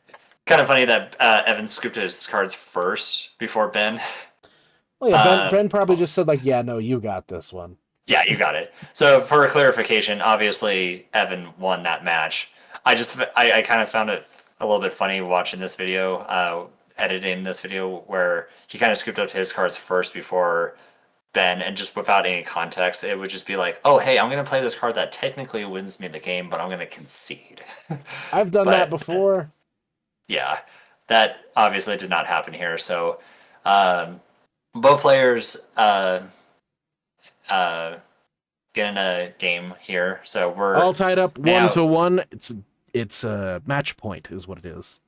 kind of funny that Evan scooped his cards first before Ben. Oh yeah, Um, Ben probably just said like, yeah, no, you got this one. yeah, you got it. So for clarification, obviously Evan won that match. I kind of found it a little bit funny watching this video, editing this video where he kind of scooped up his cards first before Ben, and just without any context, it would just be like, "Oh, hey, I'm going to play this card that technically wins me the game, but I'm going to concede." I've done that But before. yeah, that obviously did not happen here. So um, both players uh, get in a game here. So we're All tied up now 1-1. It's a match point, is what it is.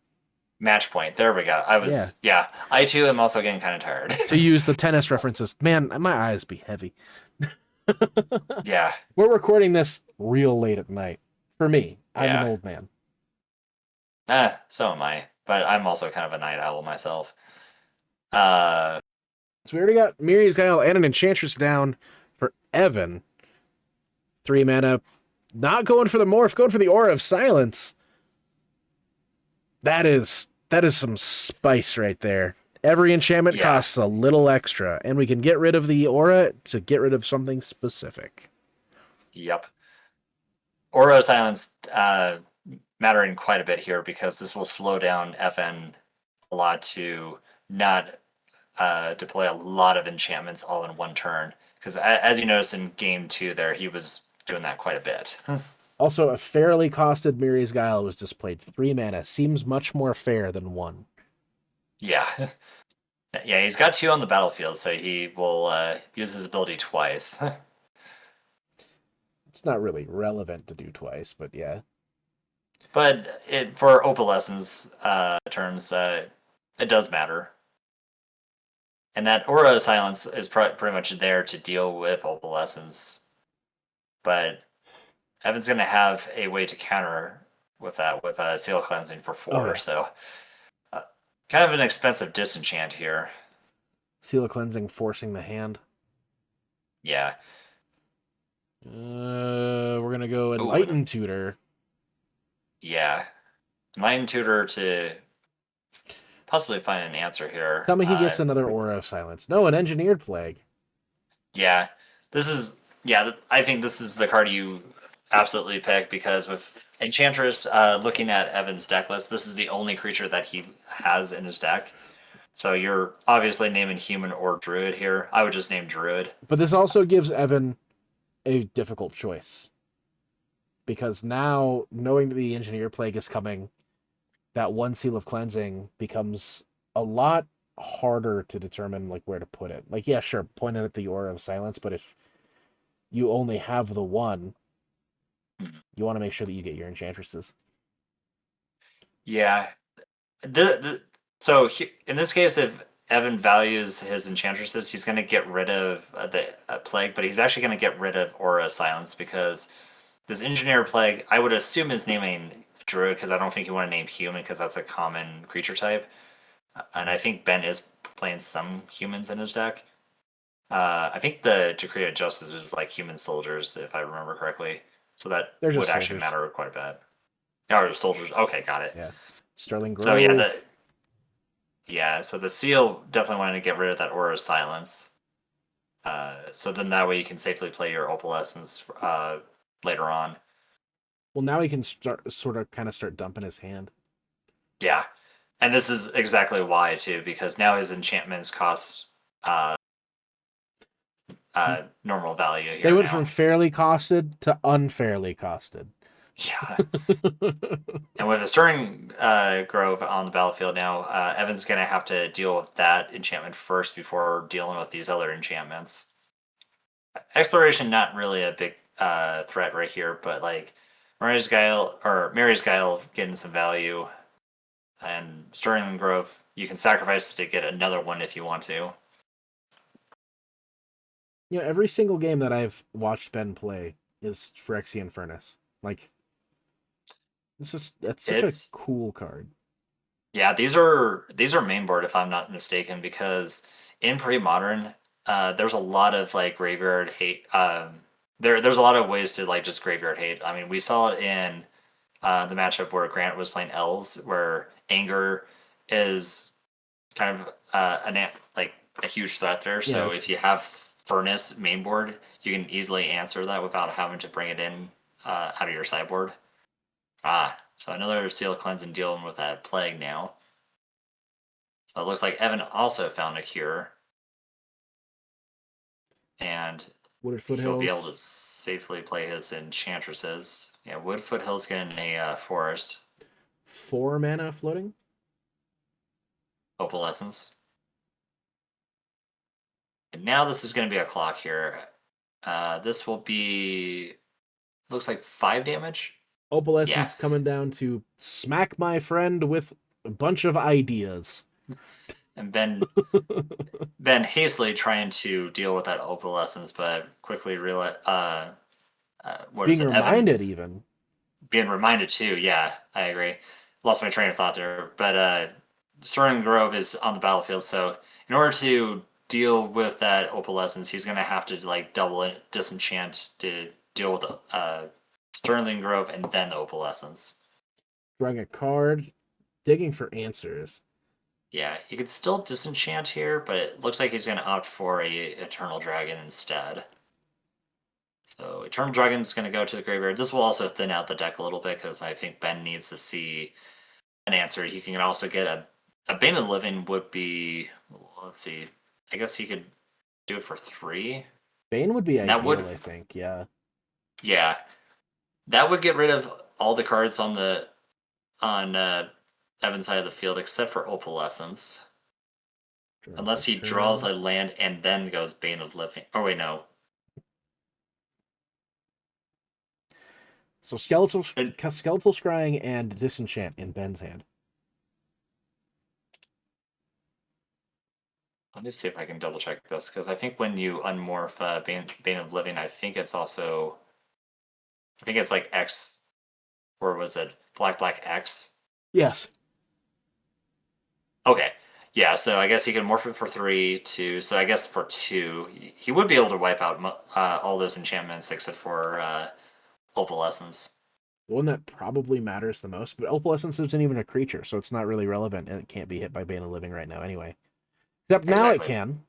match point. There we go. Yeah. Yeah, I too am also getting kind of tired. To use the tennis references, man, my eyes be heavy. Yeah, We're recording this real late at night. For me, I'm an yeah. old man. So am I. But I'm also kind of a night owl myself. Uh, So we already got Miri's Guile and an Enchantress down for Evan. 3 mana. Not going for the morph, going for the Aura of Silence. That is some spice right there. Every enchantment yeah. costs a little extra, and we can get rid of the aura to get rid of something specific. Yep. Aura Silence mattering quite a bit here because this will slow down FN a lot to not deploy a lot of enchantments all in one turn. Because as you noticed in game 2 there, he was doing that quite a bit. Also, a fairly costed Miri's Guile was displayed. 3 mana seems much more fair than 1. Yeah. Yeah, he's got 2 on the battlefield, so he will use his ability twice. It's not really relevant to do twice, but yeah. But for opalescence terms, it does matter. And that Aura of Silence is pretty much there to deal with opalescence. But Evan's going to have a way to counter with that with Seal Cleansing for 4. Oh, yeah. So kind of an expensive disenchant here. Seal of Cleansing forcing the hand. Yeah. We're gonna go Enlighten Tutor. Yeah. Enlighten Tutor to possibly find an answer here. Tell me he gets another Aura of Silence. No, an Engineered Plague. Yeah. I think this is the card you absolutely pick because with Enchantress, looking at Evan's deck list, this is the only creature that he has in his deck. So you're obviously naming human or druid here. I would just name druid. But this also gives Evan a difficult choice. Because now, knowing that the Engineer Plague is coming, that one Seal of Cleansing becomes a lot harder to determine like where to put it. Like, yeah, sure, point it at the Aura of Silence, but if you only have the one, you want to make sure that you get your Enchantresses. Yeah. So in this case, if Evan values his enchantresses, he's going to get rid of the plague, but he's actually going to get rid of Aura Silence because this engineer plague, I would assume, is naming druid because I don't think you want to name human because that's a common creature type, and I think Ben is playing some humans in his deck. I think the Decree of Justice is like human soldiers, if I remember correctly, so that They're just would actually soldiers. matter quite a bit. Or soldiers. Okay, got it. Yeah. Sterling Grove. So so the seal definitely wanted to get rid of that Aura of Silence. So then that way you can safely play your Opalescence later on. Well, now he can start dumping his hand. Yeah, and this is exactly why too, because now his enchantments cost normal value here. They went now. from fairly costed to unfairly costed. Yeah. And with a Stirring Grove on the battlefield now, Evan's going to have to deal with that enchantment first before dealing with these other enchantments. Exploration, not really a big threat right here, but like Mary's Guile getting some value, and Stirring Grove, you can sacrifice to get another one if you want to. You know, every single game that I've watched Ben play is Phyrexian Furnace. Like, that's such a cool card. Yeah, these are mainboard if I'm not mistaken, because in Premodern, there's a lot of like graveyard hate. There's a lot of ways to like just graveyard hate. I mean, we saw it in the matchup where Grant was playing Elves, where anger is kind of like a huge threat there. So if you have Furnace mainboard, you can easily answer that without having to bring it in out of your sideboard. So another Seal Cleansing dealing with that plague now. So it looks like Evan also found a cure. And he'll be able to safely play his Enchantresses. Yeah, Wood Foothills getting a Forest. 4 mana floating? Opalescence. And now this is going to be a clock here. This will be... looks like 5 damage? Opalescence coming down to smack my friend with a bunch of ideas. And Ben hastily trying to deal with that opalescence, but quickly realize being reminded even. Being reminded too, yeah, I agree. Lost my train of thought there. But Stirring Grove is on the battlefield, so in order to deal with that opalescence, he's gonna have to like double it, disenchant to deal with the Stirling Grove and then the opalescence. Drawing a card, digging for answers. Yeah, he could still disenchant here, but it looks like he's going to opt for a Eternal Dragon instead. So Eternal Dragon's going to go to the graveyard. This will also thin out the deck a little bit because I think Ben needs to see an answer. He can also get a Bane of the Living would be, let's see, I guess he could do it for 3. Bane would be And that would, ideal, I think. Yeah. yeah, that would get rid of all the cards on the on Evan's side of the field except for Opalescence. Draw for Unless he draws turn. a land and then goes Bane of Living. Oh wait, no. So skeletal And skeletal scrying and disenchant in Ben's hand. let me see if I can double check this because I think when you unmorph Bane of Living, I think it's also I think it's like X or was it Black X? Yes. Okay. Yeah, so I guess he can morph it for 3, 2. So I guess for 2, he would be able to wipe out all those enchantments except for Opalescence. The one that probably matters the most, but Opalescence isn't even a creature, so it's not really relevant, and it can't be hit by Bane of Living right now anyway. Except now it Exactly. can.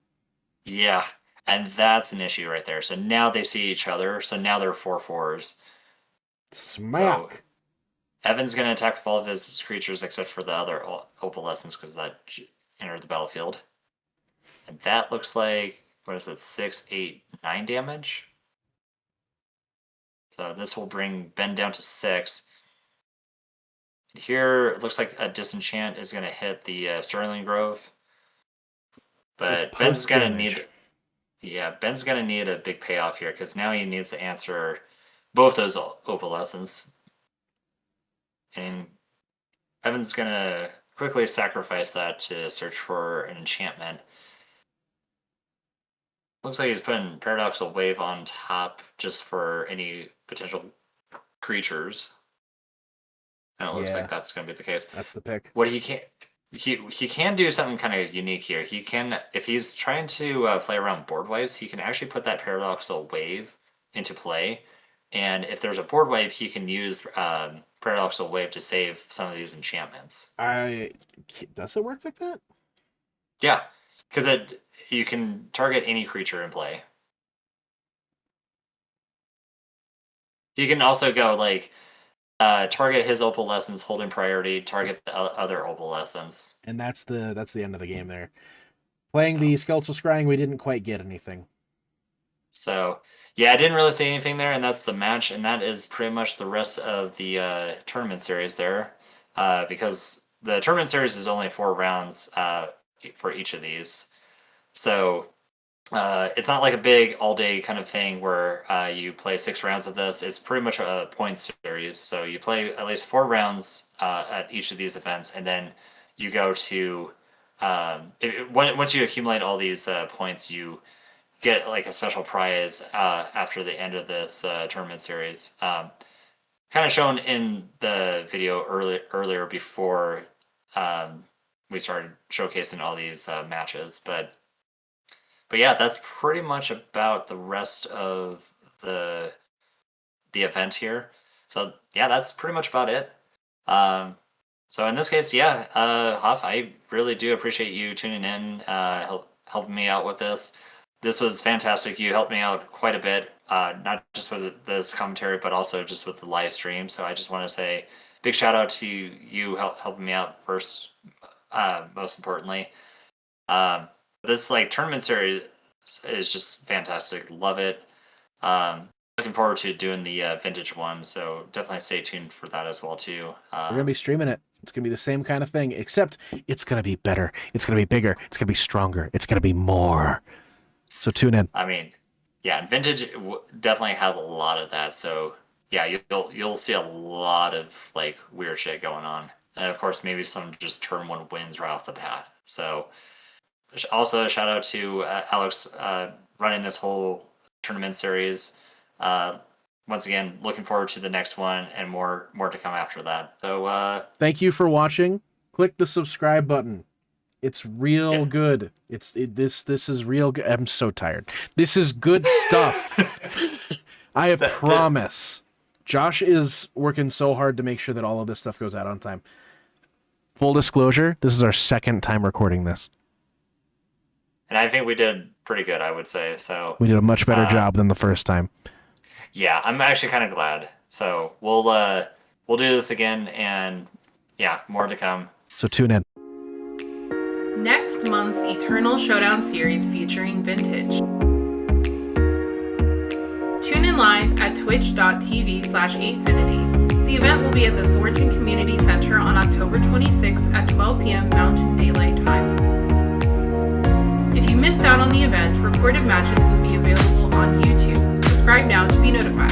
Yeah, and that's an issue right there. So now they see each other. So now they're 4/4s. So Smack. Evan's going to attack all of his creatures except for the other Opalescence because that entered the battlefield. And that looks like, what is it, 6, 8, 9 damage? So this will bring Ben down to 6. Here, it looks like a disenchant is going to hit the Sterling Grove. With But Ben's post going to damage. need, yeah, Ben's going to need a big payoff here because now he needs to answer both those Opalescence. And Evan's going to quickly sacrifice that to search for an enchantment. Looks like he's putting Paradoxal Wave on top just for any potential creatures. And it looks like Yeah, that's going to be the case. that's the pick. What he can do something kind of unique here. He can, if he's trying to play around board waves, he can actually put that Paradoxal Wave into play. And if there's a board wave, he can use Paradoxal Wave to save some of these enchantments. Does it work like that? Yeah, because you can target any creature in play. You can also go like target his Opalescence, holding priority, target the other Opalescence. And that's the end of the game there. Playing So, the skeletal scrying, we didn't quite get anything. so yeah, I didn't really see anything there, and that's the match, and that is pretty much the rest of the tournament series there, because the tournament series is only 4 rounds for each of these. So it's not like a big all day kind of thing where you play 6 rounds of this. It's pretty much a point series. So you play at least 4 rounds at each of these events, and then you go to once you accumulate all these points, you get like a special prize after the end of this tournament series. Kind of shown in the video earlier before we started showcasing all these matches, but yeah, that's pretty much about the rest of the the event here. So yeah, that's pretty much about it. Um, so in this case, yeah, Haaf, I really do appreciate you tuning in, helping me out with this. This was fantastic. You helped me out quite a bit, not just with this commentary, but also just with the live stream. So I just want to say big shout out to you helping me out first, most importantly. Um, this like tournament series is just fantastic. Love it. Looking forward to doing the vintage one, so definitely stay tuned for that as well too. We're gonna be streaming it. It's gonna be the same kind of thing, except it's gonna be better. It's gonna be bigger. It's gonna be stronger. It's gonna be more. So tune in. I mean, yeah, vintage definitely has a lot of that. So yeah, you'll see a lot of like weird shit going on, and of course maybe some just turn one wins right off the bat. So also shout out to Alex running this whole tournament series. Uh, Once again, looking forward to the next one and more to come after that. So Thank you for watching. Click the subscribe button. It's yeah. real good. This is real good. I'm so tired. This is good stuff. I the, promise. Josh is working so hard to make sure that all of this stuff goes out on time. Full disclosure, this is our second time recording this. and I think we did pretty good, I would say. So We did a much better uh, job than the first time. yeah, I'm actually kind of glad. So we'll do this again, and yeah, more to come. So tune in. Next month's Eternal Showdown series featuring Vintage. live at twitch.tv/8finity. The event will be at the Thornton Community Center on October 26th at 12 p.m. Mountain Daylight Time. If you missed out on the event, recorded matches will be available on YouTube. Subscribe now to be notified.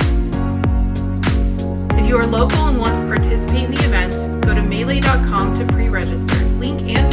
If you are local and want to participate in the event, go to melee.com to pre-register. Link and